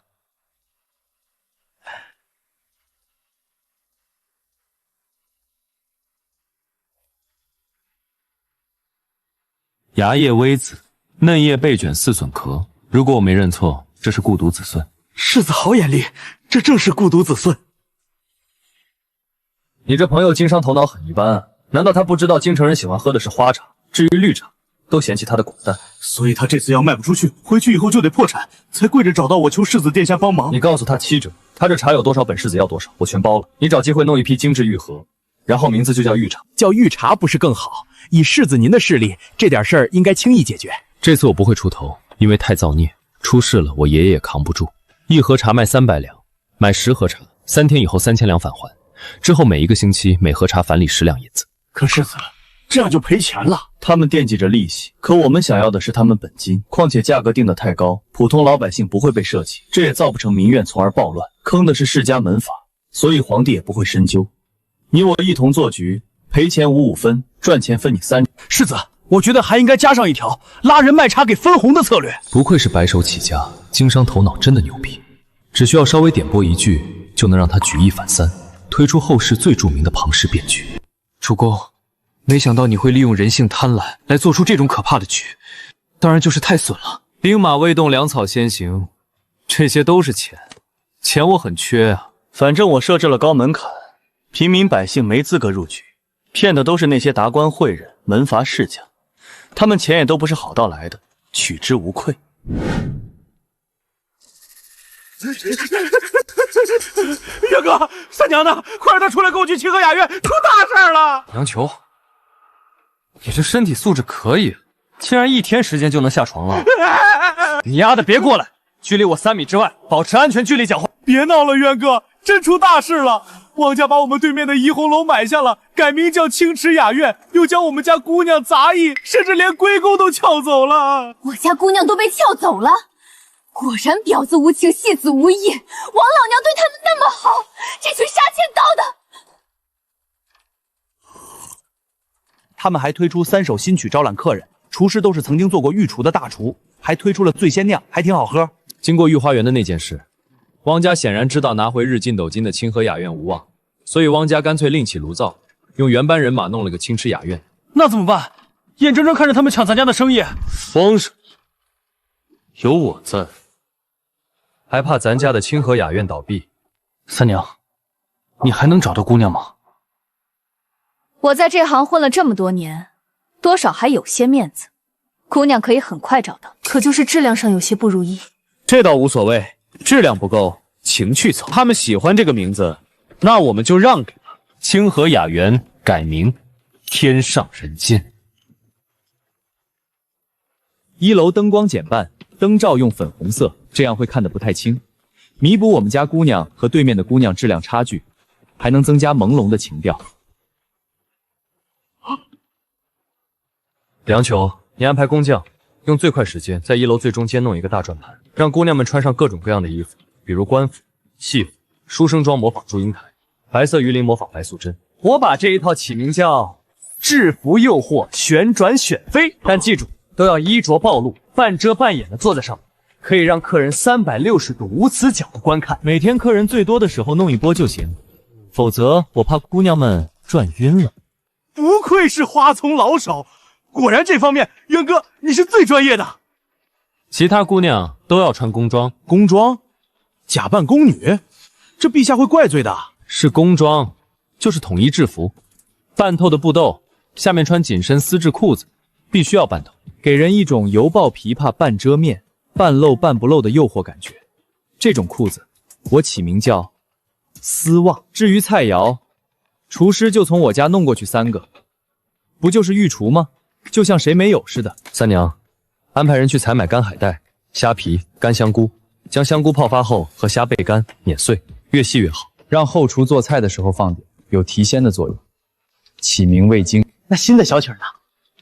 F: 芽叶微紫，嫩叶被卷4笋壳。如果我没认错，这是孤独子孙。
K: 世子好眼力，这正是孤独子孙。
F: 你这朋友经商头脑很一般啊，难道他不知道京城人喜欢喝的是花茶，至于绿茶，都嫌弃他的果淡？
I: 所以他这次要卖不出去，回去以后就得破产，才跪着找到我求世子殿下帮忙。
F: 你告诉他7折，他这茶有多少本，世子要多少，我全包了。你找机会弄一批精致玉盒，然后名字就叫玉茶。
B: 叫玉茶不是更好？以世子您的势力，这点事儿应该轻易解决。
F: 这次我不会出头，因为太造孽，出事了我爷爷也扛不住。1盒茶卖300两，买10盒茶，3天以后3000两返还，之后每1个星期每盒茶返礼10两银子。
I: 可世子，这样就赔钱了。
T: 他们惦记着利息，可我们想要的是他们本金。况且价格定得太高，普通老百姓不会被涉及，这也造不成民怨，从而暴乱。坑的是世家门阀，所以皇帝也不会深究。你我一同做局，赔钱5-5分，赚钱分你3。
B: 世子，我觉得还应该加上一条拉人卖茶给分红的策略。
F: 不愧是白手起家，经商头脑真的牛逼，只需要稍微点拨一句，就能让他举一反三，推出后世最著名的庞氏骗局。
K: 主公，没想到你会利用人性贪婪来做出这种可怕的局，当然就是太损了。
F: 兵马未动，粮草先行，这些都是钱，钱我很缺啊。
T: 反正我设置了高门槛，平民百姓没资格入局，骗的都是那些达官贵人、门阀世家，他们钱也都不是好到来的，取之无愧。
I: 岳哥，三娘呢？快让她出来跟我去清河雅苑，出大事了！
F: 杨球，你这身体素质可以，竟然1天时间就能下床了。你丫的别过来，距离我3米之外，保持安全距离讲话。
I: 别闹了，渊哥，真出大事了！汪家把我们对面的怡红楼买下了，改名叫清池雅苑，又将我们家姑娘杂役，甚至连龟公都撬走了。
J: 我家姑娘都被撬走了，果然婊子无情，戏子无义。王老娘对他们那么好，这群杀千刀的。
B: 他们还推出3首新曲招揽客人，厨师都是曾经做过御厨的大厨，还推出了醉仙酿，还挺好喝。
F: 经过御花园的那件事，汪家显然知道拿回日进斗金的清河雅苑无望，所以汪家干脆另起炉灶，用原班人马弄了个清池雅苑。
K: 那怎么办？眼睁睁看着他们抢咱家的生意。
F: 皇上，有我在，还怕咱家的清河雅苑倒闭？
K: 三娘，你还能找到姑娘吗？
J: 我在这行混了这么多年，多少还有些面子，姑娘可以很快找到，可就是质量上有些不如意。
V: 这倒无所谓，质量不够，情趣凑。他们喜欢这个名字，那我们就让给他。清河雅园改名天上人间。
B: 1楼灯光减半，灯罩用粉红色，这样会看得不太清，弥补我们家姑娘和对面的姑娘质量差距，还能增加朦胧的情调。
R: 梁球，你安排工匠用最快时间在1楼最中间弄一个大转盘，让姑娘们穿上各种各样的衣服，比如官服、戏服、书生装模仿祝英台，白色鱼鳞模仿白素贞。
V: 我把这一套起名叫制服诱惑旋转选妃，但记住都要衣着暴露，半遮半掩的坐在上面，可以让客人360度无死角的观看。
B: 每天客人最多的时候弄一波就行，否则我怕姑娘们转晕了。
V: 不愧是花丛老手，果然这方面渊哥你是最专业的。
R: 其他姑娘都要穿工装。
B: 工装？假扮宫女？这陛下会怪罪的。
R: 是工装，就是统一制服，半透的布兜，下面穿紧身丝质裤子，必须要半透，
B: 给人一种犹抱琵琶半遮面，半露半不露的诱惑感觉。这种裤子我起名叫丝袜。至于菜肴，厨师就从我家弄过去3个，不就是御厨吗？就像谁没有似的。
R: 三娘，安排人去采买干海带、虾皮、干香菇，将香菇泡发后和虾焙干碾碎，越细越好，
B: 让后厨做菜的时候放点，有提鲜的作用。起名味精。
M: 那新的小曲呢？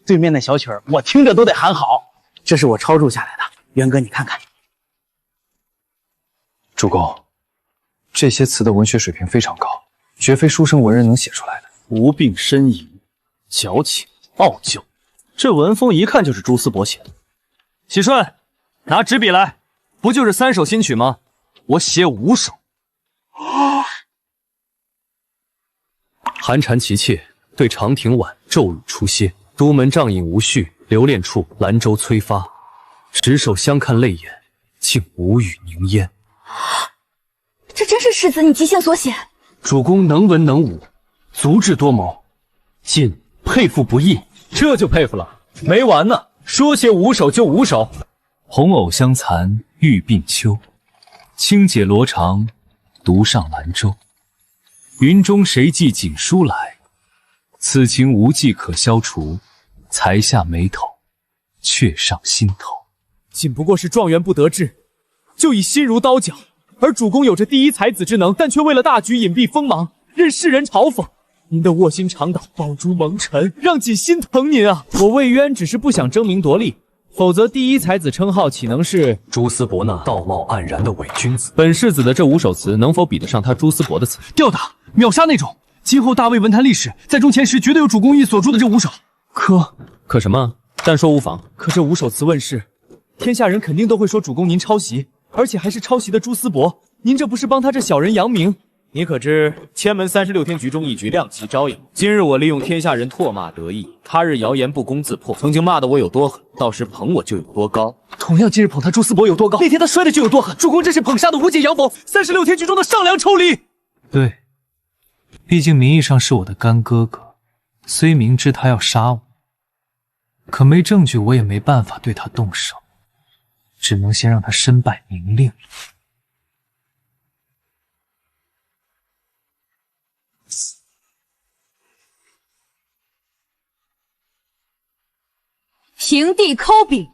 M: 对面那小曲我听着都得喊好。这是我抄录下来的，元哥你看看。
K: 主公，这些词的文学水平非常高，绝非书生文人能写出来的。
V: 无病呻吟，矫情傲娇，这文风一看就是朱思博写的。喜顺，拿纸笔来，不就是3首新曲吗？我写5首。
R: 寒蝉齐切，对长亭晚，骤雨初歇。都门帐饮无绪，留恋处，兰舟催发。执手相看泪眼，竟无语凝噎。
J: 这真是世子你即兴所写？
V: 主公能文能武，足智多谋，朕佩服不已。
B: 这就佩服了，没完呢，说写5首就5首。
K: 红藕香残玉鬓秋，轻解罗裳，独上兰舟。云中谁寄锦书来？此情无计可消除，才下眉头，却上心头。
B: 仅不过是状元不得志，就已心如刀绞，而主公有着第一才子之能，但却为了大局隐蔽锋芒，任世人嘲讽。您的卧薪尝胆，爆珠蒙尘，让朕心疼您啊！我魏渊只是不想争名夺利，否则第一才子称号岂能是
R: 朱思博那道貌岸然的伪君子？本世子的这5首词，能否比得上他朱思博的词？
K: 吊打、秒杀那种。今后大魏文坛历史，在中前10绝对有主公一所著的这5首。
R: 可什么？但说无妨。
B: 可这5首词问世，天下人肯定都会说主公您抄袭，而且还是抄袭的朱思博。您这不是帮他这小人扬名？你可知千门36天局中一局亮旗招摇？今日我利用天下人唾骂得意，他日谣言不攻自破。曾经骂的我有多狠，到时捧我就有多高。
K: 同样今日捧他朱思博有多高，那天他摔的就有多狠。主公这是捧杀的无解阳否？36天局中的上梁抽离。对，毕竟名义上是我的干哥哥，虽明知他要杀我，可没证据我也没办法对他动手，只能先让他身败名裂。
J: 平地抠饼，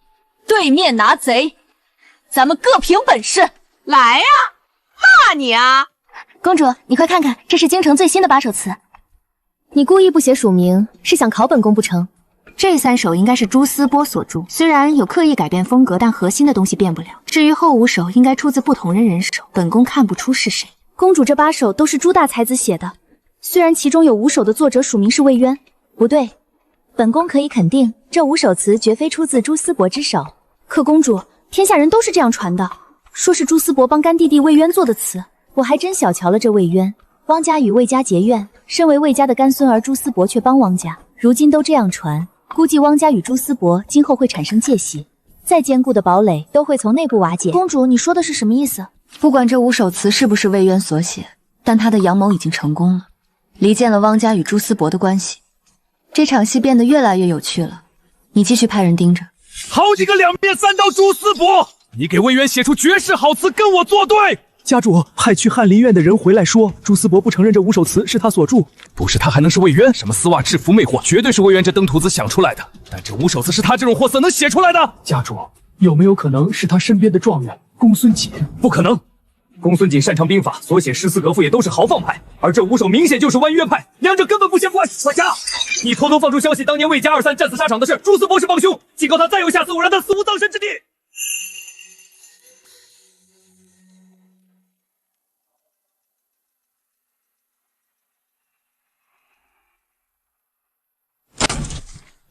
J: 对面拿贼，咱们各凭本事
L: 来呀！怕你啊！
J: 公主，你快看看，这是京城最新的8首词。你故意不写署名，是想考本宫不成？这3首应该是朱思波所著，虽然有刻意改变风格，但核心的东西变不了。至于后5首，应该出自不同人手，本宫看不出是谁。公主这8首都是朱大才子写的，虽然其中有5首的作者署名是魏渊，不对，本宫可以肯定，这5首词绝非出自朱思博之手。可公主，天下人都是这样传的，说是朱思博帮干弟弟魏渊做的词，我还真小瞧了这魏渊。汪家与魏家结怨，身为魏家的干孙儿朱思博却帮汪家，如今都这样传，估计汪家与朱思博今后会产生界隙，再坚固的堡垒都会从内部瓦解。公主，你说的是什么意思？不管这5首词是不是魏渊所写，
G: 但他的阳谋已经成功了，离间了汪家与朱思博的关系。这场戏变得越来越有趣了，你继续派人盯着。
V: 好几个两面三刀朱思博，你给魏渊写出绝世好词跟我作对。
B: 家主派去翰林院的人回来说，朱思博不承认这五首词是他所著。
V: 不是他还能是魏渊？什么丝袜制服魅惑，绝对是魏渊这登徒子想出来的。但这五首词是他这种货色能写出来的？
B: 家主，有没有可能是他身边的状元公孙锦？
V: 不可能。公孙锦擅长兵法，所写诗词歌赋也都是豪放派，而这五首明显就是弯约派，两者根本不相关。管家，你偷偷放出消息，当年魏家2-3战死沙场的事，朱思博是帮凶，警告他再有下次，我让他死无葬身之地。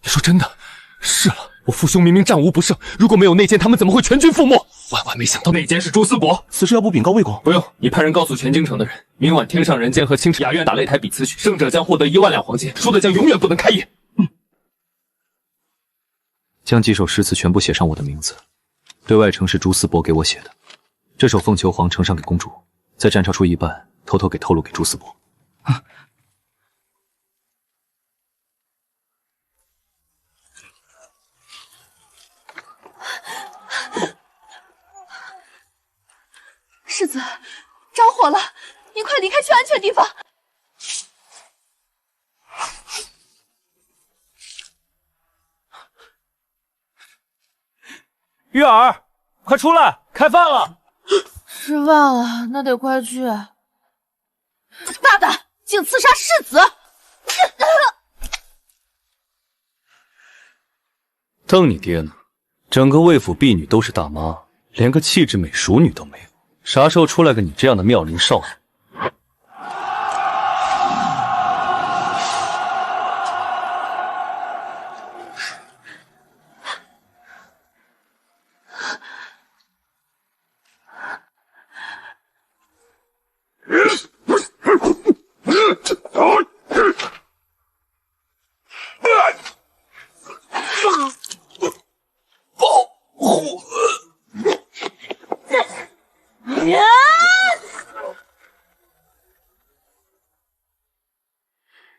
V: 你说真的？是了，我父兄明明战无不胜，如果没有内奸，他们怎么会全军覆没？万万没想到内奸是朱思博，
R: 此事要不禀告魏公？
V: 不用，你派人告诉全京城的人，明晚天上人间和青池雅苑打擂台比词曲，胜者将获得1万两黄金，输的将永远不能开业。
A: 将几首诗词全部写上我的名字，对外称是朱思博给我写的。这首奉求皇呈上给公主，再占抄出一半，偷偷给透露给朱思博。
J: 世子，着火了！你快离开，去安全地方。
V: 玉儿，快出来，开饭了！
L: 吃饭了，那得快去。
J: 大胆，竟刺杀世子！
A: 瞪你爹呢！整个魏府婢女都是大妈，连个气质美淑女都没有。啥时候出来个你这样的妙龄少女？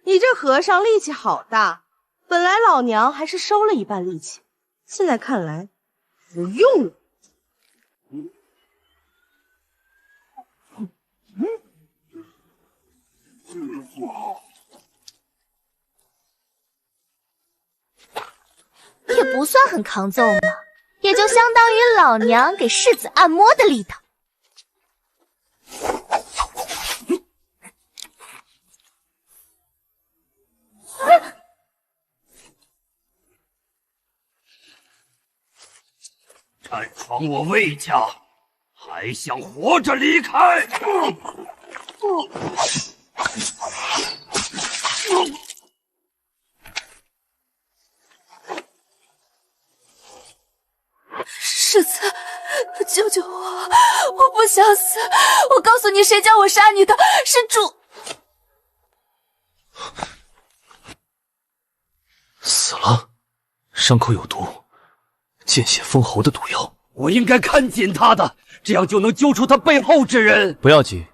L: 你这和尚力气好大，本来老娘还是收了一半力气，现在看来不用了。
J: 也不算很抗揍嘛，也就相当于老娘给世子按摩的力道。
V: 擅闯我魏家，还想活着离开？
J: 世子，救救我！我不想死！我告诉你，谁叫我杀你的？是主。
A: 死了，伤口有毒，见血封喉的毒药。
V: 我应该看紧他的，这样就能揪出他背后之人。
A: 不要急，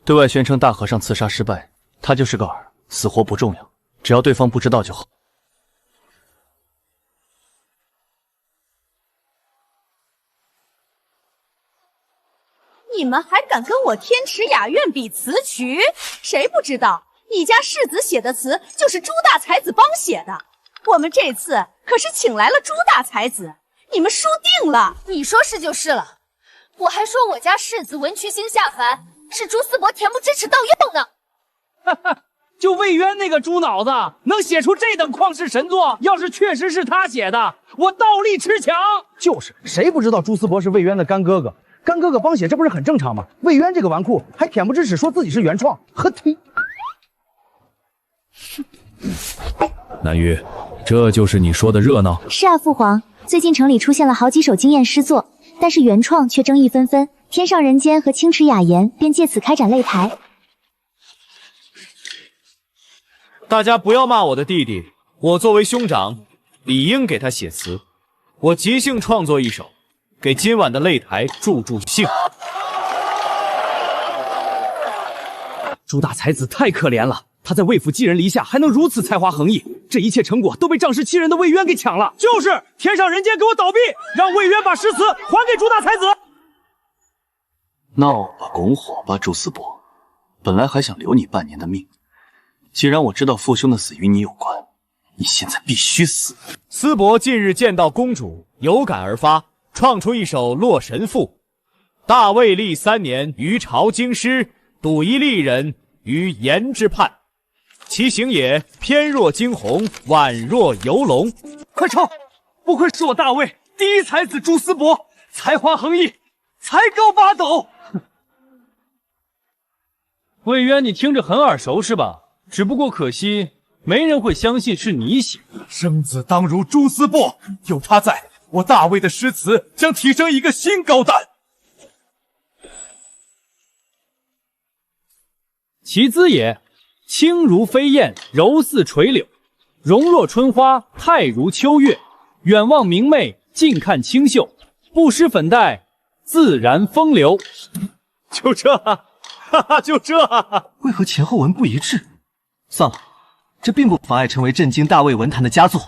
A: 对外宣称大和尚刺杀失败，他就是个饵，死活不重要，只要对方不知道就好。
J: 你们还敢跟我天池雅苑比词曲？谁不知道你家世子写的词就是朱大才子帮写的？我们这次可是请来了朱大才子，你们输定了！你说是就是了，我还说我家世子文曲星下凡，是朱思博恬不知耻盗用呢。
V: 哈哈，就魏渊那个猪脑子能写出这等旷世神作，要是确实是他写的，我倒立吃墙。
M: 就是，谁不知道朱思博是魏渊的干哥哥？干哥哥帮写，这不是很正常吗？魏渊这个纨绔还恬不知耻，说自己是原创，呵呸！
F: 南玉，这就是你说的热闹？
N: 是啊，父皇，最近城里出现了好几首惊艳诗作，但是原创却争议纷纷，天上人间和青池雅言便借此开展擂台。
B: 大家不要骂我的弟弟，我作为兄长，理应给他写词。我即兴创作一首，给今晚的擂台助助兴。朱大才子太可怜了，他在魏府寄人篱下，还能如此才华横溢，这一切成果都被仗势欺人的魏渊给抢了。就是天上人间给我倒闭，让魏渊把诗词还给朱大才子。
T: 闹吧拱火吧，朱思伯，本来还想留你半年的命，既然我知道父兄的死与你有关，你现在必须死。
B: 思伯近日见到公主，有感而发，创出一首《洛神赋》。大卫历3年，于朝京师，睹一丽人于颜之畔，其形也翩若惊鸿，宛若游龙。快唱！不愧是我大魏第一才子朱思伯，才华横溢，才高八斗。
V: 魏渊，你听着很耳熟是吧？只不过可惜，没人会相信是你写的。
I: 生子当如朱思伯，有他在，我大魏的诗词将提升一个新高段。
V: 其姿也，轻如飞燕，柔似垂柳，容若春花，态如秋月。远望明媚，近看清秀，不施粉黛，自然风流。
B: 就这，哈哈，就这。
K: 为何前后文不一致？算了，这并不妨碍成为震惊大魏文坛的佳作。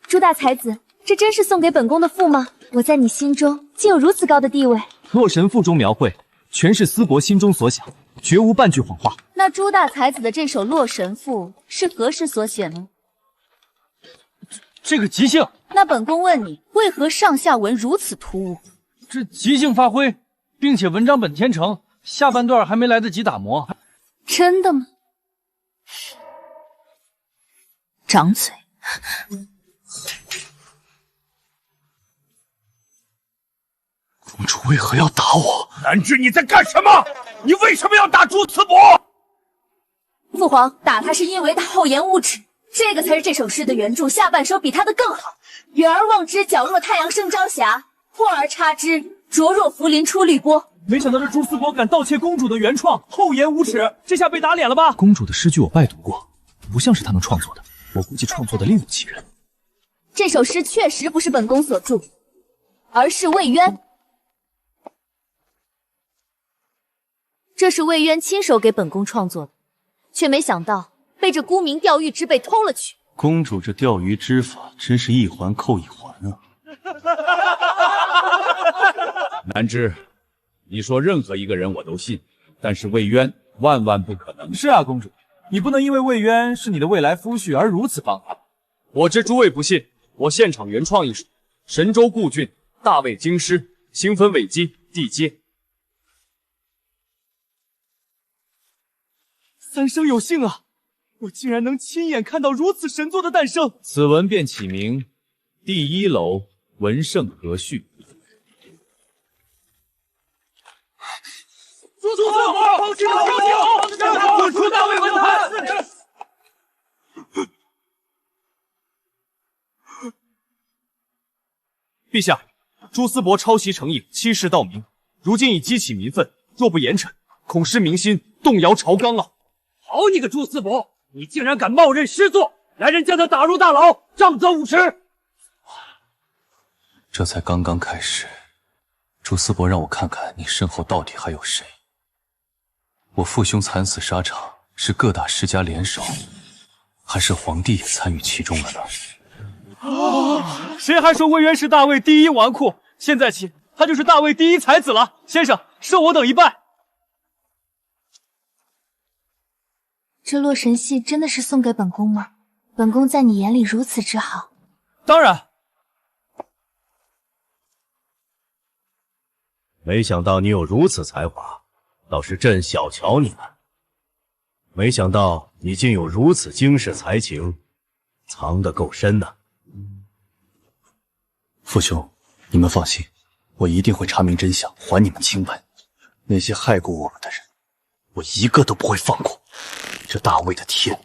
N: 朱大才子，这真是送给本宫的赋吗？我在你心中竟有如此高的地位。
B: 洛神赋中描绘，全是思伯心中所想，绝无半句谎话。
J: 那朱大才子的这首《洛神赋》是何时所写呢？
V: 这个即兴。
J: 那本宫问你，为何上下文如此突兀？
V: 这即兴发挥，并且文章本天成，下半段还没来得及打磨。
J: 真的吗？长嘴。
I: 公主为何要打我？南枝，你在干什么？你为什么要打朱思伯？
J: 父皇打他是因为他厚颜无耻，这个才是这首诗的原著，下半首比他的更好。远而望之，皎若太阳升朝霞；破而插之，灼若茯苓出绿波。
B: 没想到这朱思伯敢盗窃公主的原创，厚颜无耻，这下被打脸了吧？公主的诗句我拜读过，不像是他能创作的，我估计创作的另有其人。
J: 这首诗确实不是本宫所著，而是魏渊。这是魏渊亲手给本宫创作的，却没想到被这沽名钓誉之辈偷了去。
T: 公主这钓鱼之法真是一环扣一环啊！
F: 南枝，你说任何一个人我都信，但是魏渊万万不可能。
B: 是啊，公主，你不能因为魏渊是你的未来夫婿而如此帮他。我知诸位不信，我现场原创一首《神州故郡大魏京师》，星分尾基地阶。三生有幸啊！我竟然能亲眼看到如此神作的诞生。此文便起名第一楼文圣和序。
V: 朱思伯，滚出大魏文坛！
B: 陛下，朱思伯抄袭成瘾，欺世盗名，如今已激起民愤，若不严惩，恐失民心，动摇朝纲啊！
V: 好你个朱思伯，你竟然敢冒认诗作，来人将他打入大牢，杖责50。
D: 这才刚刚开始，朱思伯让我看看你身后到底还有谁。我父兄惨死沙场，是各大世家联手，还是皇帝也参与其中了呢？
B: 谁还说魏渊是大魏第一纨绔？现在起，他就是大魏第一才子了。先生，受我等一拜。
N: 这洛神戏真的是送给本宫吗？本宫在你眼里如此之好。
B: 当然。
C: 没想到你有如此才华，倒是朕小瞧你了。没想到你竟有如此惊世才情，藏得够深呢。
D: 父兄，你们放心，我一定会查明真相，还你们清白。那些害过我们的人，我一个都不会放过。这大魏的天，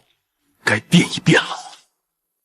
D: 该变一变了。